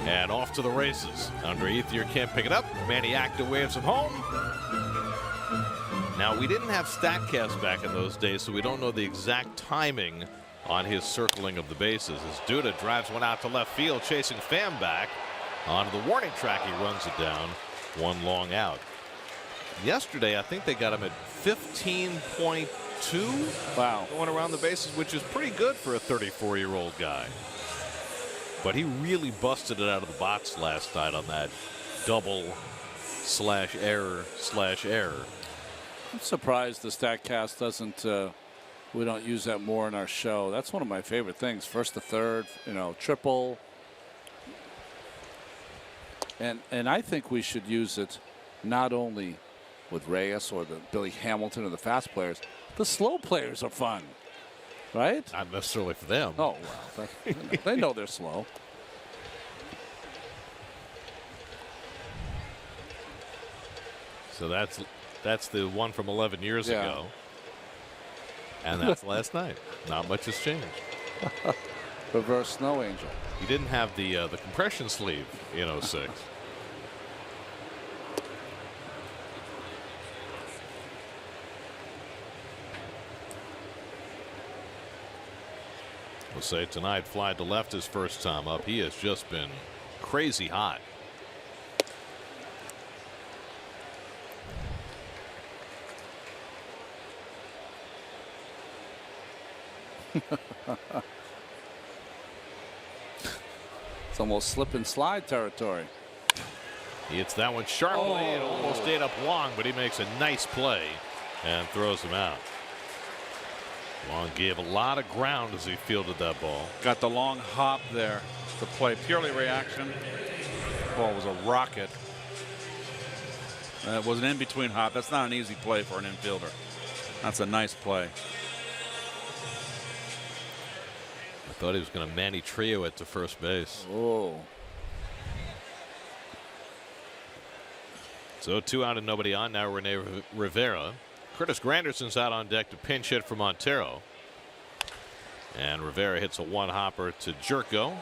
and off to the races. Andre Ethier can't pick it up. Manny Acta waves him home. Now, we didn't have StatCast back in those days, so we don't know the exact timing on his circling of the bases. As Duda drives one out to left field, chasing Pham back. Onto the warning track, he runs it down. One long out. Yesterday, I think they got him at 15.2. Wow. Going around the bases, which is pretty good for a 34-year-old guy. But he really busted it out of the box last night on that double/error/error. I'm surprised the StatCast doesn't. We don't use that more in our show. That's one of my favorite things. First to third, triple. And I think we should use it not only with Reyes or the Billy Hamilton or the fast players. The slow players are fun, right? Not necessarily for them. Oh, well, they know they're slow. So that's the one from 11 years ago. And that's last night. Not much has changed. Reverse snow angel. He didn't have the compression sleeve in 06. We'll say tonight, fly to left his first time up. He has just been crazy hot. It's almost slip and slide territory. He hits that one sharply. It almost stayed up long, but he makes a nice play and throws him out. Long gave a lot of ground as he fielded that ball. Got the long hop there. The play purely reaction. Ball was a rocket. It was an in-between hop. That's not an easy play for an infielder. That's a nice play. I thought he was going to Manny Trio it to first base. Oh. So 2 out and nobody on. Now Rene Rivera. Curtis Granderson's out on deck to pinch hit for Montero. And Rivera hits a one-hopper to Jerko.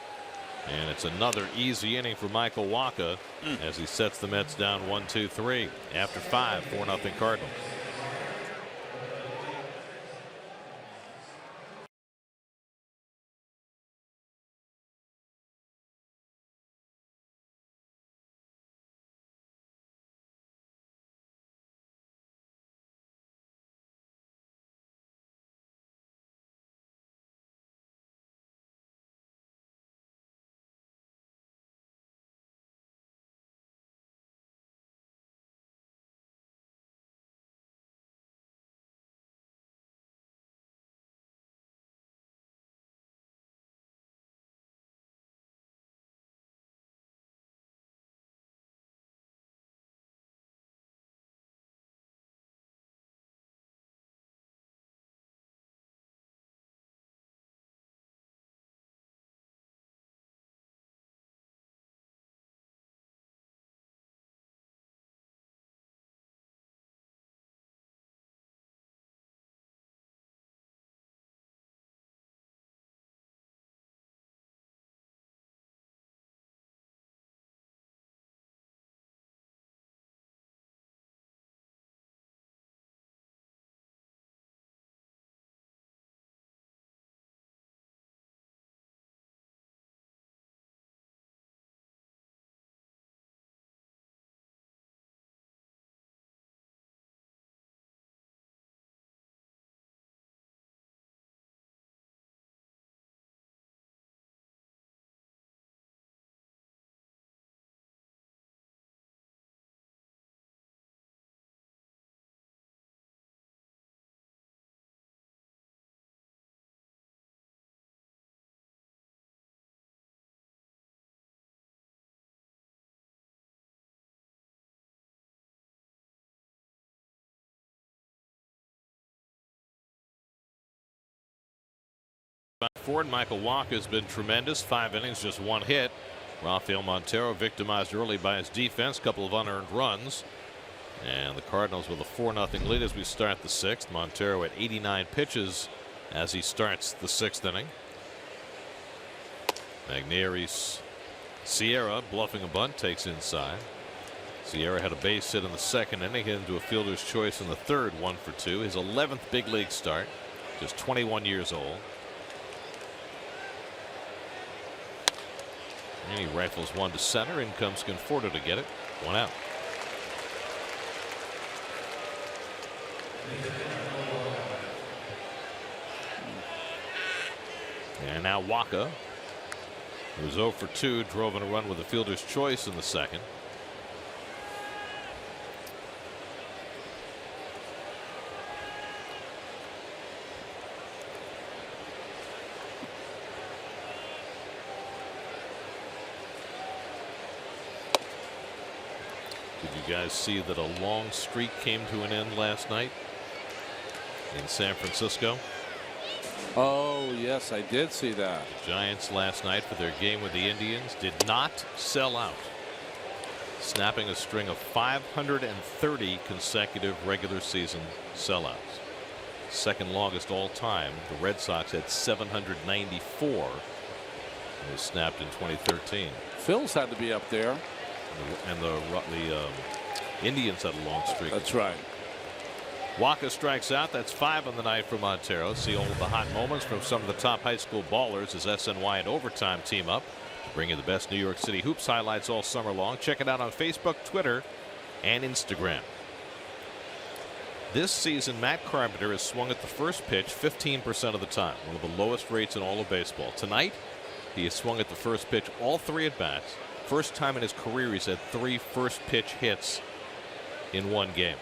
And it's another easy inning for Michael Wacha as he sets the Mets down 1-2-3 after 5, 4-0 Cardinals. Ford, Michael Wacha has been tremendous. 5 innings, just 1 hit. Rafael Montero victimized early by his defense, couple of unearned runs. And the Cardinals with a 4-0 lead as we start the 6th. Montero at 89 pitches as he starts the 6th inning. Magneri's Sierra bluffing a bunt, takes inside. Sierra had a base hit in the 2nd inning, hit into a fielder's choice in the 3rd, 1 for 2. His 11th big league start, just 21 years old. And he rifles one to center. In comes Conforto to get it. 1 out. And now Waka, who's 0 for 2, drove in a run with a fielder's choice in the 2nd. Did you guys see that a long streak came to an end last night in San Francisco? Oh, yes, I did see that. The Giants last night for their game with the Indians did not sell out, snapping a string of 530 consecutive regular season sellouts. Second longest all time. The Red Sox had 794. It was snapped in 2013. Phil's had to be up there. And the Indians had a long streak. That's right. Waka strikes out. That's 5 on the night for Montero. See all of the hot moments from some of the top high school ballers as SNY and Overtime team up, bring you the best New York City hoops highlights all summer long. Check it out on Facebook, Twitter, and Instagram. This season, Matt Carpenter has swung at the first pitch 15% of the time, one of the lowest rates in all of baseball. Tonight, he has swung at the first pitch all 3 at bats. First time in his career he's had 3 first pitch hits in one game.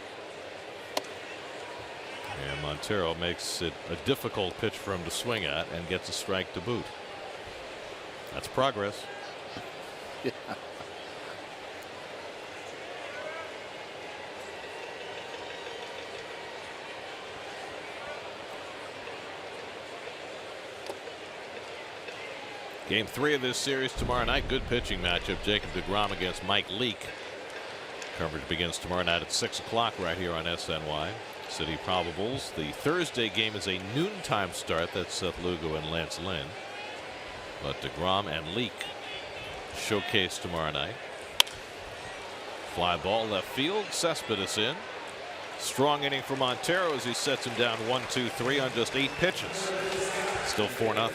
And Montero makes it a difficult pitch for him to swing at and gets a strike to boot. That's progress. Yeah. Game 3 of this series tomorrow night. Good pitching matchup. Jacob deGrom against Mike Leake. Coverage begins tomorrow night at 6 o'clock right here on SNY. City Probables. The Thursday game is a noontime start. That's Seth Lugo and Lance Lynn. But deGrom and Leake showcase tomorrow night. Fly ball left field. Cespedes in. Strong inning for Montero as he sets him down 1-2-3 on just 8 pitches. Still 4-0.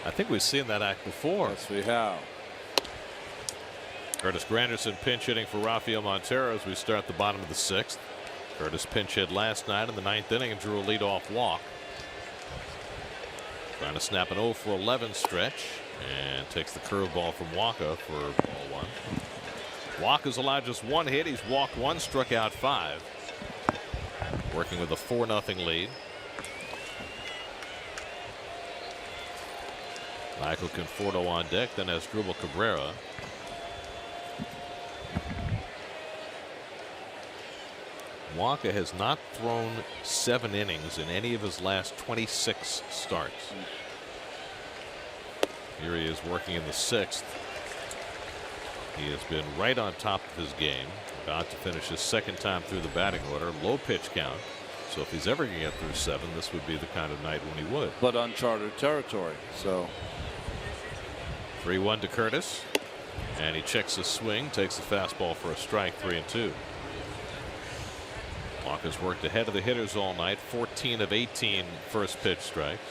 I think we've seen that act before. Yes, we have. Curtis Granderson pinch hitting for Rafael Montero as we start the bottom of the 6th. Curtis pinch hit last night in the 9th inning and drew a leadoff walk. Trying to snap an 0 for 11 stretch and takes the curveball from Waka for ball 1. Waka's allowed just 1 hit. He's walked 1, struck out 5. Working with a 4-0 lead. Michael Conforto on deck, then Asdrubal Cabrera. Waka has not thrown 7 innings in any of his last 26 starts. Here he is working in the 6th. He has been right on top of his game. About to finish his 2nd time through the batting order. Low pitch count. So if he's ever going to get through 7, this would be the kind of night when he would. But uncharted territory. So 3-1 to Curtis. And he checks his swing, takes the fastball for a strike, 3-2. Waka's worked ahead of the hitters all night. 14 of 18 first pitch strikes.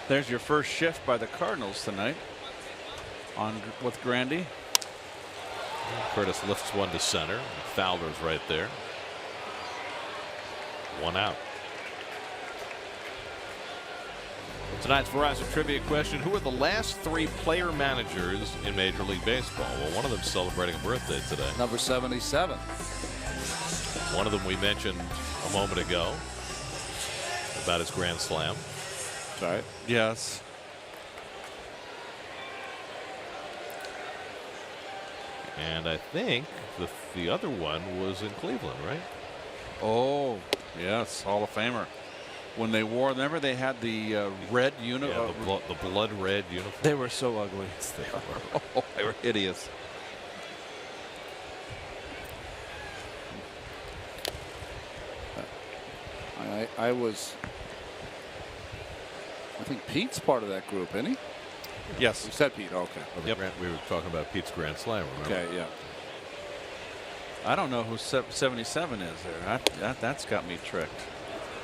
There's your first shift by the Cardinals tonight on with Grandy. Curtis lifts one to center. Fowler's right there. 1 out. Tonight's Verizon trivia question: who are the last 3 player managers in Major League Baseball? Well, one of them's celebrating a birthday today. number 77. One of them we mentioned a moment ago about his grand slam. That's right. Yes. And I think the other one was in Cleveland, right? Oh, yes, Hall of Famer. When they wore, remember they had the red uniform. Yeah, the blood red uniform. They were so ugly. They were. Oh, they were hideous. I think Pete's part of that group, isn't he? Yes. You said Pete. Okay. Yep. We were talking about Pete's grand slam. Remember? Okay. Yeah. I don't know who 77 is there. That's got me tricked.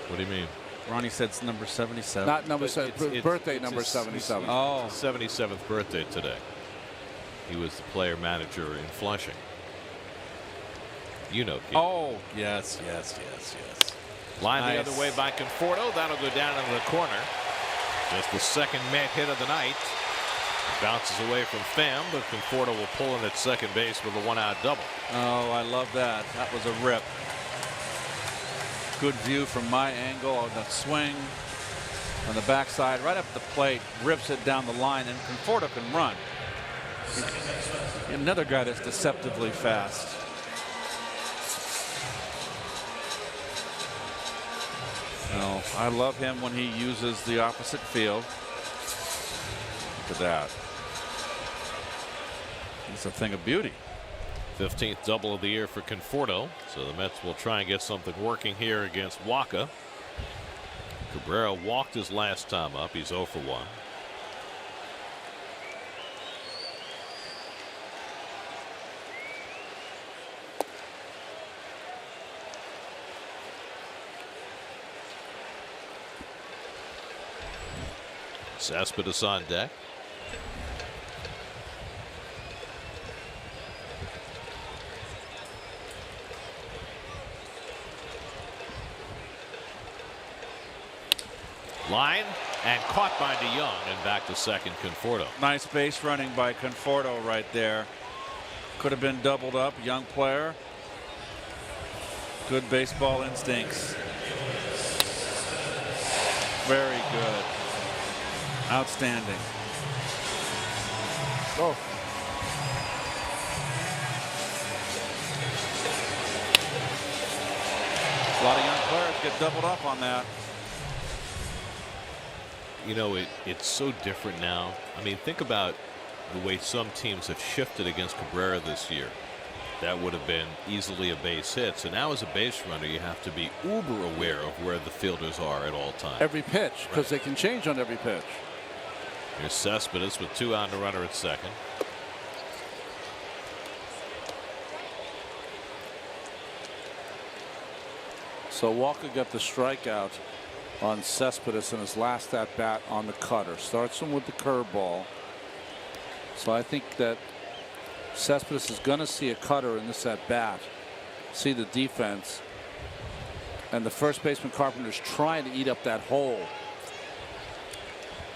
What do you mean? Ronnie said it's number 77. Not number 7. Birthday it's number his 77. Oh, 77th birthday today. He was the player manager in Flushing. You know, Keith. oh, yes. Line Nice. the other way by Conforto. That'll go down into the corner. Just the 2nd Met hit of the night. Bounces away from Pham, but Conforto will pull in at second base with a 1-out double. Oh, I love that. That was a rip. Good view from my angle on the swing on the backside, right up the plate, rips it down the line, and Conforto can run. Another guy that's deceptively fast. No, I love him when he uses the opposite field. Look at that. It's a thing of beauty. 15th double of the year for Conforto. So the Mets will try and get something working here against Waka. Cabrera walked his last time up. He's 0 for 1. Cespedes on deck. Line and caught by DeYoung, and back to second Conforto. Nice base running by Conforto right there. Could have been doubled up. Young player. Good baseball instincts. Very good. Outstanding. Oh. A lot of young players get doubled up on that. You know, it's so different now. I mean, think about the way some teams have shifted against Cabrera this year. That would have been easily a base hit. So now as a base runner, you have to be uber aware of where the fielders are at all times. Every pitch, because they can change on every pitch. Here's Cespedes with 2 out and a runner at second. So Walker got the strikeout on Cespedes in his last at bat on the cutter. Starts him with the curveball. So I think that Cespedes is going to see a cutter in this at bat, see the defense, and the first baseman Carpenter's trying to eat up that hole.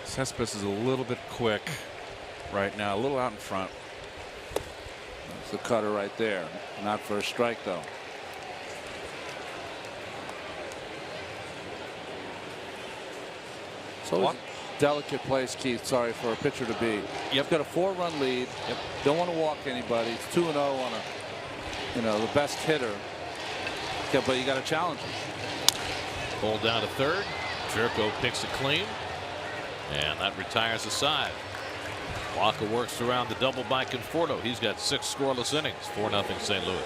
Cespedes is a little bit quick right now, a little out in front. That's the cutter right there. Not for a strike though. So it's a delicate place, Keith. Sorry, for a pitcher to be. You've got a 4-run lead. Don't want to walk anybody. It's 2-0 on the best hitter. Yeah, but you got to challenge him. Pulled down to third. Jerko picks it clean, and that retires the side. Walker works around the double by Conforto. He's got 6 scoreless innings. 4-0 St. Louis.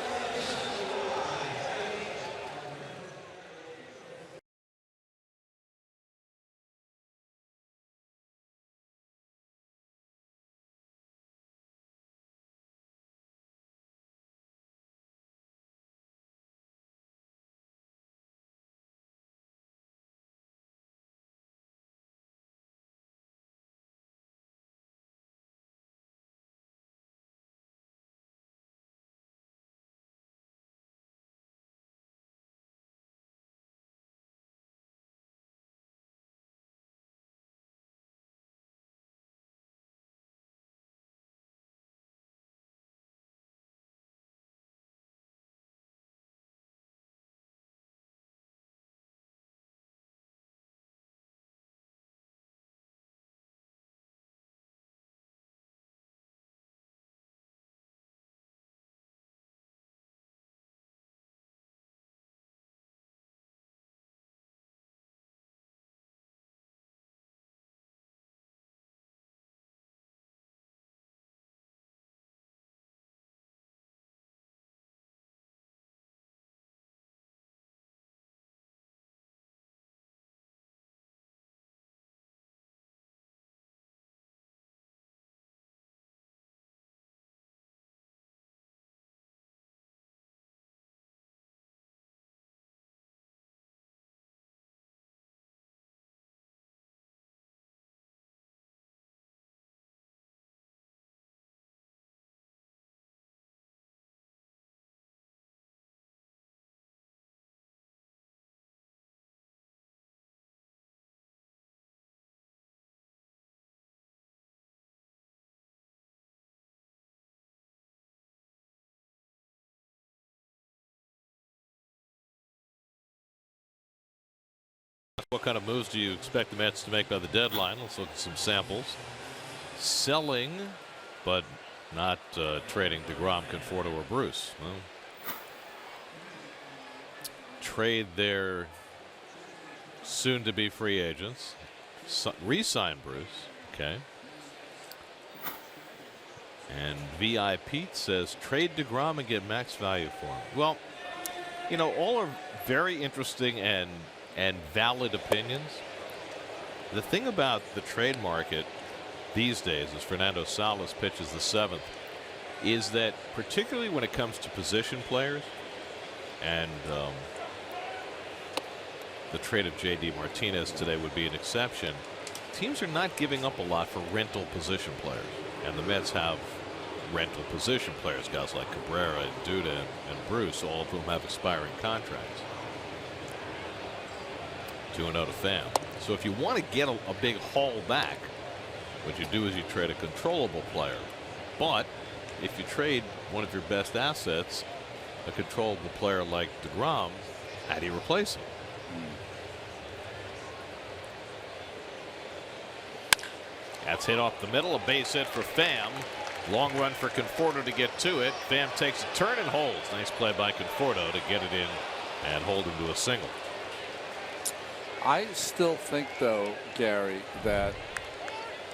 What kind of moves do you expect the Mets to make by the deadline? Let's look at some samples. Selling, but not trading DeGrom, Conforto, or Bruce. Well, trade their soon-to-be free agents. Re-sign Bruce. Okay. And VI Pete says trade DeGrom and get max value for him. Well, all are very interesting and valid opinions. The thing about the trade market these days, as Fernando Salas pitches the 7th, is that particularly when it comes to position players, and the trade of J.D. Martinez today would be an exception, teams are not giving up a lot for rental position players, and the Mets have rental position players, guys like Cabrera and Duda and Bruce, all of whom have expiring contracts. 2-0 to Pham. So if you want to get a big haul back, what you do is you trade a controllable player. But if you trade one of your best assets, a controllable player like DeGrom, how do you replace him? That's hit off the middle, a base hit for Pham. Long run for Conforto to get to it. Pham takes a turn and holds. Nice play by Conforto to get it in and hold him to a single. I still think, though, Gary, that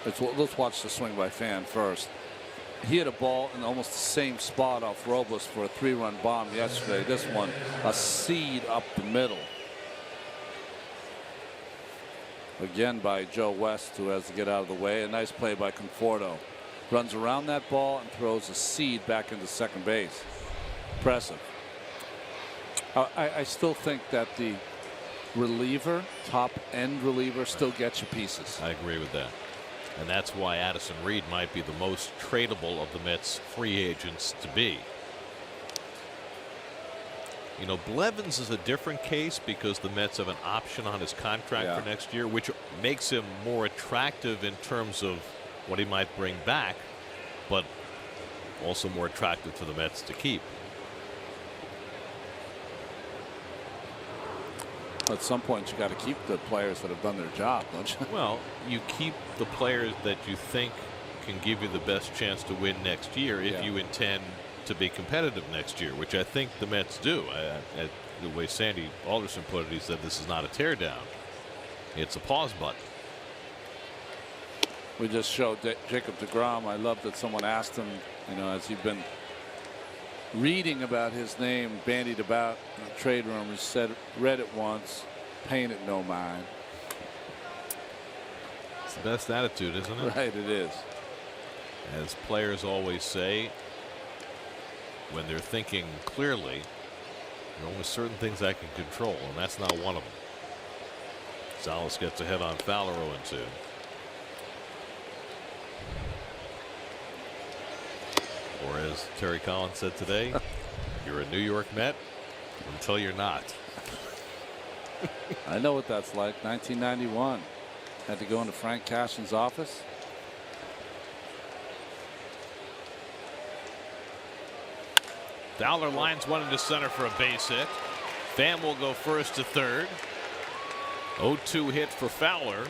let's watch the swing by Pham first. He hit a ball in almost the same spot off Robles for a 3-run bomb yesterday. This one, a seed up the middle. Again by Joe West, who has to get out of the way. A nice play by Conforto. Runs around that ball and throws a seed back into second base. Impressive. I still think that the reliever, top end reliever, still gets you pieces. I agree with that. And that's why Addison Reed might be the most tradable of the Mets free agents to be. You know, Blevins is a different case because the Mets have an option on his contract for next year, which makes him more attractive in terms of what he might bring back, but also more attractive to the Mets to keep. At some point, you got to keep the players that have done their job, don't you? Well, you keep the players that you think can give you the best chance to win next year if you intend to be competitive next year, which I think the Mets do. The way Sandy Alderson put it, he said this is not a teardown. It's a pause button. We just showed Jacob deGrom. I love that someone asked him, you know, has he been reading about his name bandied about in the trade room? He said, read it once, paying it no mind. It's the best attitude, isn't it? Right, it is. As players always say, when they're thinking clearly, there are only certain things I can control, and that's not one of them. Salas gets ahead on Fowler 0-2. Or as Terry Collins said today, you're a New York Met until you're not. I know what that's like. 1991. Had to go into Frank Cashin's office. Fowler lines one into center for a base hit. Pham will go first to third. 0-2 hit for Fowler.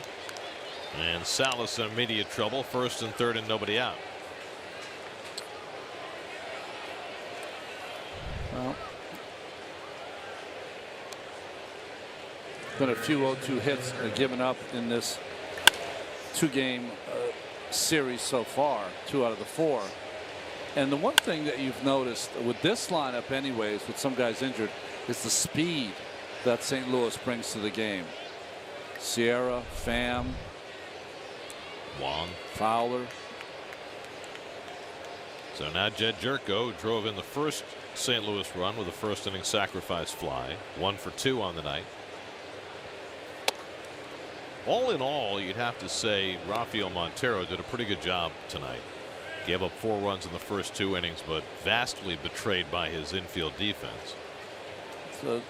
And Salas in immediate trouble. First and third and nobody out. Well, been a few 0-2 hits given up in this two-game series so far, 2 out of the 4. And the one thing that you've noticed with this lineup anyways, with some guys injured, is the speed that St. Louis brings to the game. Sierra, Pham, Wong, Fowler. So now Jed Jerko drove in the first St. Louis run with a first inning sacrifice fly. 1 for 2 on the night. All in all, you'd have to say Rafael Montero did a pretty good job tonight. Gave up 4 runs in the first 2 innings, but vastly betrayed by his infield defense.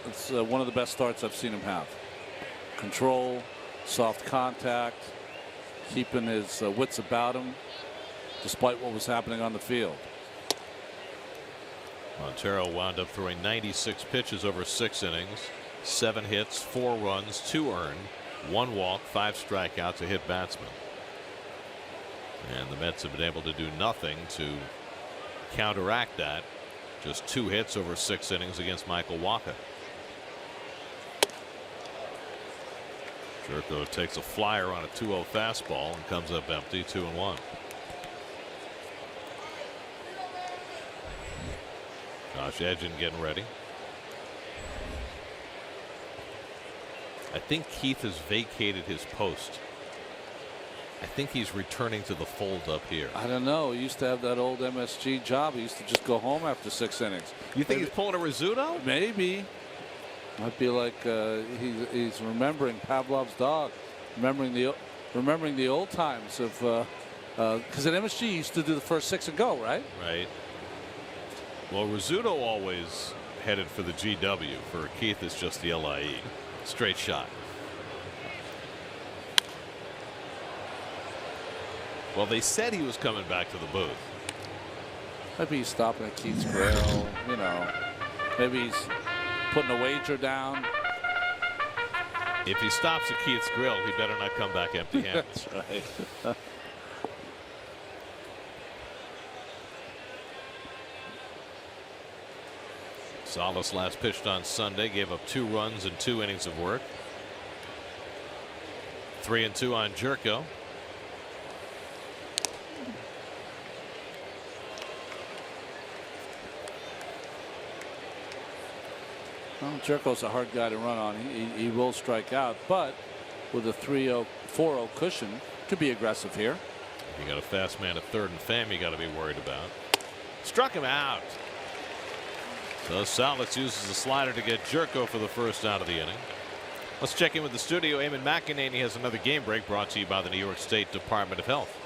It's one of the best starts I've seen him have. Control, soft contact, keeping his wits about him despite what was happening on the field. Montero wound up throwing 96 pitches over 6 innings, 7 hits, 4 runs, 2 earned, 1 walk, 5 strikeouts, a hit batsman. And the Mets have been able to do nothing to counteract that. Just 2 hits over 6 innings against Michael Wacha. Jerko takes a flyer on a 2-0 fastball and comes up empty, 2-1. Josh Edgin getting ready. I think Keith has vacated his post. I think he's returning to the fold up here. I don't know. He used to have that old MSG job. He used to just go home after 6 innings. You think he's pulling a Rizzuto? Maybe. Might be like he's remembering Pavlov's dog, remembering the old times of because at MSG he used to do the first 6 and go, right? Right. Well, Rizzuto always headed for the GW. For Keith, it's just the LIE. Straight shot. Well, they said he was coming back to the booth. Maybe he's stopping at Keith's Grill. You know, maybe he's putting a wager down. If he stops at Keith's Grill, he better not come back empty-handed. That's right. Salas last pitched on Sunday, gave up 2 runs in 2 innings of work. 3-2 on Jerko. Well, Jerko's a hard guy to run on. He will strike out, but with a 3-0, 4-0 cushion, could be aggressive here. You got a fast man at third and Pham you got to be worried about. Struck him out. So Salas uses the slider to get Jerko for the first out of the inning. Let's check in with the studio. Eamon McEnany has another game break brought to you by the New York State Department of Health.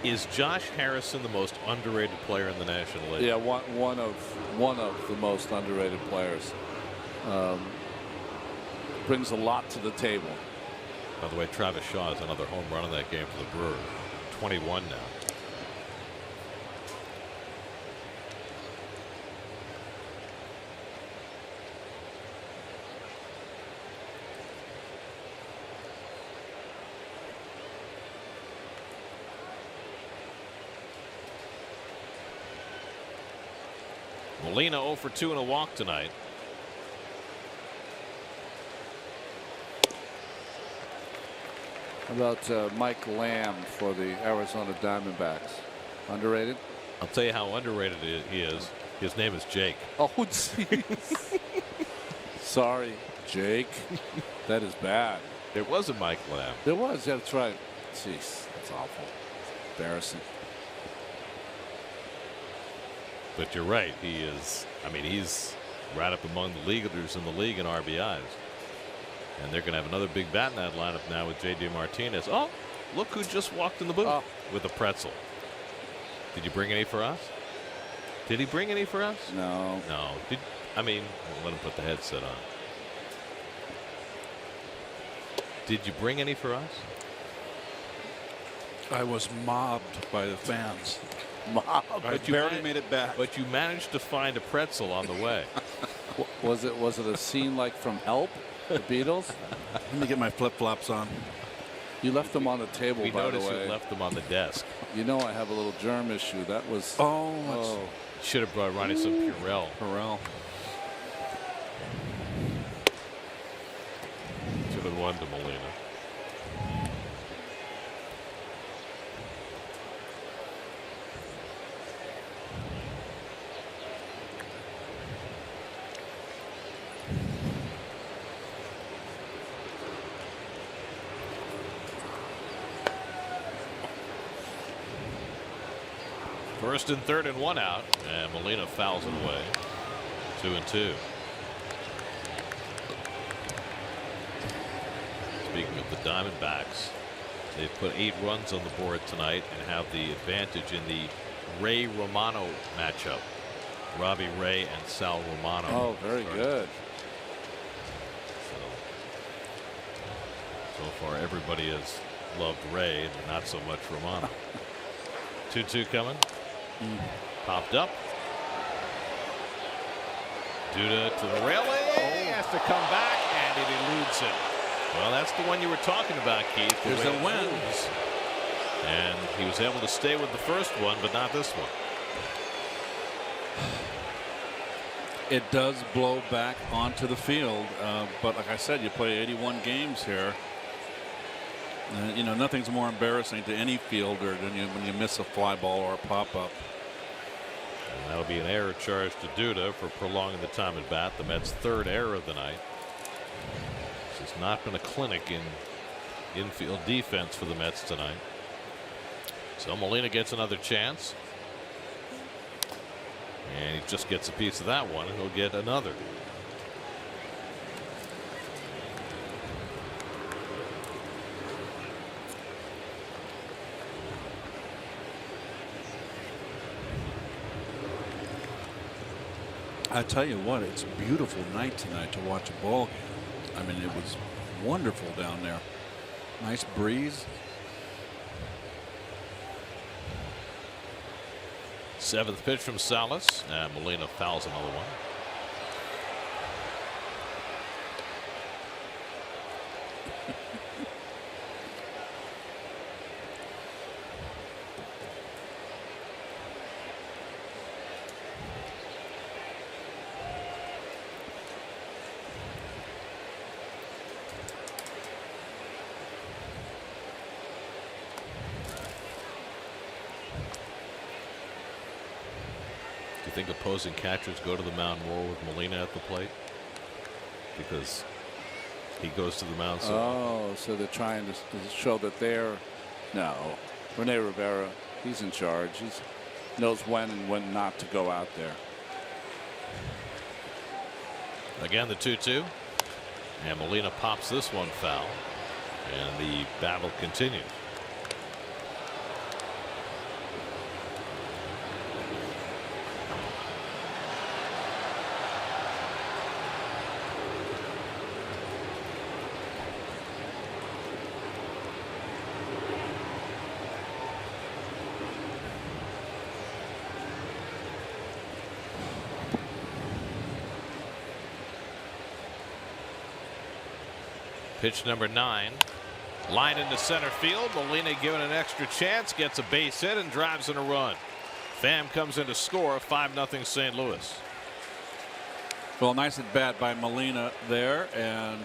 Is Josh Harrison the most underrated player in the National League? Yeah, one of the most underrated players. Brings a lot to the table. By the way, Travis Shaw has another home run in that game for the Brewers. 21 now. Molina 0 for 2 and a walk tonight. How about Mike Lamb for the Arizona Diamondbacks? Underrated? I'll tell you how underrated he is. His name is Jake. Oh, jeez. Sorry, Jake. That is bad. There was a Mike Lamb. There was. That's right. Jeez, that's awful. Embarrassing. But you're right. He is. I mean, he's right up among the leaders in the league in RBIs. And they're going to have another big bat in that lineup now with J.D. Martinez. Oh, look who just walked in the booth with a pretzel. Did you bring any for us? Did he bring any for us? No. No. I mean, let him put the headset on. Did you bring any for us? I was mobbed by the fans. Mobbed. I barely made it back. But you managed to find a pretzel on the way. Was it a scene like from Help, the Beatles? Let me get my flip-flops on. You left them on the table, We by the noticed way. you left them on the desk. You know I have a little germ issue. That was. Oh. Should have brought Ronnie some Purell. Should have won to Molina. First and third and 1 out, and Molina fouls it away. 2-2. Speaking of the Diamondbacks, they've put 8 runs on the board tonight and have the advantage in the Ray Romano matchup. Robbie Ray and Sal Romano. Oh, very good. So far, everybody has loved Ray, and not so much Romano. 2-2 coming. Popped up. Duda to the railing. He has to come back, and it eludes him. Well, that's the one you were talking about, Keith. There's a win. And he was able to stay with the first one, but not this one. It does blow back onto the field, but like I said, you play 81 games here. You know, nothing's more embarrassing to any fielder than when you miss a fly ball or a pop-up. And that'll be an error charge to Duda for prolonging the time at bat. The Mets' third error of the night. This has not been a clinic in infield defense for the Mets tonight. So Molina gets another chance. And he just gets a piece of that one, and he'll get another. I tell you what, it's a beautiful night tonight to watch a ball game. I mean, it was wonderful down there. Nice breeze. Seventh pitch from Salas, and Molina fouls another one. Do you think opposing catchers go to the mound more with Molina at the plate? Because he goes to the mound. So. Oh, so they're trying to show that they're no. Rene Rivera, he's in charge. He knows when and when not to go out there. Again, the 2-2. And Molina pops this one foul. And the battle continues. Pitch number 9. Line into center field. Molina given an extra chance. Gets a base hit and drives in a run. Pham comes in to score. 5-0 St. Louis. Well, nice at bat by Molina there, and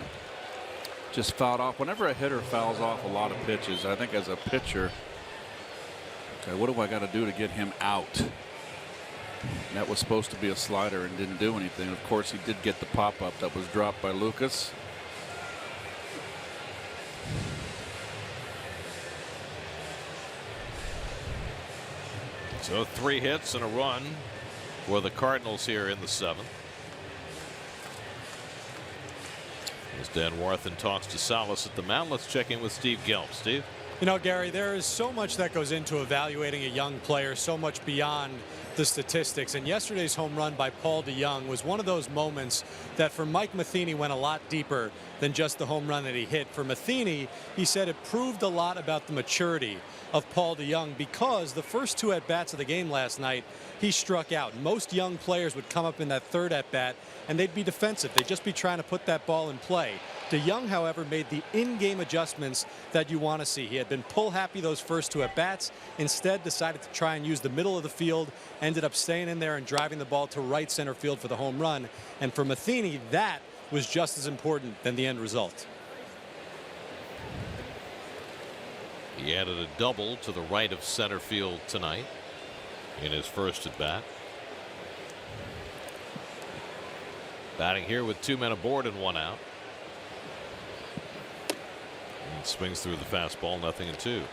just fouled off. Whenever a hitter fouls off a lot of pitches, I think as a pitcher, okay, what do I got to do to get him out? And that was supposed to be a slider and didn't do anything. Of course, he did get the pop-up that was dropped by Lucas. So 3 hits and a run for the Cardinals here in the 7th. As Dan Warthen talks to Salas at the mound, let's check in with Steve Gelb. Steve? You know, Gary, there is so much that goes into evaluating a young player, so much beyond the statistics. And yesterday's home run by Paul DeJong was one of those moments that for Mike Matheny went a lot deeper than just the home run that he hit. For Matheny, he said it proved a lot about the maturity of Paul DeJong, because the first 2 at-bats of the game last night, he struck out. Most young players would come up in that 3rd at-bat and they'd be defensive. They'd just be trying to put that ball in play. DeJong, however, made the in-game adjustments that you want to see. He had been pull happy those first 2 at-bats. Instead, decided to try and use the middle of the field. Ended up staying in there and driving the ball to right center field for the home run. And for Matheny, that was just as important than the end result. He added a double to the right of center field tonight in his first at bat. Batting here with 2 men aboard and 1 out. And swings through the fastball, 0-2.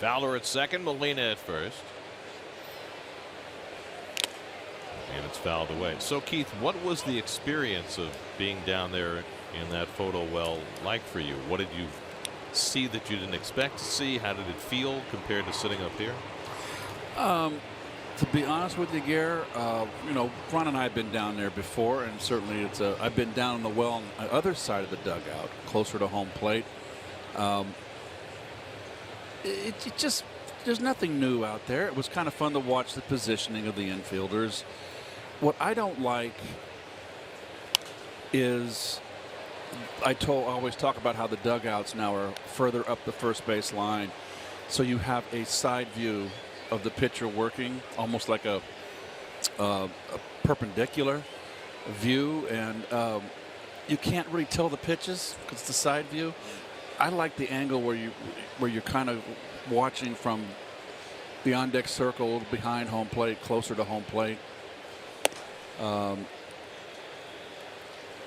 Fowler at second, Molina at first. And it's fouled away. So, Keith, what was the experience of being down there in that photo well like for you? What did you see that you didn't expect to see? How did it feel compared to sitting up here? To be honest with you, Gare, you know, Ron and I have been down there before, and certainly I've been down in the well on the other side of the dugout, closer to home plate. It just, there's nothing new out there. It was kind of fun to watch the positioning of the infielders. What I don't like is I always talk about how the dugouts now are further up the first base line, so you have a side view of the pitcher working, almost like a perpendicular view, and you can't really tell the pitches because it's the side view. I like the angle where you're kind of watching from the on-deck circle behind home plate, closer to home plate. How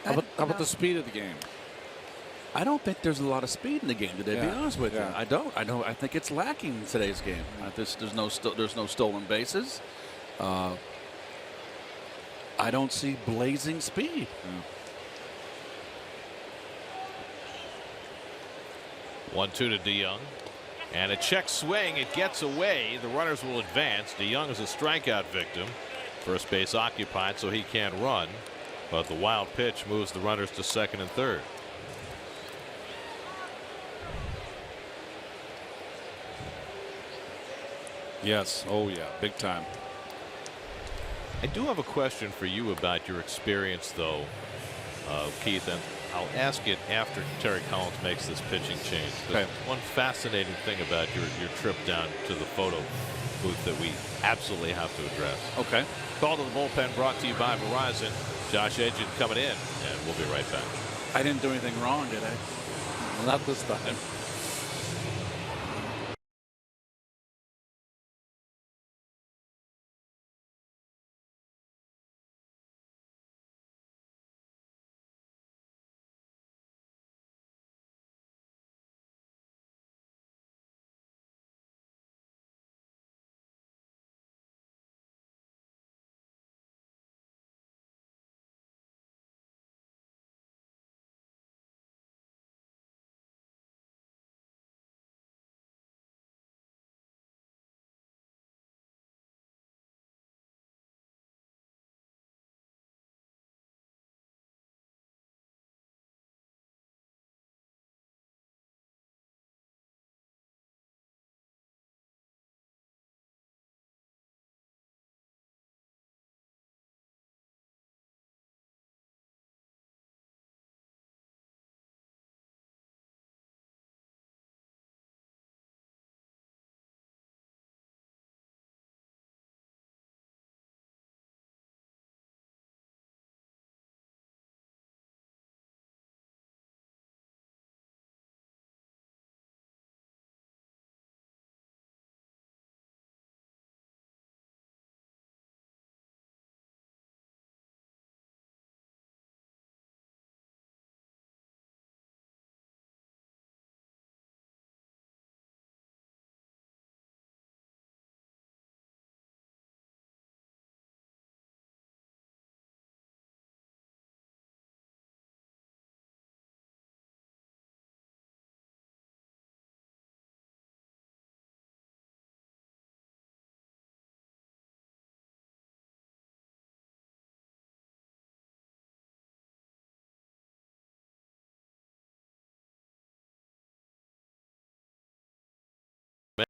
about the speed of the game? I don't think there's a lot of speed in the game today. To be honest with you, Yeah. I don't. I think it's lacking in today's game. There's no stolen bases. I don't see blazing speed. 1-2 to DeJong. And a check swing. It gets away. The runners will advance. DeJong is a strikeout victim. First base occupied, so he can't run. But the wild pitch moves the runners to second and third. Yes. Oh, yeah. Big time. I do have a question for you about your experience, though, Keith, and I'll ask it after Terry Collins makes this pitching change. But one fascinating thing about your trip down to the photo booth that we absolutely have to address. Okay. Call to the bullpen brought to you by Verizon. Josh Edgin coming in, and we'll be right back. I didn't do anything wrong, did I? Not this time.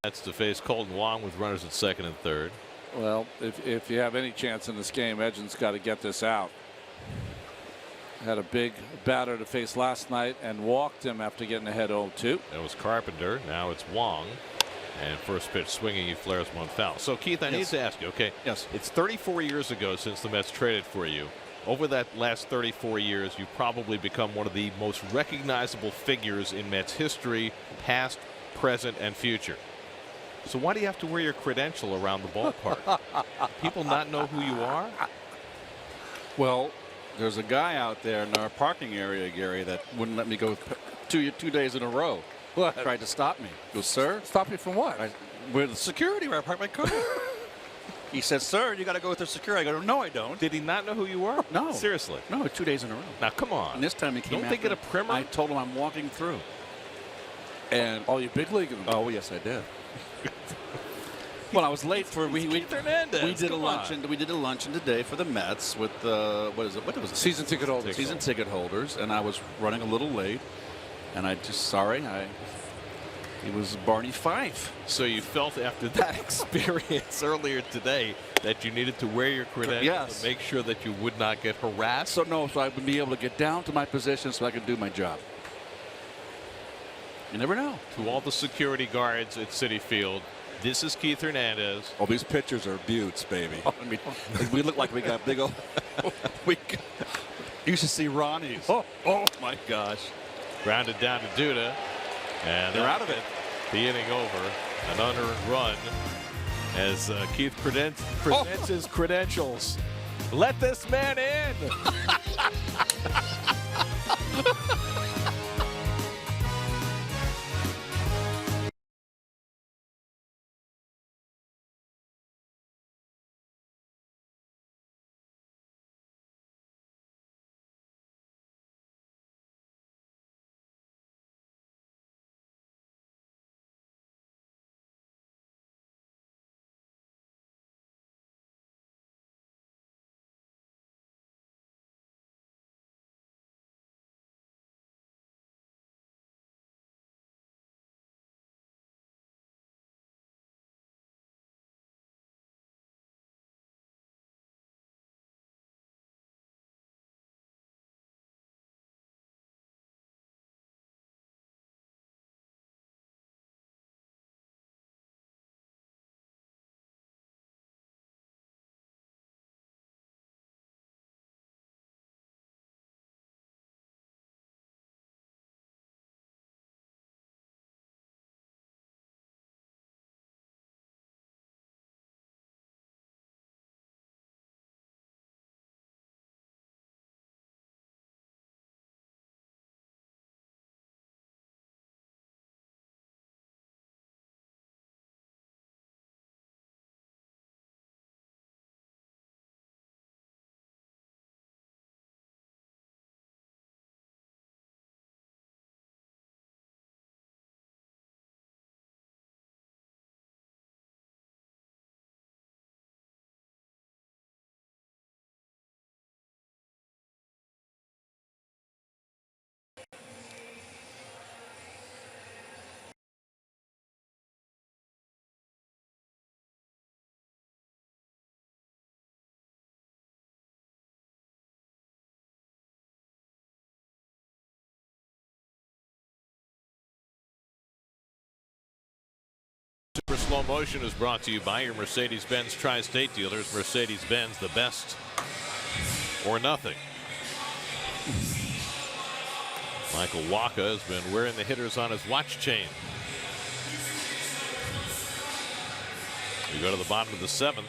Mets to face Colton Wong with runners at second and third. Well, if you have any chance in this game, Edgin's got to get this out. Had a big batter to face last night and walked him after getting ahead 0-2. It was Carpenter. Now it's Wong. And first pitch swinging, he flares one foul. So, Keith, I need to ask you, okay? Yes. It's 34 years ago since the Mets traded for you. Over that last 34 years, you've probably become one of the most recognizable figures in Mets history, past, present, and future. So why do you have to wear your credential around the ballpark? People not know who you are? Well, there's a guy out there in our parking area, Gary, that wouldn't let me go 2 days in a row. What? Tried to stop me. Go, sir? Stop you from what? With security where I parked my car. He said, sir, you got to go with the security. I go, no, I don't. Did he not know who you were? No. Seriously? No, 2 days in a row. Now, come on. And this time he came Don't they after get a me. primer? I told him I'm walking through. And Oh, you big league. oh, yes, I did. Well, I was late for we Hernandez, did a come luncheon. We did a luncheon today for the Mets with what was it? Season ticket holders. Season ticket holders, and I was running a little late, and it was Barney Fife. So you felt after that experience earlier today that you needed to wear your credentials Yes. to make sure that you would not get harassed? So I would be able to get down to my position so I could do my job. You never know. To all the security guards at Citi Field, this is Keith Hernandez. Oh, these pictures are beauts, baby. I mean, we look like we got big old. You should see Ronnie's. Oh my gosh. Grounded down to Duda. And They're out of it. The inning over. An unearned run as Keith presents his credentials. Let this man in. For Slow Motion is brought to you by your Mercedes-Benz Tri-State dealers. Mercedes-Benz, the best or nothing. Michael Wacha has been wearing the hitters on his watch chain. We go to the bottom of the 7th.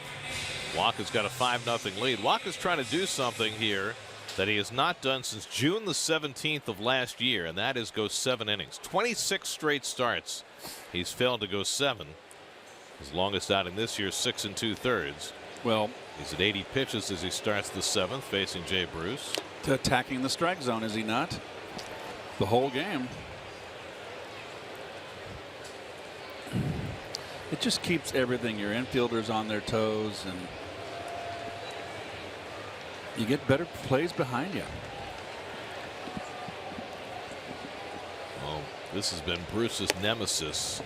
Wacha's got a 5-0 lead. Wacha's trying to do something here that he has not done since June the 17th of last year, and that is go 7 innings. 26 straight starts. He's failed to go 7. His longest outing this year, 6 2/3. Well, he's at 80 pitches as he starts the 7th, facing Jay Bruce. Attacking the strike zone, is he not? The whole game. It just keeps everything, your infielders on their toes, and you get better plays behind you. Well, this has been Bruce's nemesis.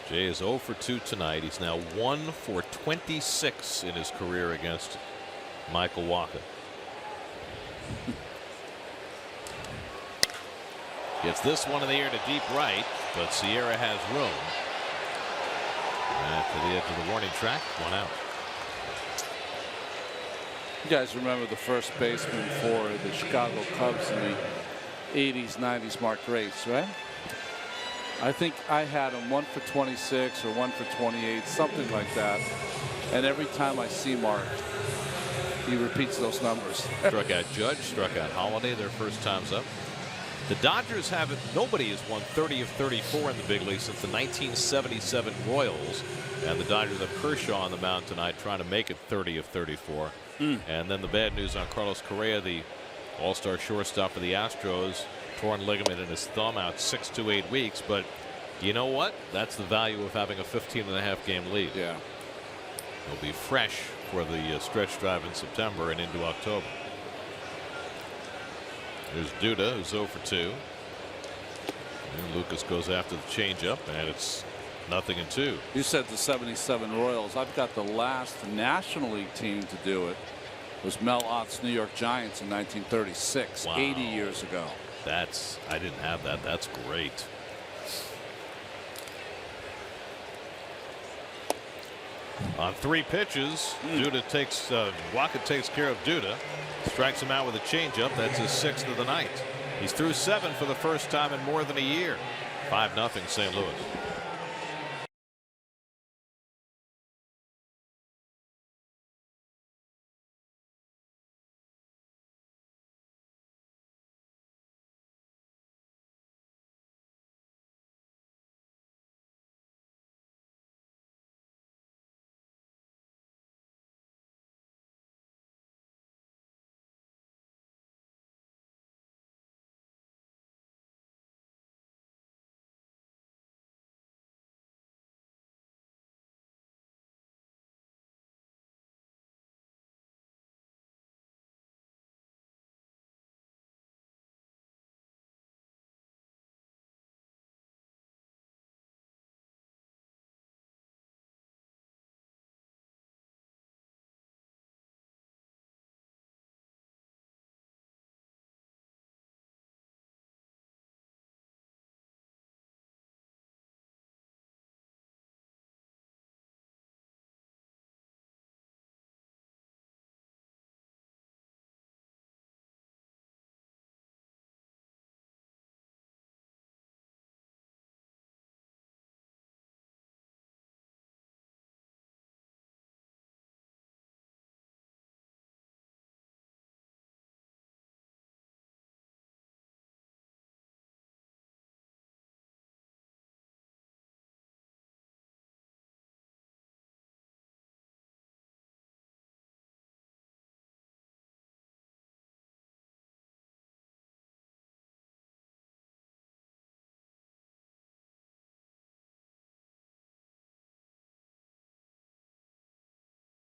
Jay is 0 for 2 tonight. He's now 1 for 26 in his career against Michael Wacha. Gets this one in the air to deep right, but Sierra has room. To the edge of the warning track, 1 out. You guys remember the first baseman for the Chicago Cubs in the 80s, 90s, Mark Grace, right? I think I had him 1 for 26 or 1 for 28, something like that. And every time I see Mark, he repeats those numbers. Struck out Judge, struck out Holiday their first times up. The Dodgers haven't, nobody has won 30 of 34 in the big league since the 1977 Royals. And the Dodgers have Kershaw on the mound tonight trying to make it 30 of 34. And then the bad news on Carlos Correa, the all-star shortstop for the Astros, torn ligament in his thumb, out 6 to 8 weeks. But you know what? That's the value of having a 15.5 game lead. Yeah. He'll be fresh for the stretch drive in September and into October. There's Duda, who's 0 for 2. And Lucas goes after the changeup, and it's 0-2. You said the 77 Royals. I've got the last National League team to do it. It was Mel Ott's New York Giants in 1936, Wow. 80 years ago. I didn't have that. That's great. On 3 pitches, Wacha takes care of Duda. Strikes him out with a changeup. That's his 6th of the night. He's through 7 for the first time in more than a year. 5-0 St. Louis.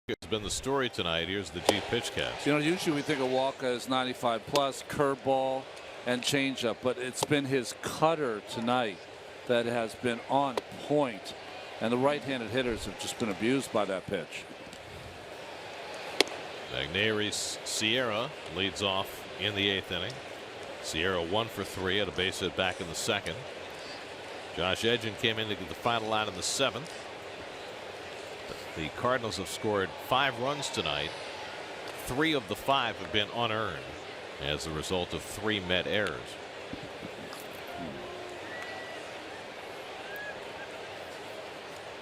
It's been the story tonight. Here's the G pitch cast. You know, usually we think of Wacha as 95 plus, curveball and changeup, but it's been his cutter tonight that has been on point, and the right-handed hitters have just been abused by that pitch. Magneuris Sierra leads off in the 8th inning. Sierra 1 for 3 at a base hit back in the 2nd. Josh Edgin came in to get the final out in the 7th. The Cardinals have scored 5 runs tonight. 3 of the 5 have been unearned as a result of 3 Met errors.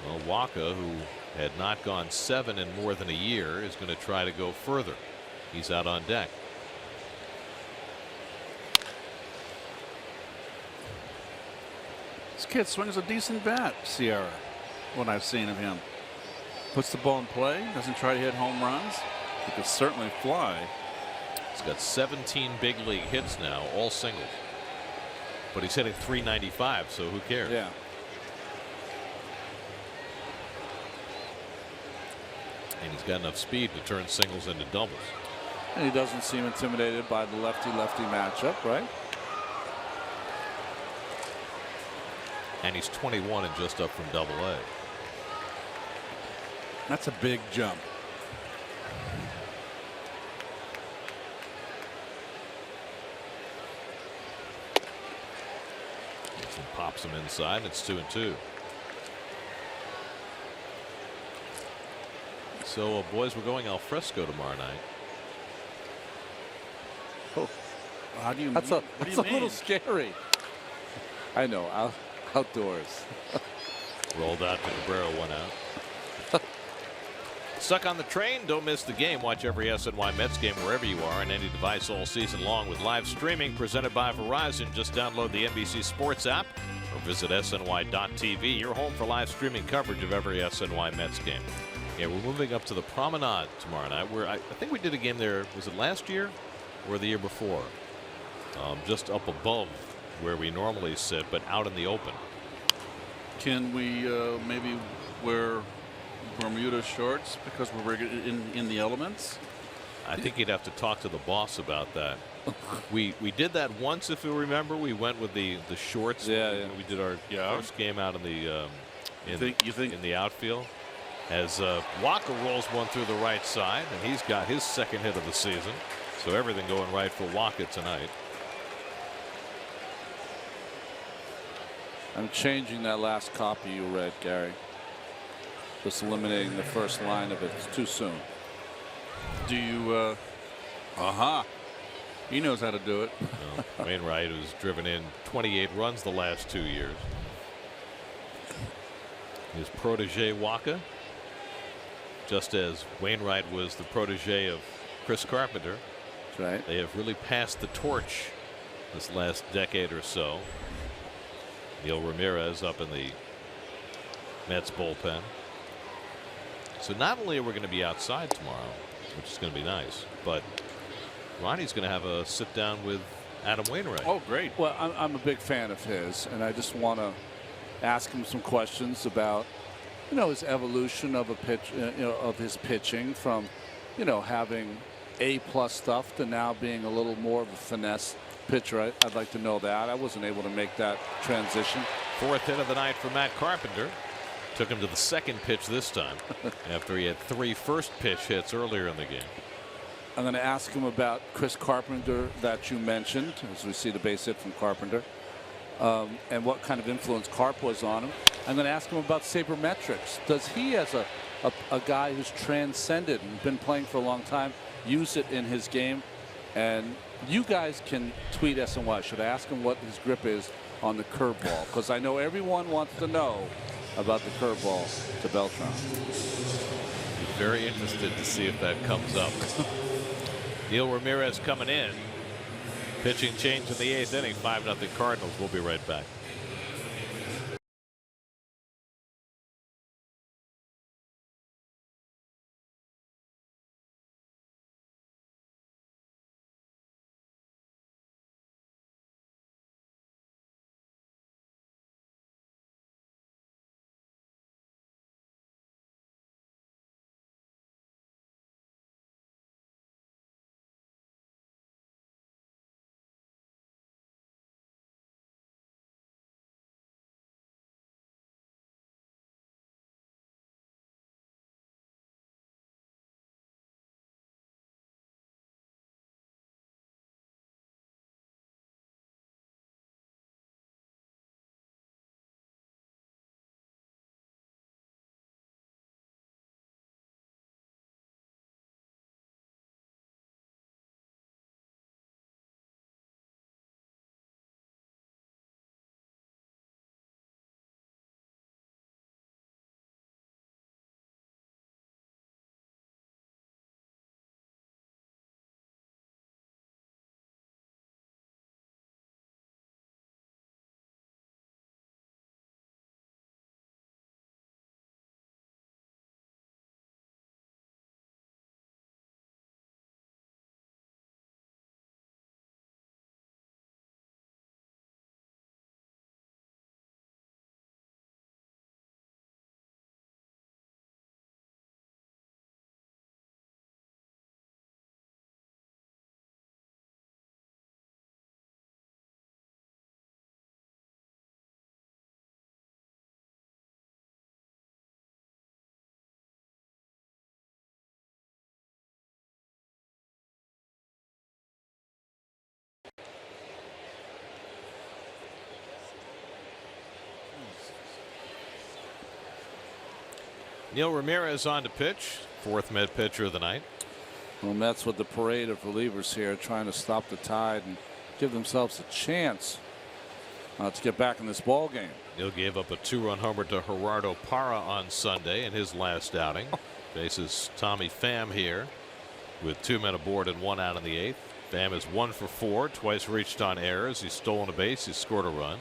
Well, Waka, who had not gone 7 in more than a year, is going to try to go further. He's out on deck. This kid swings a decent bat, Sierra, what I've seen of him. Puts the ball in play, doesn't try to hit home runs. He could certainly fly. He's got 17 big league hits now, all singles. But he's hitting .395, so who cares? Yeah. And he's got enough speed to turn singles into doubles. And he doesn't seem intimidated by the lefty-lefty matchup, right? And he's 21 and just up from Double-A. That's a big jump. Gibson pops him inside. It's 2-2. So, boys, we're going al fresco tomorrow night. Oh, How do you that's mean? a, What do that's you a mean? little scary. I know, outdoors. Rolled out to Cabrera, 1 out. Stuck on the train? Don't miss the game. Watch every SNY Mets game wherever you are on any device all season long with live streaming presented by Verizon. Just download the NBC Sports app or visit SNY.TV. Your home for live streaming coverage of every SNY Mets game. Yeah, we're moving up to the Promenade tomorrow night. Where I think we did a game there. Was it last year or the year before? Just up above where we normally sit, but out in the open. Can we maybe wear Bermuda shorts because we're in the elements? I think you'd have to talk to the boss about that. We did that once, if you remember. We went with the shorts. Yeah. We did our first game out in the in the outfield. As Walker rolls one through the right side, and he's got his 2nd hit of the season. So everything going right for Walker tonight. I'm changing that last copy you read, Gary. Just eliminating the first line of it. It's too soon. Do you? He knows how to do it. Wainwright, who's driven in 28 runs the last 2 years. His protege Waka, just as Wainwright was the protege of Chris Carpenter. That's right. They have really passed the torch this last decade or so. Neil Ramirez up in the Mets bullpen. So not only are we going to be outside tomorrow, which is going to be nice, but Ronnie's going to have a sit down with Adam Wainwright. Oh, great. Well, I'm a big fan of his, and I just want to ask him some questions about, his evolution of a pitch, of his pitching from, having A-plus stuff to now being a little more of a finesse pitcher. I'd like to know that. I wasn't able to make that transition. 4th hit of the night for Matt Carpenter. Took him to the 2nd pitch this time after he had 3 first pitch hits earlier in the game. I'm going to ask him about Chris Carpenter that you mentioned, as we see the base hit from Carpenter, and what kind of influence Carp was on him. I'm going to ask him about sabermetrics. Does he, as a guy who's transcended and been playing for a long time, use it in his game? And you guys can tweet SNY. Should I ask him what his grip is on the curveball? Because I know everyone wants to know about the curveball to Beltran. Very interested to see if that comes up. Neil Ramirez coming in. Pitching change in the 8th inning. 5-0 Cardinals. We'll be right back. Neil Ramirez on to pitch, 4th Met pitcher of the night. Well, Mets with the parade of relievers here trying to stop the Tide and give themselves a chance to get back in this ball game. Neil gave up a 2-run homer to Gerardo Parra on Sunday in his last outing. Faces Tommy Pham here with 2 men aboard and 1 out in the 8th. Pham is 1 for 4, twice reached on errors. He's stolen a base. He scored a run.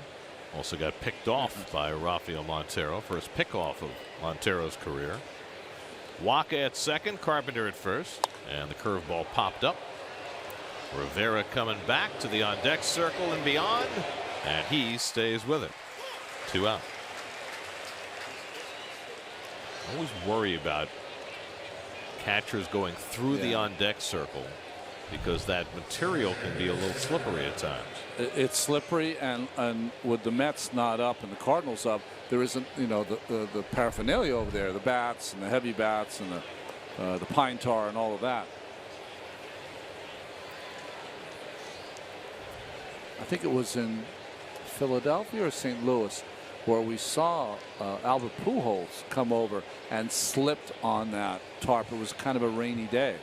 Also got picked off by Rafael Montero, first pickoff of Montero's career. Waka at second, Carpenter at first, and the curveball popped up. Rivera coming back to the on-deck circle and beyond, and he stays with it. 2 out. Always worry about catchers going through the on-deck circle because that material can be a little slippery at times. It's slippery, and with the Mets not up and the Cardinals up, there isn't, you know, the paraphernalia over there, the bats and the heavy bats and the pine tar and all of that. I think it was in Philadelphia or St. Louis where we saw Albert Pujols come over and slipped on that tarp. It was kind of a rainy day.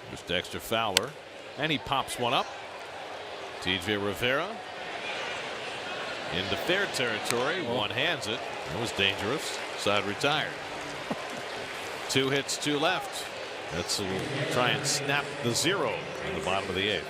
There's Dexter Fowler, and he pops one up. TJ Rivera into fair territory. One hands it. That was dangerous. Side retired. 2 hits, 2 left. That's try and snap the 0 in the bottom of the 8th.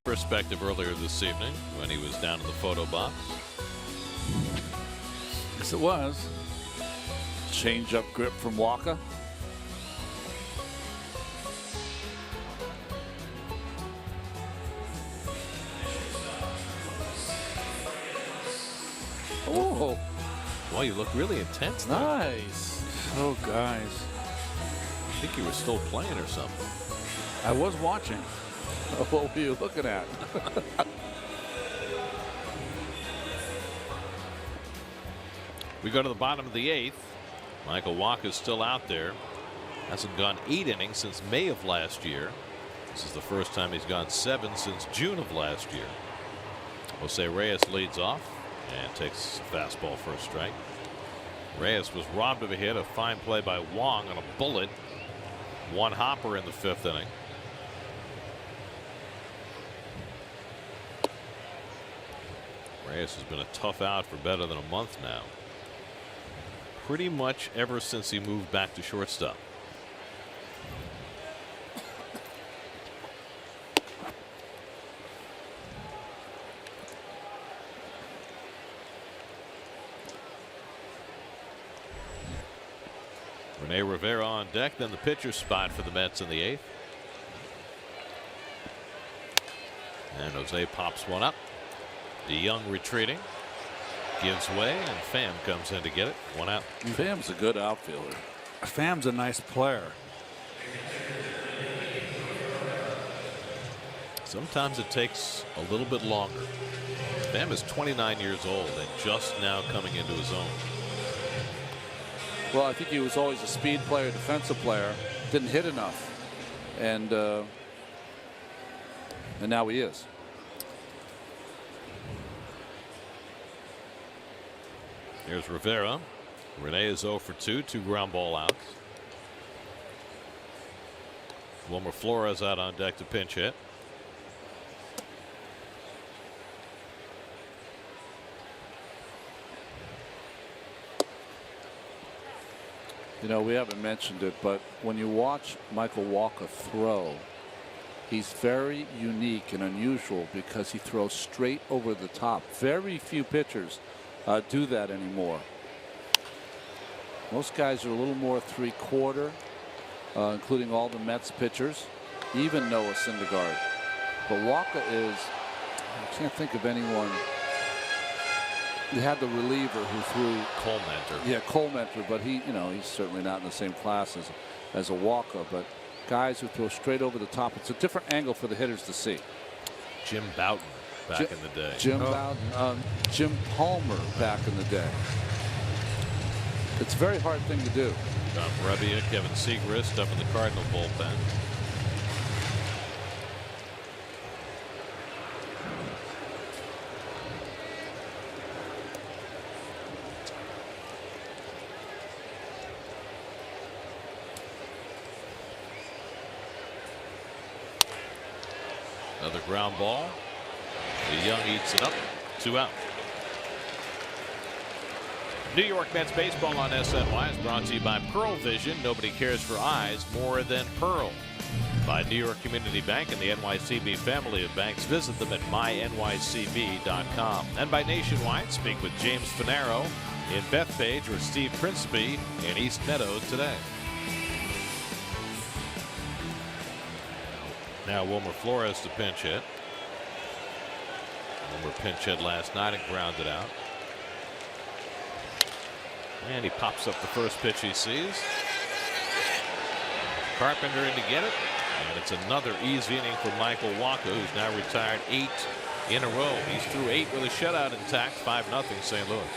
Perspective earlier this evening when he was down in the photo box. Yes, it was. Change up grip from Waka. Oh, Boy, you look really intense there. nice. Oh, guys. I think you were still playing or something. I was watching. What were you looking at? We go to the bottom of the 8th. Michael Wacha is still out there. Hasn't gone 8 innings since May of last year. This is the first time he's gone 7 since June of last year. Jose Reyes leads off and takes a fastball for a strike. Reyes was robbed of a hit. A fine play by Wong on a bullet. 1 hopper in the 5th inning. Reyes has been a tough out for better than a month now. Pretty much ever since he moved back to shortstop. Rene Rivera on deck, then the pitcher's spot for the Mets in the 8th. And Jose pops one up. DeYoung retreating. Gives way, and Pham comes in to get it. 1 out. Pham's a good outfielder. Pham's a nice player. Sometimes it takes a little bit longer. Pham is 29 years old and just now coming into his own. Well, I think he was always a speed player, defensive player. Didn't hit enough, and now he is. Here's Rivera. Rene is 0 for 2, 2 ground ball outs. Wilmer Flores out on deck to pinch hit. You know, we haven't mentioned it, but when you watch Michael Walker throw, he's very unique and unusual because he throws straight over the top. Very few pitchers do that anymore. Most guys are a little more 3/4, including all the Mets pitchers, even Noah Syndergaard. But Walker is, I can't think of anyone. You had the reliever who threw Cole Mentor. Yeah, Cole Mentor, but he's certainly not in the same class as a Walker. But guys who throw straight over the top, it's a different angle for the hitters to see. Jim Bouton back in the day. Jim Bouton, Jim Palmer back in the day. It's a very hard thing to do. Tom Brebbia, Kevin Segrist up in the Cardinal bullpen. Another ground ball. DeYoung eats it up. 2 out. New York Mets baseball on SNY is brought to you by Pearl Vision. Nobody cares for eyes more than Pearl. By New York Community Bank and the NYCB family of banks. Visit them at mynycb.com. And by Nationwide, speak with James Finaro in Bethpage or Steve Principe in East Meadows today. Now Wilmer Flores to pinch hit. Wilmer pinch hit last night and grounded out. And he pops up the first pitch he sees. Carpenter in to get it. And it's another easy inning for Michael Walker, who's now retired 8 in a row. He's through 8 with a shutout intact. 5-0 St. Louis.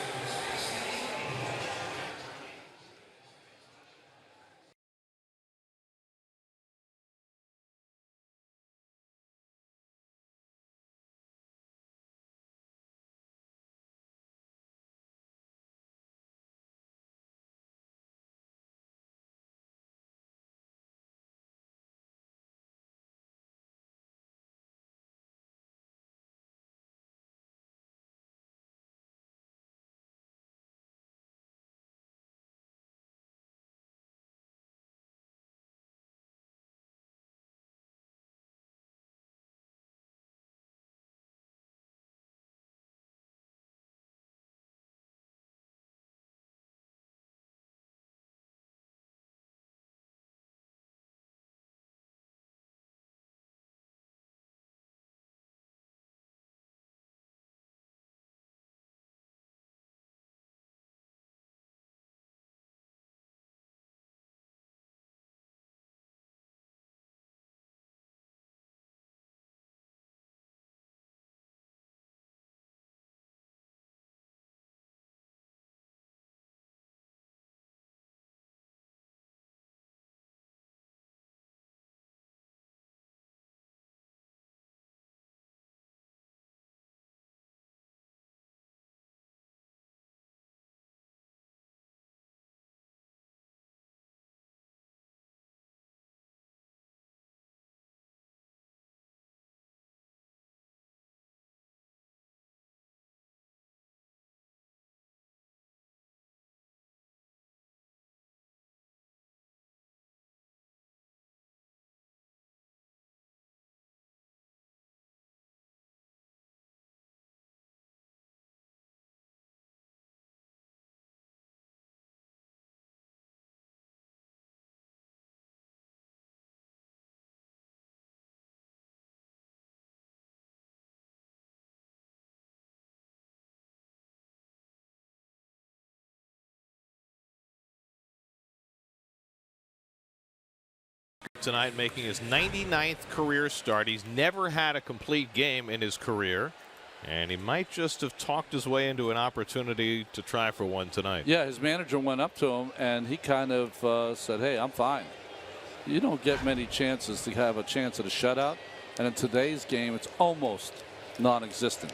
tonight, making his 99th career start. He's never had a complete game in his career, and he might just have talked his way into an opportunity to try for one tonight. Yeah, his manager went up to him, and he kind of said, hey, I'm fine. You don't get many chances to have a chance at a shutout, and in today's game, it's almost non-existent.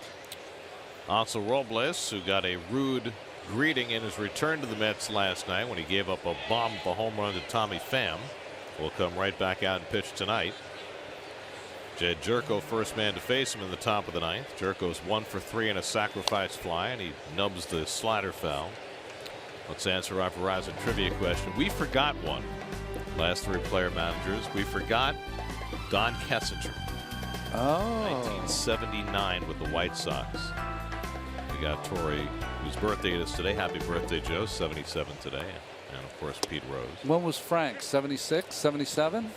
Also, Robles, who got a rude greeting in his return to the Mets last night when he gave up a bomb for home run to Tommy Pham, will come right back out and pitch tonight. Jed Jerko, first man to face him in the top of the ninth. Jerko's 1 for 3 in a sacrifice fly, and he nubs the slider foul. Let's answer our Verizon trivia question. We forgot one. Last 3 player managers. We forgot Don Kessinger. 1979 with the White Sox. We got Torrey, whose birthday it is today. Happy birthday, Joe. 77 today. And, of course, Pete Rose. When was Frank? 76, 77?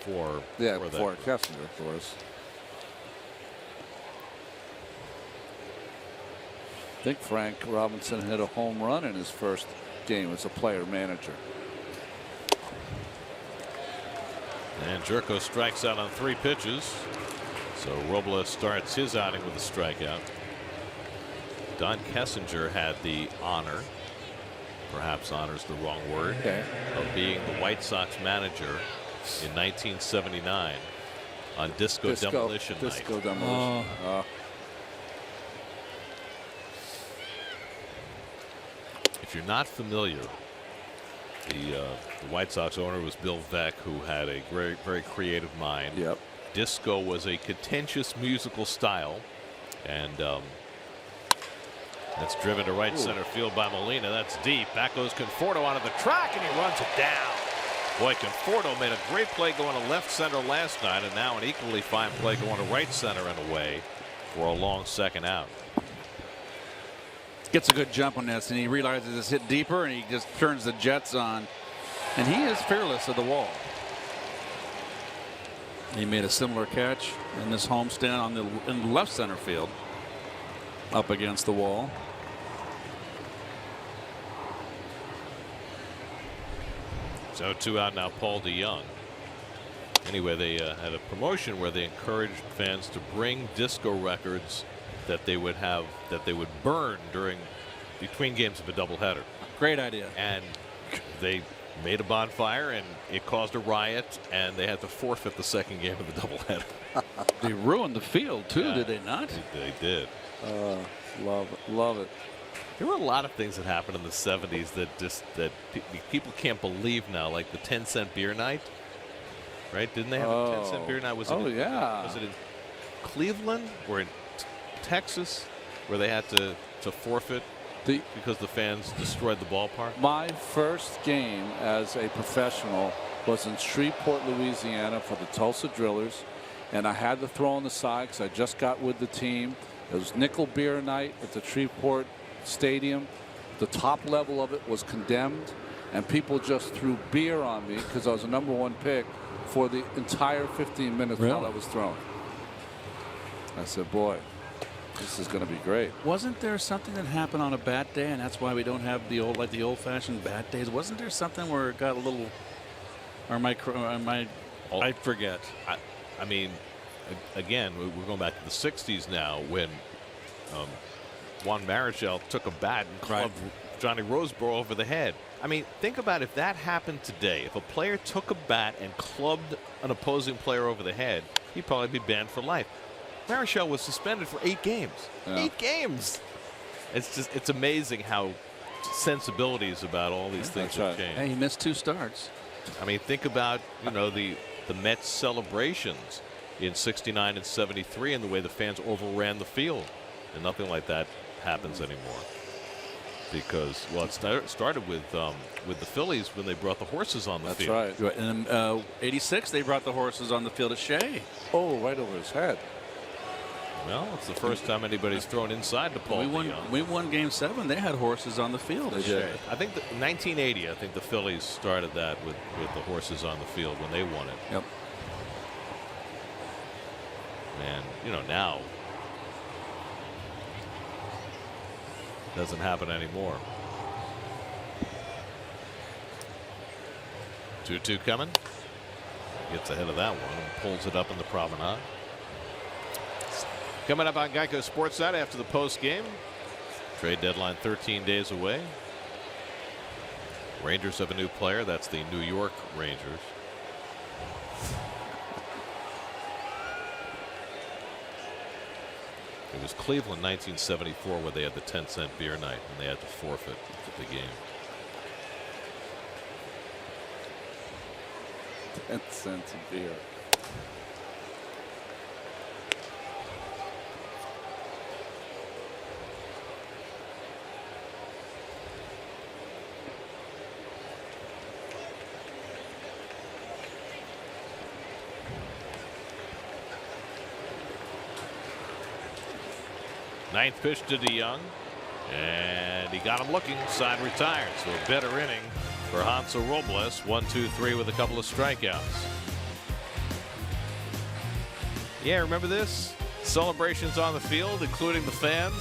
Yeah, before Kessinger, of course. I think Frank Robinson hit a home run in his first game as a player manager. And Jerko strikes out on 3 pitches. So Robles starts his outing with a strikeout. Don Kessinger had the honor, perhaps honor is the wrong word, of being the White Sox manager in 1979 on Disco Demolition Night. Disco Demolition. If you're not familiar, the White Sox owner was Bill Veeck, who had a very, very creative mind. Yep. Disco was a contentious musical style, and that's driven to right center field by Molina. That's deep. Back goes Conforto onto the track, and he runs it down. Boy, Conforto made a great play going to left center last night, and now an equally fine play going to right center and away for a long second out. Gets a good jump on this, and he realizes it's hit deeper, and he just turns the jets on. And he is fearless of the wall. He made a similar catch in this homestand in the left center field, up against the wall. So 2 out now, Paul DeYoung. Anyway, they had a promotion where they encouraged fans to bring disco records that they would burn between games of a doubleheader. Great idea. And they made a bonfire, and it caused a riot, and they had to forfeit the second game of the doubleheader. They ruined the field too, did they not? They did. Love it. Love it. There were a lot of things that happened in the 70s that people can't believe now, like the 10-cent beer night. Right? Didn't they have a 10-cent beer night? Was it in Cleveland or in Texas where they had to forfeit because the fans destroyed the ballpark? My first game as a professional was in Shreveport, Louisiana for the Tulsa Drillers, and I had to throw on the side because I just got with the team. It was nickel beer night at the Shreveport Stadium. The top level of it was condemned, and people just threw beer on me because I was a #1 pick for the entire 15 minutes while I was throwing. I said, boy, this is going to be great. Wasn't there something that happened on a bat day, and that's why we don't have the old-fashioned bat days? Wasn't there something where it got a little? Or I forget. I mean, again, we're going back to the 60s now when Juan Marichal took a bat and clubbed Johnny Roseboro over the head. I mean, think about if that happened today. If a player took a bat and clubbed an opposing player over the head, he'd probably be banned for life. Marichal was suspended for 8 games. 8 games. It's amazing how sensibilities about all these things have changed. Hey, he missed 2 starts. I mean, think about the Mets celebrations in '69 and '73 and the way the fans overran the field, and nothing like that happens anymore. Because it started with the Phillies when they brought the horses on the field. That's right. And in '86 they brought the horses on the field at Shea. Oh, right over his head. Well, it's the first time anybody's thrown inside the Paul. We won Game 7. They had horses on the field at Shea. I think in 1980, I think the Phillies started that with the horses on the field when they won it. Yep. And now doesn't happen anymore. 2-2 coming. Gets ahead of that one and pulls it up in the promenade. Coming up on Geico Sportsnet after the post game. Trade deadline 13 days away. Rangers have a new player. That's the New York Rangers. It was Cleveland 1974 where they had the 10-cent beer night and they had to forfeit the game. 10 cents a beer. Ninth pitch to DeYoung, and he got him looking. Side retired. So a better inning for Hansel Robles. 1-2-3 with a couple of strikeouts. Yeah, remember this? Celebrations on the field, including the fans.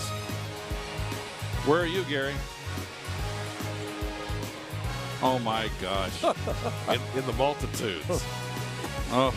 Where are you, Gary? Oh my gosh. in the multitudes. Oh.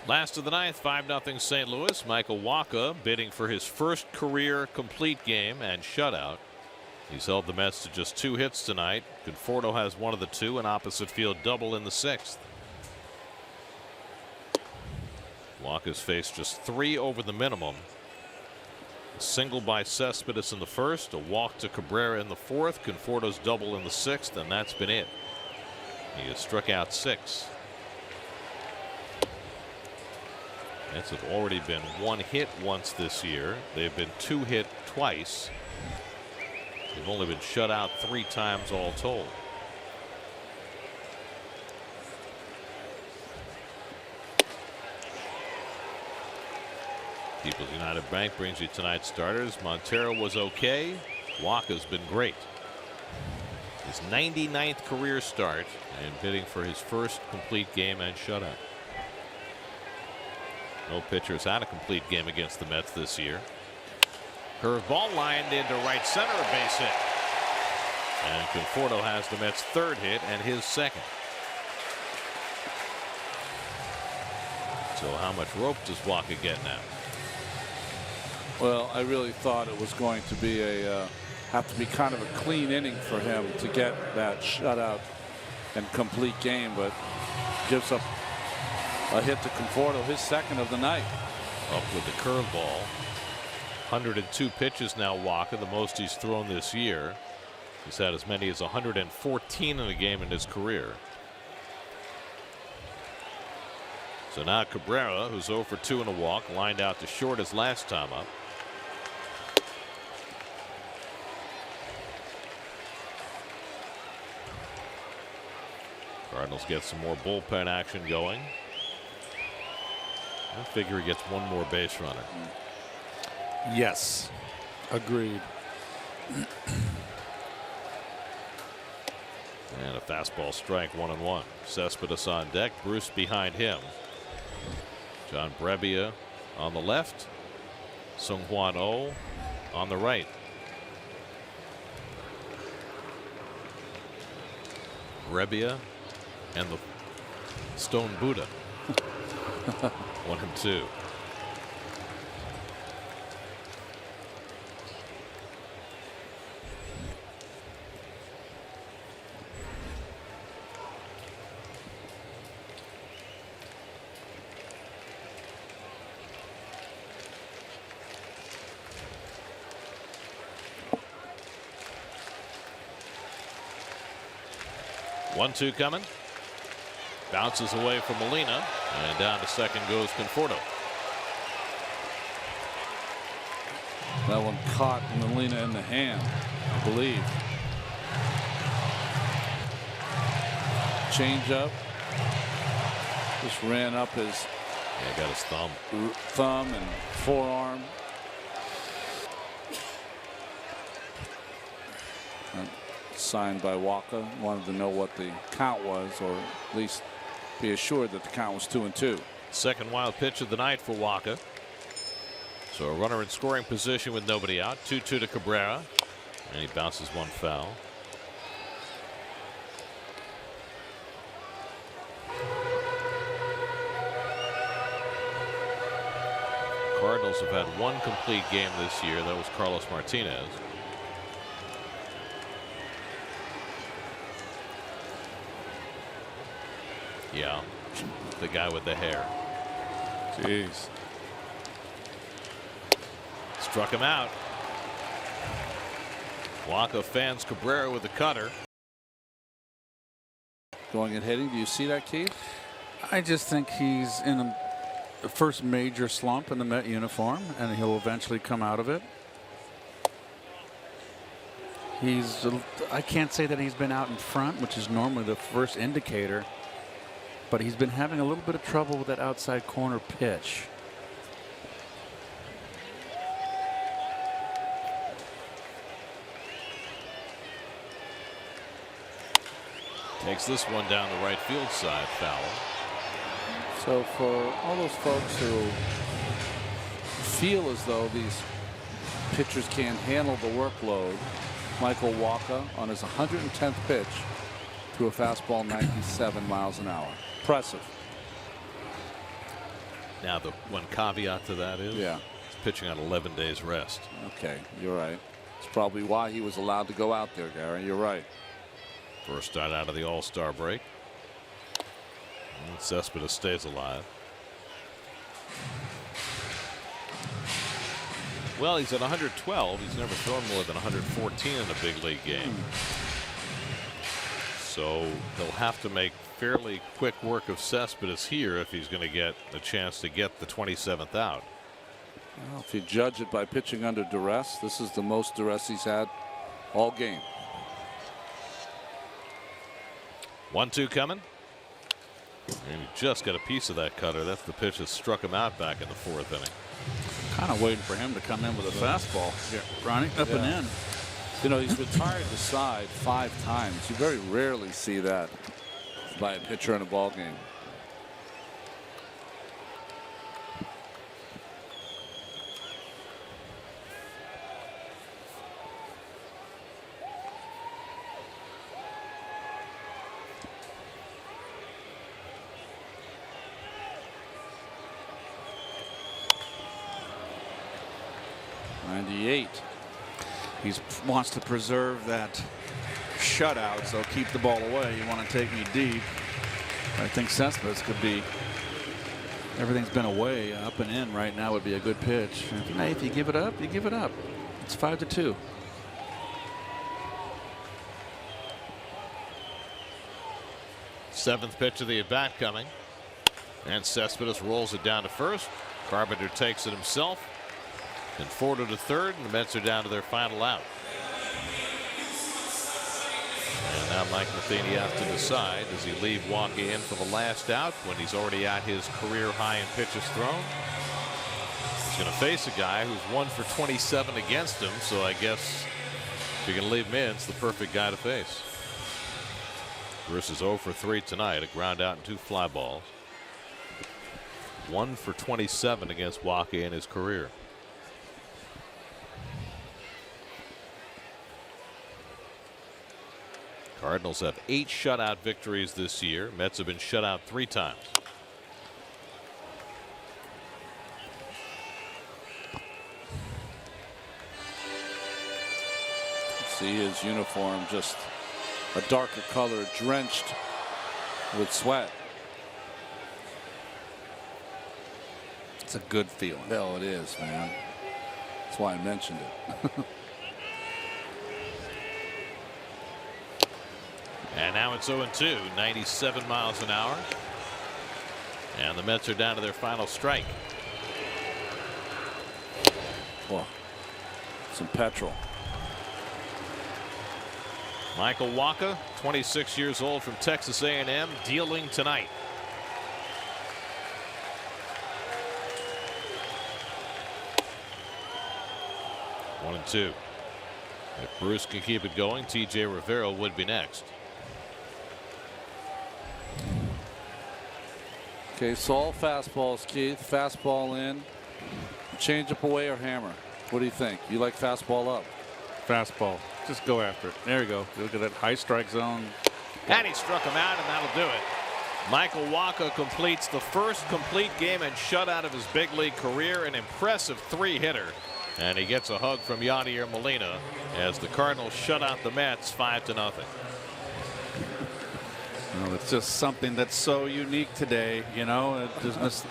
Last of the ninth, 5-0 St. Louis. Michael Wacha bidding for his first career complete game and shutout. He's held the Mets to just 2 hits tonight. Conforto has one of the 2, an opposite field double in the 6th. Wacha's faced just 3 over the minimum. A single by Cespedes in the 1st, a walk to Cabrera in the 4th, Conforto's double in the 6th, and that's been it. He has struck out 6. Mets have already been 1 hit once this year. They've been 2 hit twice. They've only been shut out 3 times all told. People's United Bank brings you tonight's starters. Montero was okay. Wacha's been great. His 99th career start and bidding for his first complete game and shutout. No pitchers had a complete game against the Mets this year. Curveball lined into right center, a base hit. And Conforto has the Mets' 3rd hit and his 2nd. So how much rope does Wacha get now? Well, I really thought it was going to be have to be kind of a clean inning for him to get that shutout and complete game, but gives up a hit to Conforto, his 2nd of the night. Up with the curveball. 102 pitches now, Wacha, the most he's thrown this year. He's had as many as 114 in a game in his career. So now Cabrera, who's 0 for 2 in a walk, lined out to short his last time up. Cardinals get some more bullpen action going. I figure he gets one more base runner. Yes. Agreed. And a fastball strike, 1-1. Cespedes on deck. Bruce behind him. John Brebbia on the left. Sung-Hwan Oh on the right. Brebbia and the Stone Buddha. 1-2. One-two coming. Bounces away from Molina, and down to second goes Conforto. That one caught Molina in the hand, I believe. Change up. Just ran up his Yeah, got his thumb and forearm. And signed by Walker. Wanted to know what the count was, or at least be assured that the count was 2-2. Second wild pitch of the night for Walker. So a runner in scoring position with nobody out. 2-2 to Cabrera, and he bounces one foul. Cardinals have had one complete game this year. That was Carlos Martinez. Yeah, the guy with the hair. Jeez. Struck him out. Walker fans Cabrera with the cutter. Going and hitting. Do you see that, Keith? I just think he's in the first major slump in the Met uniform, and he'll eventually come out of it. I can't say that he's been out in front, which is normally the first indicator, but he's been having a little bit of trouble with that outside corner pitch. Takes this one down the right field side, foul. So for all those folks who feel as though these pitchers can't handle the workload, Michael Walker on his 110th pitch to a fastball 97 miles an hour. Impressive. Now the one caveat to that is he's pitching on 11 days rest. Okay, you're right. It's probably why he was allowed to go out there, Gary. You're right. First start out of the All-Star break. And Cespedes stays alive. Well, he's at 112. He's never thrown more than 114 in a big league game. So he'll have to make fairly quick work of Cespedes here if he's going to get a chance to get the 27th out. Well, if you judge it by pitching under duress, this is the most duress he's had all game. 1-2 coming. And he just got a piece of that cutter. That's the pitch that struck him out back in the fourth inning. Kind of waiting for him to come in with a fastball. Ronnie, up and in. You know, he's retired the side 5 times. You very rarely see that by a pitcher in a ball game. He wants to preserve that shutout, so keep the ball away. You want to take me deep. I think Cespedes could be. Everything's been away. Up and in right now would be a good pitch. If you give it up, you give it up. It's 5-2. Seventh pitch of the at bat coming. And Cespedes rolls it down to first. Carpenter takes it himself. And Fordo to third, and the Mets are down to their final out. And now Mike Matheny has to decide, does he leave Walker in for the last out when he's already at his career high in pitches thrown? He's going to face a guy who's 1 for 27 against him, so I guess if you're going to leave him in, it's the perfect guy to face. Bruce is 0 for 3 tonight, a ground out and 2 fly balls. 1 for 27 against Walker in his career. Cardinals have 8 shutout victories this year. Mets have been shut out 3 times. See his uniform, just a darker color, drenched with sweat. It's a good feeling. Hell, it is, man. That's why I mentioned it. And now it's 0-2, 97 miles an hour. And the Mets are down to their final strike. Whoa. Some petrol. Michael Wacha, 26 years old, from Texas A&M, dealing tonight. One and two. If Bruce can keep it going, TJ Rivera would be next. Okay, so all fastballs, Keith. Fastball in. Change up away or hammer. What do you think? You like fastball up? Fastball. Just go after it. There you go. Look at that high strike zone. And he struck him out, and that'll do it. Michael Wacha completes the first complete game and shutout of his big league career. An impressive 3-hitter. And he gets a hug from Yadier Molina as the Cardinals shut out the Mets 5-0. Well, it's just something that's so unique today, you know. It just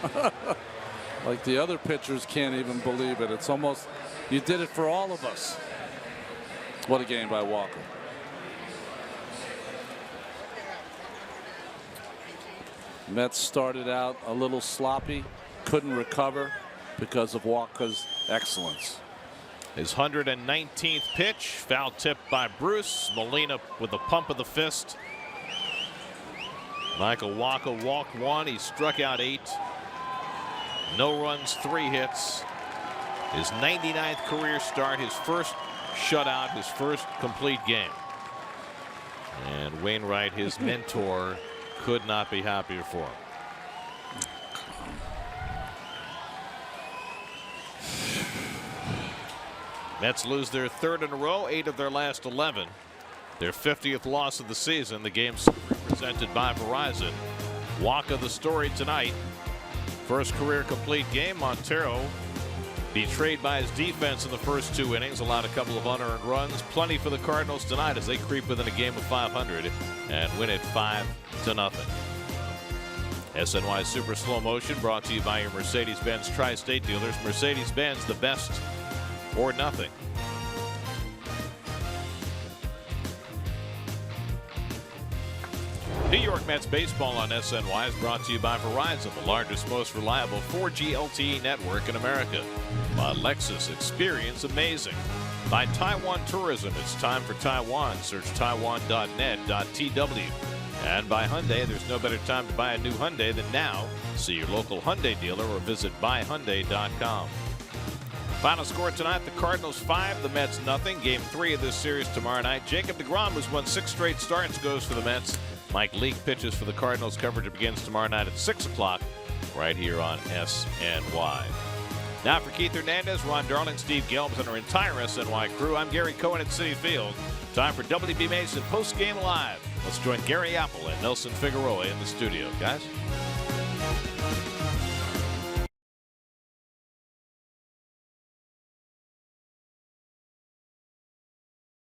Like the other pitchers can't even believe it. It's almost, you did it for all of us. What a game by Walker. Mets started out a little sloppy, couldn't recover because of Walker's excellence. His 119th pitch, foul tipped by Bruce. Molina with a pump of the fist. Michael Wacha walked 1. He struck out 8. No runs, 3 hits. His 99th career start, his first shutout, his first complete game. And Wainwright, his mentor, could not be happier for him. Mets lose their 3rd in a row, 8 of their last 11. Their 50th loss of the season. The game's presented by Verizon. Wacha the story tonight. First career complete game. Montero betrayed by his defense in the first 2 innings. Allowed a couple of unearned runs. Plenty for the Cardinals tonight as they creep within a game of 500 and win it 5-0. SNY Super Slow Motion brought to you by your Mercedes-Benz Tri-State dealers. Mercedes-Benz, the best or nothing. New York Mets baseball on SNY is brought to you by Verizon, the largest, most reliable 4G LTE network in America. By Lexus, experience amazing. By Taiwan Tourism, it's time for Taiwan. Search taiwan.net.tw. And by Hyundai, there's no better time to buy a new Hyundai than now. See your local Hyundai dealer or visit buyhyundai.com. Final score tonight, the Cardinals 5, the Mets nothing. Game 3 of this series tomorrow night. Jacob deGrom, who's won 6 straight starts, goes for the Mets. Mike Leake pitches for the Cardinals. Coverage begins tomorrow night at 6 o'clock right here on SNY. Now for Keith Hernandez, Ron Darling, Steve Gelbs, and our entire SNY crew, I'm Gary Cohen at Citi Field. Time for WB Mason Post Game Live. Let's join Gary Apple and Nelson Figueroa in the studio. Guys?